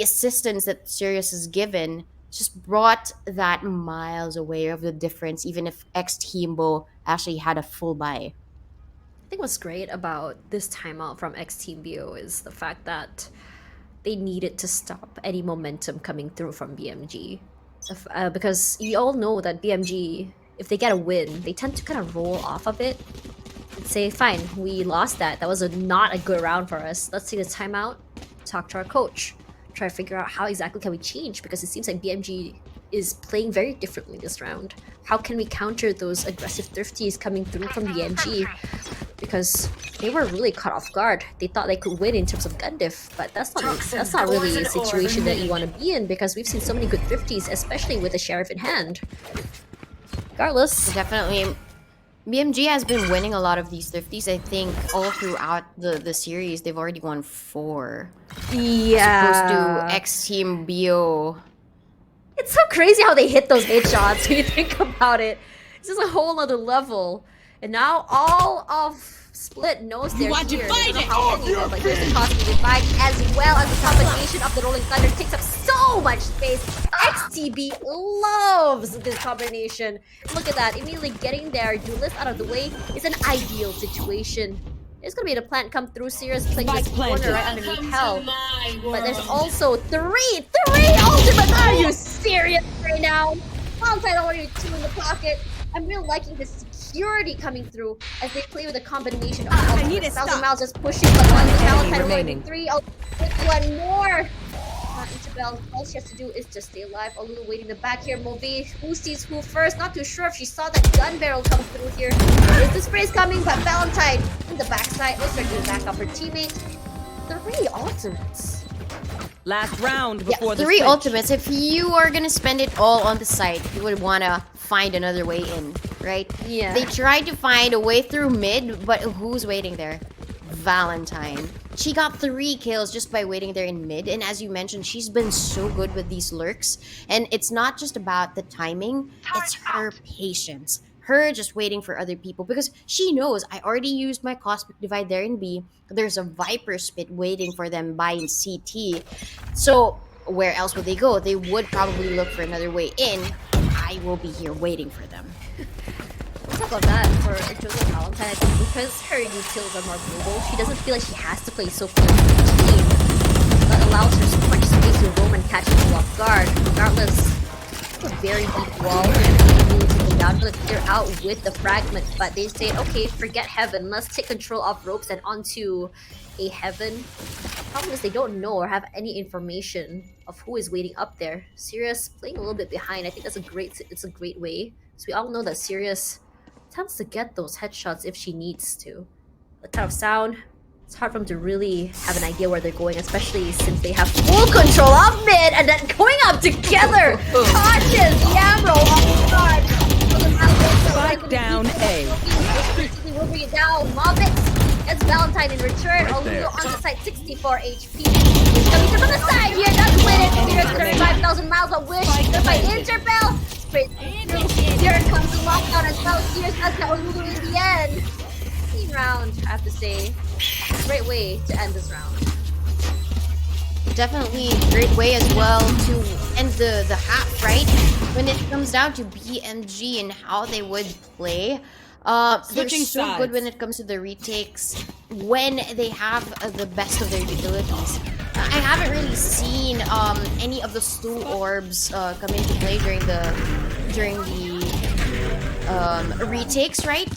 assistance that Sirius is given just brought that miles away of the difference, even if X Teambo actually had a full buy. I think what's great about this timeout from X Team BO is the fact that they needed to stop any momentum coming through from BMG. Because you all know that BMG, if they get a win, they tend to kind of roll off of it and say, fine, we lost that. That was not a good round for us. Let's take the timeout, talk to our coach, try to figure out how exactly can we change, because it seems like BMG is playing very differently this round. How can we counter those aggressive thrifties coming through from BMG? Because they were really caught off guard. They thought they could win in terms of gun diff, but that's not really a situation that you want to be in, because we've seen so many good thrifties, especially with the sheriff in hand. Regardless, Definitely. BMG has been winning a lot of these thrifties. I think all throughout the series, they've already won 4. Opposed to X Team BO. It's so crazy how they hit those 8 shots when you think about it. It's just a whole other level. And now all of Split knows they're here. They don't know how many, but here's the cost of the fight, as well as the combination of the Rolling Thunder takes up so much space. XTB loves this combination. Look at that, immediately getting their duelist out of the way is an ideal situation. There's gonna be the plant come through. Sirius playing this corner right underneath Hell. But there's also three ultimates. Are you serious right now? Valentine already 2 in the pocket. I'm really liking the security coming through as they play with a combination of ultimates. 1,000 miles just pushing, but one Valentine already remaining. 3. Oh, with one more. Isabel, all she has to do is just stay alive. Olulu waiting in the back here. Move, who sees who first? Not too sure if she saw that gun barrel come through here. Is the sprays coming? But Valentine in the backside looks like to back up her teammate. 3 ultimates. Last round before the 3 switch. ultimates. If you are gonna spend it all on the side, you would wanna find another way in, right? Yeah. They tried to find a way through mid, but who's waiting there? Valentine. She got 3 kills just by waiting there in mid, and as you mentioned, she's been so good with these lurks. And it's not just about the timing, it's her patience. Her just waiting for other people, because she knows I already used my Cosmic Divide there in B. There's a Viper Spit waiting for them by in CT. So where else would they go? They would probably look for another way in. I will be here waiting for them. Let's talk about that for Joseph Valentine. I think because her utils are more global, she doesn't feel like she has to play so close to the team. That allows her so much space to roam and catch people off guard. Regardless, it's a very deep wall and really taken down. They're out with the fragment, but they say, okay, forget heaven. Let's take control of ropes and onto a heaven. The problem is they don't know or have any information of who is waiting up there. Sirius playing a little bit behind. I think it's a great way. So we all know that Sirius tends to get those headshots if she needs to. The type of sound, it's hard for them to really have an idea where they're going, especially since they have full control of mid and then going up together. Cautious Yamro on guard. Spike down A. We'll bring it down. Mobit gets Valentine in return. Olulu on the side, 64 HP. He's coming from the side here, doesn't win it. Sirius gonna revive 1,000 miles of wish. Good by Interpel. Straight through. Here comes the lockdown as well. Sirius does get Olulu in the end. Clean round, I have to say. Great way to end this round. Definitely great way as well to end the half, right? When it comes down to BMG and how they would play, they're Switching so sides. good when it comes to the retakes when they have the best of their utilities. I haven't really seen any of the stew orbs come into play during the retakes, right?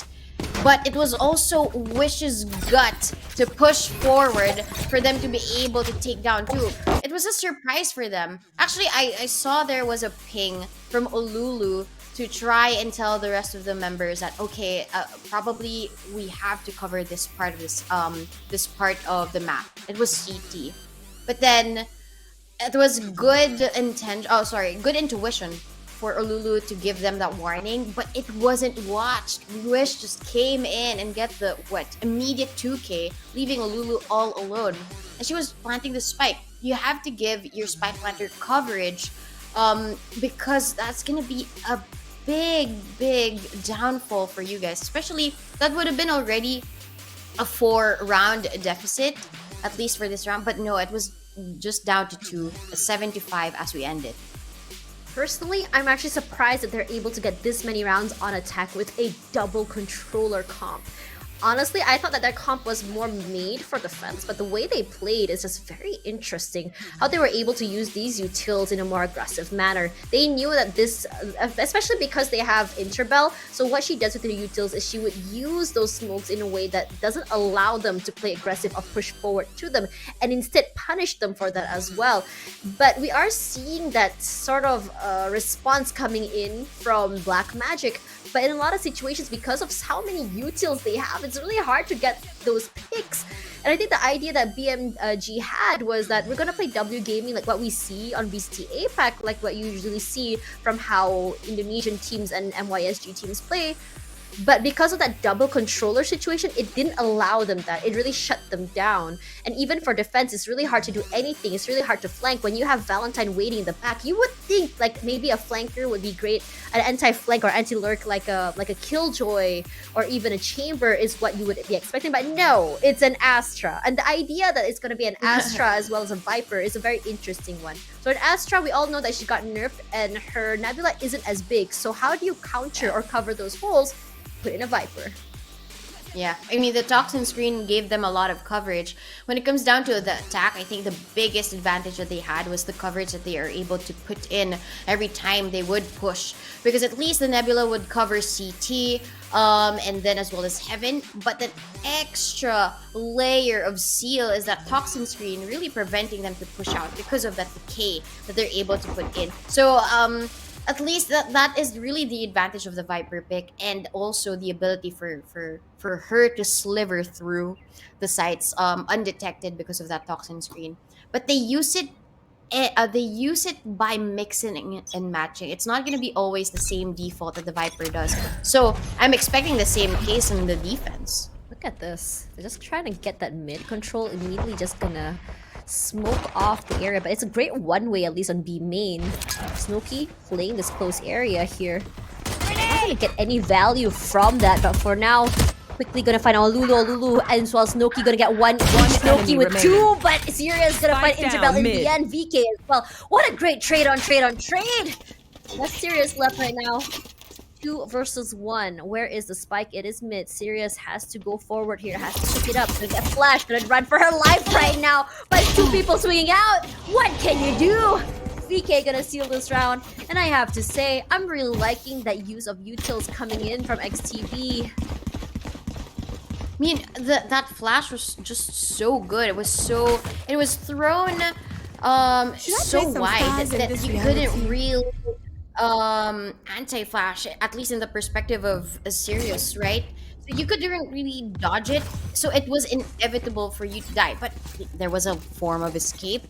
but it was also Wish's gut to push forward for them to be able to take down two. It was a surprise for them. Actually, I saw there was a ping from Olulu to try and tell the rest of the members that okay, probably we have to cover this part of this part of the map. It was CT, but then it was good intuition for Olulu to give them that warning, but it wasn't watched. Wish just came in and get the immediate 2K, leaving Olulu all alone. And she was planting the spike. You have to give your spike planter coverage, because that's gonna be a big downfall for you guys. Especially that would have been already a 4-round deficit, at least for this round. But no, it was just down to 2, a 7-5 as we ended. Personally, I'm actually surprised that they're able to get this many rounds on attack with a double controller comp. Honestly, I thought that their comp was more made for defense, but the way they played is just very interesting. How they were able to use these utils in a more aggressive manner. They knew that this, especially because they have Interbell, so what she does with the utils is she would use those smokes in a way that doesn't allow them to play aggressive or push forward to them, and instead punish them for that as well. But we are seeing that sort of response coming in from Black Magic. But in a lot of situations, because of how many utils they have, it's really hard to get those picks. And I think the idea that BMG had was that we're going to play W gaming like what we see on VCT APAC, like what you usually see from how Indonesian teams and MYSG teams play. But because of that double controller situation, it didn't allow them that. It really shut them down. And even for defense, it's really hard to do anything. It's really hard to flank. When you have Valentine waiting in the back, you would think like maybe a flanker would be great. An anti-flank or anti-lurk like a Killjoy or even a Chamber is what you would be expecting. But no, it's an Astra. And the idea that it's going to be an Astra as well as a Viper is a very interesting one. So an Astra, we all know that she got nerfed and her Nebula isn't as big. So how do you counter or cover those holes? Put in a Viper. Yeah, I mean, the Toxin screen gave them a lot of coverage. When it comes down to the attack, I think the biggest advantage that they had was the coverage that they are able to put in every time they would push. Because at least the Nebula would cover CT, and then as well as Heaven. But that extra layer of seal is that Toxin screen really preventing them to push out because of that decay that they're able to put in. So, at least that is really the advantage of the Viper pick, and also the ability for her to sliver through the sites undetected because of that Toxin screen. But they use it by mixing and matching. It's not going to be always the same default that the Viper does. So I'm expecting the same case in the defense. Look at this. They're just trying to get that mid control, immediately just gonna smoke off the area, but it's a great one-way at least on B main. Snooki playing this close area here. Not gonna get any value from that, but for now, quickly gonna find Olulu as well as Snooki gonna get one Snooki with remaining. 2, but Sirius gonna find Spike Interbell down in mid. the end, VK as well. What a great trade on trade on trade! That's Sirius left right now. 2 versus 1. Where is the spike? It is mid. Sirius has to go forward here. Has to pick it up. Gonna get flashed. Gonna run for her life right now. But 2 people swinging out. What can you do? VK gonna seal this round. And I have to say, I'm really liking that use of utils coming in from XTV. I mean, that flash was just so good. It was thrown so wide that you couldn't really anti-flash, at least in the perspective of a Sirius, right? So you couldn't really dodge it, so it was inevitable for you to die. But there was a form of escape.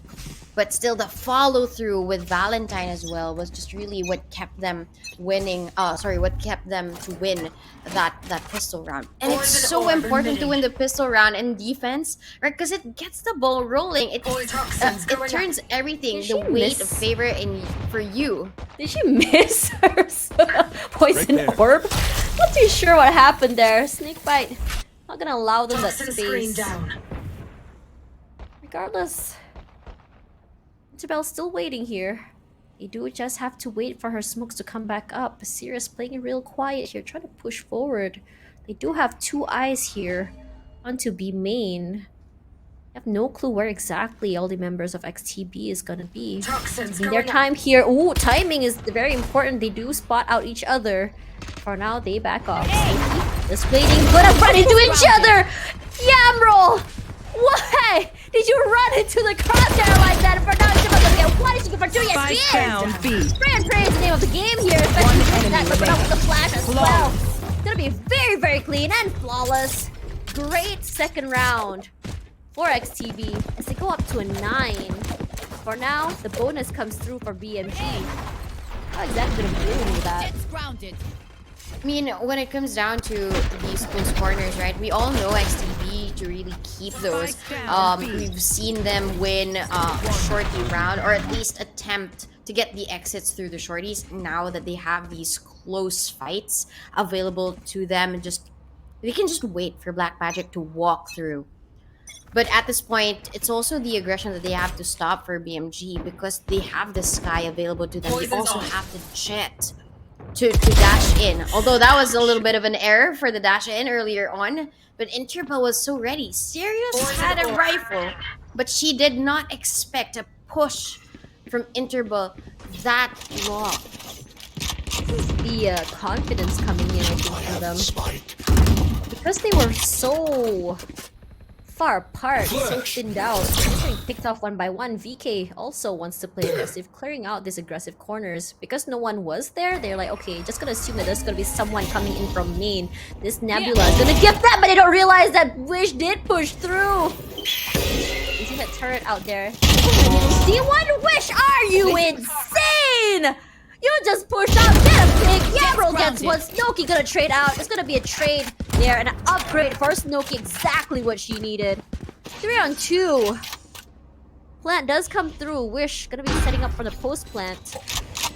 But still, the follow-through with Valentine as well was just really what kept them winning. What kept them to win that pistol round. And it's so important to win the pistol round in defense, right? Because it gets the ball rolling. It turns everything the weight of favor for you. Did she miss her poison Right there. orb? Not too sure what happened there. Snake bite. Not gonna allow them that space. Regardless, Interbell's still waiting here. You do just have to wait for her smokes to come back up. Sirius playing it real quiet here, trying to push forward. They do have 2 eyes here onto B main. have no clue where exactly all the members of XTB is gonna be. In their time here, ooh, timing is very important. They do spot out each other. For now, they back off. Just waiting, gonna run into each other! Yamroll! Why did you run into the crosshair like that? For now, you're gonna get one, she's for 2, yes, Spike she down is! B. Spray and pray is the name of the game here, especially with that, but with the flash as well. It's gonna be very, very clean and flawless. Great second round for XTB as they go up to a 9. For now, the bonus comes through for BMG. How exactly gonna be dealing with that? I mean, when it comes down to these close corners, right? We all know XTB to really keep those. We've seen them win a shorty round, or at least attempt to get the exits through the shorties. Now that they have these close fights available to them, and they can just wait for Black Magic to walk through. But at this point, it's also the aggression that they have to stop for BMG because they have the sky available to them. They also have the jet to dash in. Although that was a little bit of an error for the dash in earlier on. But Interbell was so ready. Sirius had a rifle, but she did not expect a push from Interbell that long. The confidence coming in, I think, for them. Because they were so far apart, so thinned out, getting picked off one by one. VK also wants to play aggressive, clearing out these aggressive corners. Because no one was there, they're like, okay, just gonna assume that there's gonna be someone coming in from main. This Nebula is gonna give them, but they don't realize that Wish did push through. You see that turret out there? See what Wish? Are you insane? You just pushed out, get a pick. Yabro gets one. Snowki gonna trade out. It's gonna be a trade there and an upgrade for Snowki, exactly what she needed. 3 on 2. Plant does come through. Wish gonna be setting up for the post plant.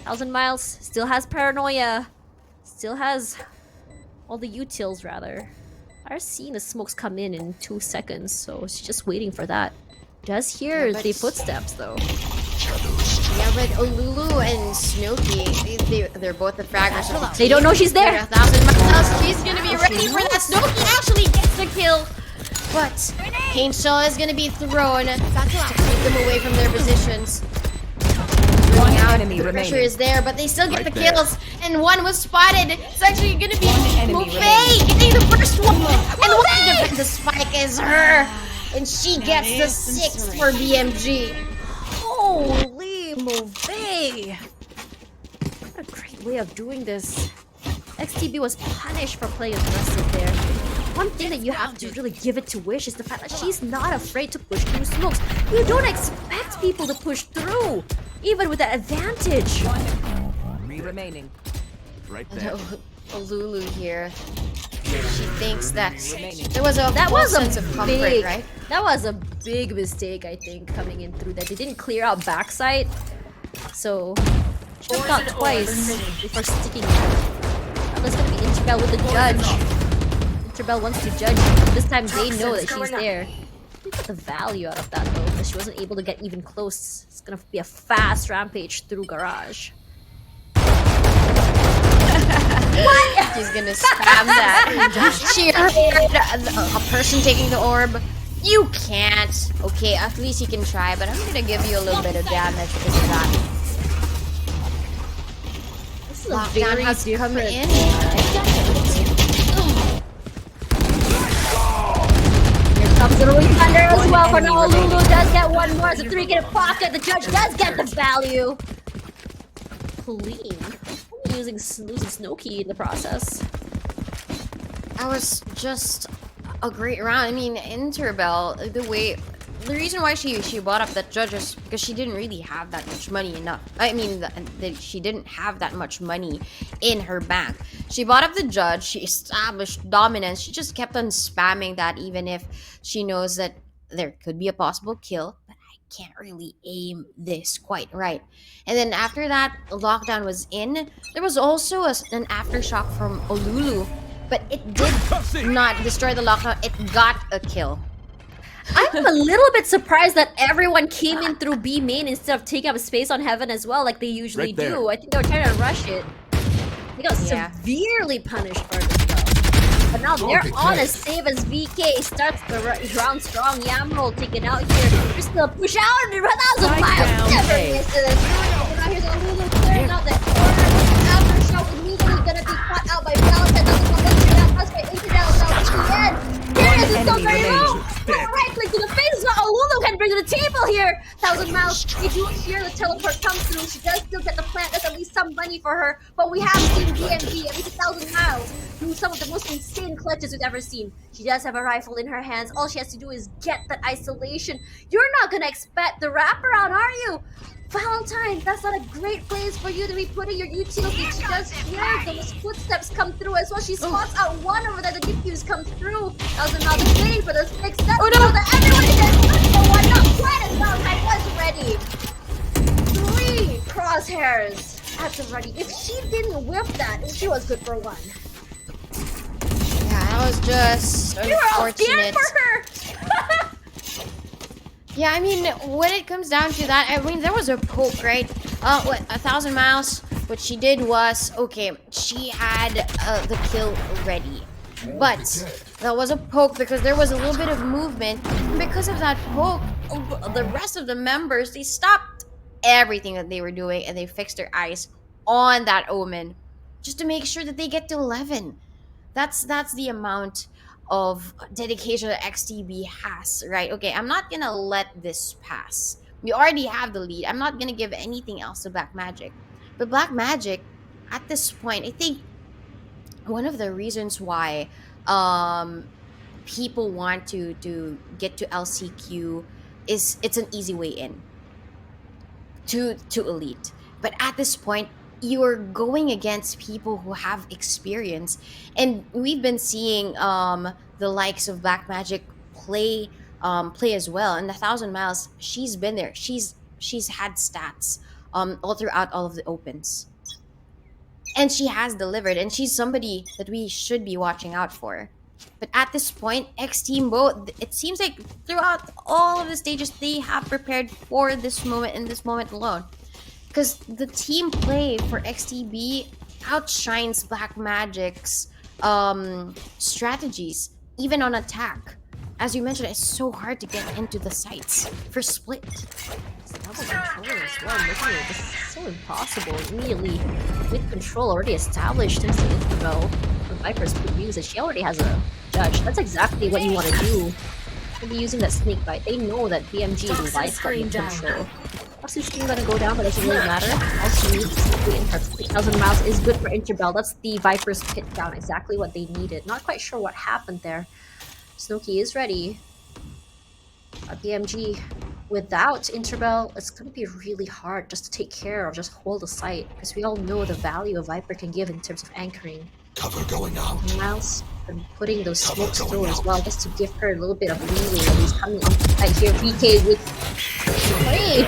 1,000 miles still has paranoia. Still has all the utils rather. Are seeing the smokes come in 2 seconds, so she's just waiting for that. Does hear the footsteps though. Yeah, but Olulu and Snowki, they're both the fraggers. So They don't know she's there. 1,000 miles. She's gonna be ready for that. Snowki actually gets the kill, but Pain Shell is gonna be thrown to keep them away from their positions. One Out. enemy The pressure remaining. is there, but they still get the kills, and one was spotted. It's actually gonna be Mofei getting the first one, and one to defend the spike is her, and she gets the 6th for BMG. Holy Mofei! What a great way of doing this. XTB was punished for playing aggressive there. One thing that you have to really give it to Wish is the fact that she's not afraid to push through smokes. You don't expect people to push through, even with that advantage. 3 remaining. Right there. Olulu here. She thinks that there was a That was sense a of comfort, big, right? that was a big mistake, I think, coming in through that. They didn't clear out backside, so jumped out twice before sticking it. Now there's gonna be Interbell with the judge. Interbell wants to judge. This time they know that she's there. We got the value out of that though, because she wasn't able to get even close. It's gonna be a fast rampage through garage. What? She's gonna spam that. She heard a person taking the orb. You can't. Okay, at least you can try, but I'm gonna give you a little bit of damage because of that. This is a Lockdown very has to come different. in. Here comes the Rolling Thunder as well for now. Lulu does get one more. So 3 get a pocket. The judge does get the value. Clean. Losing Snowki in the process. That was just a great round. I mean, Interbell, the reason why she bought up that judge is because she didn't really have that much money enough. I mean, she didn't have that much money in her bank. She bought up the judge. She established dominance. She just kept on spamming that, even if she knows that there could be a possible kill. But I can't really aim this quite right. And then after that, lockdown was in. There was also an aftershock from Olulu, but it did not destroy the lockdown. It got a kill. I'm a little bit surprised that everyone came in through B main instead of taking up space on Heaven as well, like they usually Right there. do. I think they were trying to rush it. They got Yeah. severely punished for this though. But now they're on as safe as VK starts the round strong. Yamroll taken out here. They're still push out and 1,000 miles down never A. misses. Now here's a Lulu clearing out that corner. Aftershock immediately gonna be caught out by Valentine. Doesn't come in straight out. That's by Infidel. Now to the end. Here it is. It's still very low. Right click to the face is what Lulu can bring to the table here. 1,000 miles. They do hear the teleport come through. She does still get the plant. That's at least some money for her. But we have seen BMG at least 1,000 miles do some of the most insane clutches we've ever seen. She does have a rifle in her hands. All she has to do is get that isolation. You're not gonna expect the wraparound, are you? Valentine, that's not a great place for you to be putting your utility. She does hear those footsteps come through as well. She spots out one over there. The diffuse come through. 1,000 miles is waiting for those big steps. Oh no! That everyone is good for one. Not quite as Valentine was ready. 3 crosshairs at the ready. If she didn't whip that, she was good for 1. Yeah, that was just You were all scared unfortunate. for her. Yeah, I mean, when it comes down to that, I mean, there was a poke, right? What, 1,000 miles? What she did was, okay, she had the kill ready. But that was a poke because there was a little bit of movement. And because of that poke, the rest of the members, they stopped everything that they were doing and they fixed their eyes on that Omen just to make sure that they get to 11. That's the amount of dedication that XTB has, right? Okay, I'm not gonna let this pass. We already have the lead. I'm not gonna give anything else to Black Magic. But Black Magic, at this point, I think one of the reasons why people want to get to LCQ is it's an easy way in to elite. But at this point, you are going against people who have experience, and we've been seeing the likes of Black Magic play as well. And 1,000 miles, she's been there. She's had stats all throughout all of the opens, and she has delivered. And she's somebody that we should be watching out for. But at this point, X Team Bo, it seems like throughout all of the stages, they have prepared for this moment and this moment alone. Because the team play for XTB outshines Black Magic's strategies, even on attack. As you mentioned, it's so hard to get into the sites for split. Double control as well. Looking at this is so impossible. Immediately with control already established thanks to Infidel. The Viper's good news is she already has a judge. That's exactly what you want to do. They'll be using that snake bite. They know that BMG is Viper in control. Obviously, Scream gonna go down, but it doesn't really matter. Also, 3,000 miles is good for Interbell. That's the Viper's pit down, exactly what they needed. Not quite sure what happened there. Snooki is ready. BMG without Interbell, it's gonna be really hard just to take care of, just hold the site, because we all know the value a Viper can give in terms of anchoring. Cover going out. Miles and putting those smokes through as well, just to give her a little bit of leeway when he's coming up right here. VK with 3.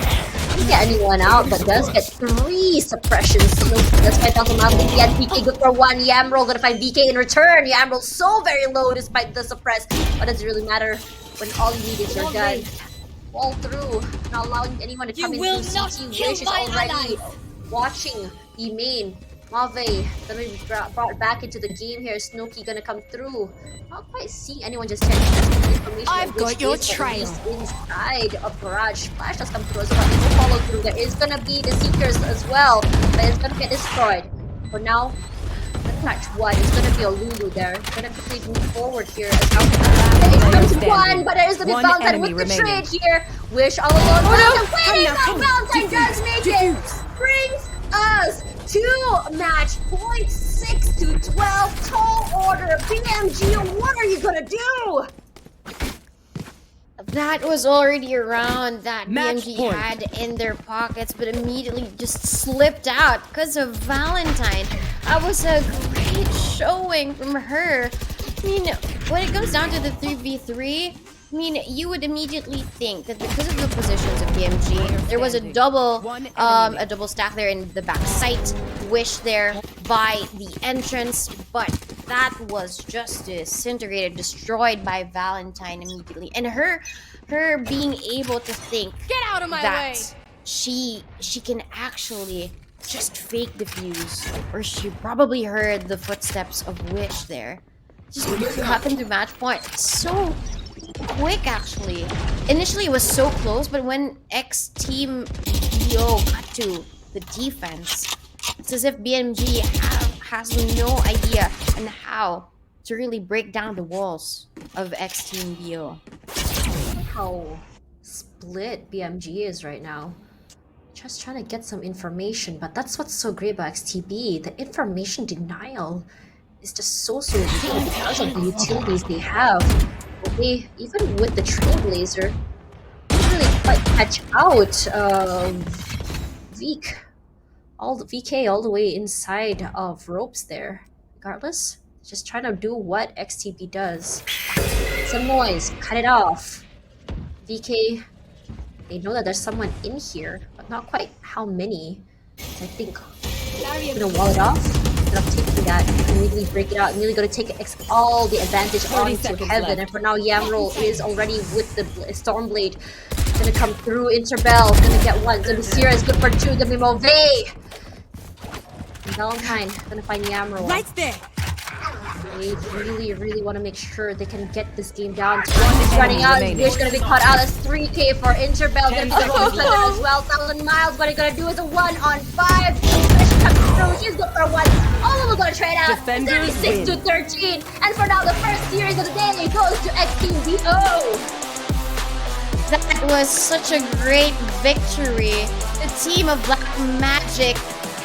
Doesn't get anyone out, but does get 3 suppressions. So that's 5,000 miles in the end. VK good for 1. Yamroll gonna find VK in return. Yamroll so very low despite the suppress. But does it really matter when all you need is your gun? Fall through, not allowing anyone to come in through CT. Wish is already watching the main. Mave gonna be brought back into the game here. Snooki gonna come through. Not quite seeing anyone just checking information. I've got your trail. Inside of Garage. Flash does come through as well. They will follow through. There is gonna be the Seekers as well, but it's gonna get destroyed. For now, match 1 is gonna be a Lulu there. Gonna quickly move forward here as well. It's 1, but there is gonna be Valentine with the trade here. Wish all alone. Valentine does make it. Brings us to match point 6 to 12. Tall order. BMG, what are you gonna do? That was already around that Match BMG point. had in their pockets, but immediately just slipped out because of Valentine. That was a great showing from her. I mean, when it comes down to the 3v3, I mean, you would immediately think that because of the positions of BMG, there was a double stack there in the back site, Wish there by the entrance, but that was just disintegrated, destroyed by Valentine immediately. And her being able to think Get out of my that way! she can actually just fake defuse, or she probably heard the footsteps of Wish there. just happened to match point so quick actually. Initially it was so close, but when X Team Yo got to the defense, it's as if BMG has no idea on how to really break down the walls of X Team BO. How split BMG is right now. Just trying to get some information, but that's what's so great about XTB. The information denial is just so real because of the utilities they have. They, even with the Trailblazer, can't really quite catch out VK all the way inside of ropes there. Regardless, just trying to do what XTB does. Some noise, cut it off. VK, they know that there's someone in here, but not quite how many. I think I'm gonna wall it off. Instead of taking that, immediately break it out. Immediately gonna take all the advantage onto seconds heaven. left. And for now, Yamroll is already with the Stormblade. Gonna come through. Interbell gonna get one. Gonna be Sierra is good for two. Gonna be Move. And Valentine gonna find Yamroll. Right there. They really want to make sure they can get this game down. Time is running out. remaining. Wish gonna be caught out. That's 3K for Interbell. Gonna be the first as well. 1,000 miles. What he's gonna do is a 1-on-5. Wish comes through. She's good for one. All of them gonna trade out. Defenders 36 to 13. And for now, the first series of the day goes to XTBO. That was such a great victory. The team of Black Magic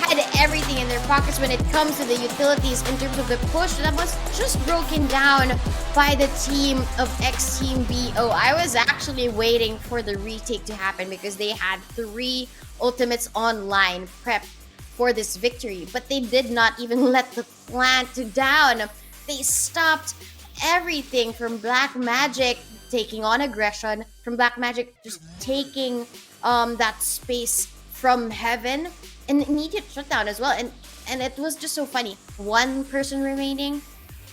had everything in their pockets when it comes to the utilities in terms of the push that was just broken down by the team of X Team BO. I was actually waiting for the retake to happen because they had 3 ultimates online prepped for this victory, but they did not even let the plant down. They stopped everything from Black Magic taking on aggression, from Black Magic just taking that space from heaven, an immediate shutdown as well. And it was just so funny. One person remaining.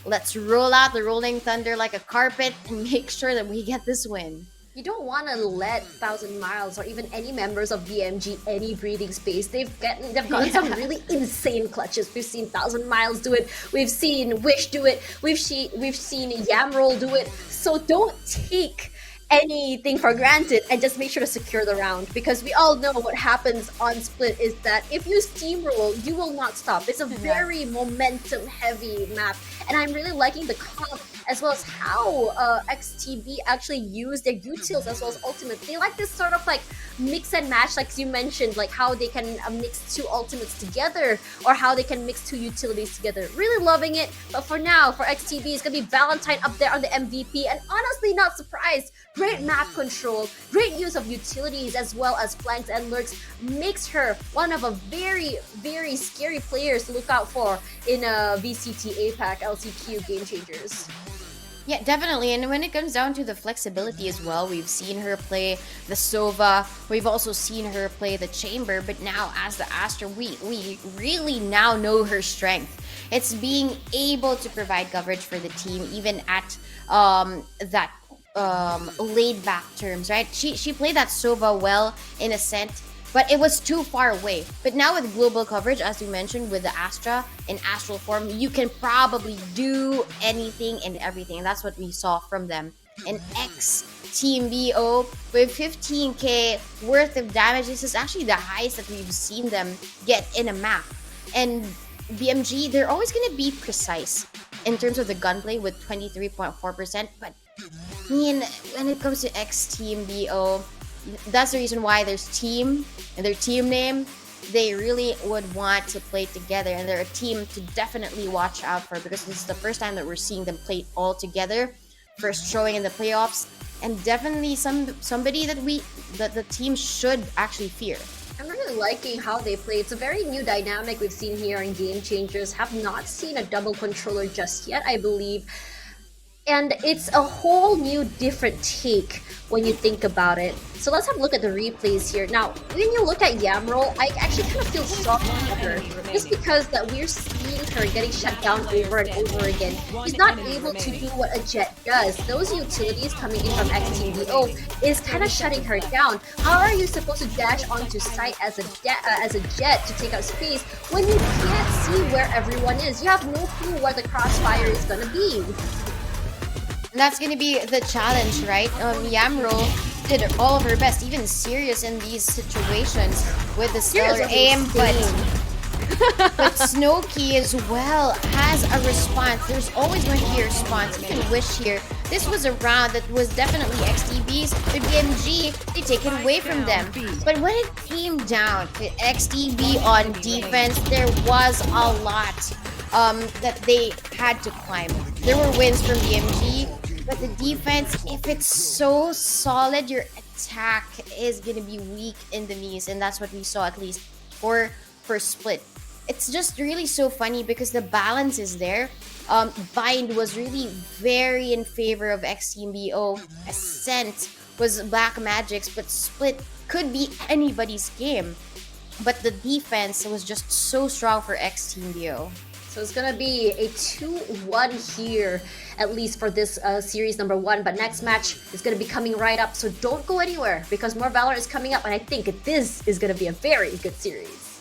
Let's roll out the rolling thunder like a carpet and make sure that we get this win. You don't want to let 1,000 miles or even any members of BMG any breathing space. They've gotten some really insane clutches. We've seen 1,000 miles do it. We've seen Wish do it. We've seen Yamroll do it. So don't take anything for granted and just make sure to secure the round, because we all know what happens on split is that if you steamroll, you will not stop. It's a very momentum heavy map, and I'm really liking the comp as well as how XTB actually use their utils as well as ultimates. They like this sort of like mix and match, like you mentioned, like how they can mix 2 ultimates together or how they can mix 2 utilities together. Really loving it. But for now, for XTB, it's gonna be Valentine up there on the MVP, and honestly not surprised. Great map control, great use of utilities as well as flanks and lurks makes her one of a very scary players to look out for in VCT APAC LCQ game changers. Yeah, definitely. And when it comes down to the flexibility as well, we've seen her play the Sova. We've also seen her play the Chamber. But now as the Astra, we really now know her strength. It's being able to provide coverage for the team, even at that laid back terms, right? She played that Sova well in Ascent, but it was too far away. But now with global coverage, as you mentioned, with the Astra in astral form, you can probably do anything and everything. And that's what we saw from them. And X Team BO with 15k worth of damage. This is actually the highest that we've seen them get in a map. And BMG, they're always going to be precise in terms of the gunplay with 23.4%, but I mean, when it comes to X Team BO, that's the reason why there's team and their team name. They really would want to play together, and they're a team to definitely watch out for, because this is the first time that we're seeing them play all together. First showing in the playoffs, and definitely somebody that the team should actually fear. I'm really liking how they play. It's a very new dynamic we've seen here in Game Changers. Have not seen a double controller just yet, I believe. And it's a whole new different take when you think about it. So let's have a look at the replays here. Now, when you look at Yamroll, I actually kind of feel sorry for her. Just because that we're seeing her getting shut down over and over again. She's not able to do what a Jet does. Those utilities coming in from XTBO is kind of shutting her down. How are you supposed to dash onto site as a Jet to take up space when you can't see where everyone is? You have no clue where the crossfire is gonna be. And that's gonna be the challenge, right? Yamroll did all of her best, even Sirius in these situations with the stellar aim, but Snowkey as well has a response. There's always going to be a response. You can wish here. This was a round that was definitely XTB's. The BMG, they take it away from them. But when it came down to XTB on defense, there was a lot that they had to climb. There were wins from BMG, but the defense, if it's so solid, your attack is going to be weak in the knees. And that's what we saw, at least for first split. It's just really so funny because the balance is there. Bind was really very in favor of XTBO. Ascent was Black Magic's, but Split could be anybody's game. But the defense was just so strong for XTBO. So it's gonna be a 2-1 here, at least for this series number 1. But next match is gonna be coming right up, so don't go anywhere because more Valor is coming up, and I think this is gonna be a very good series.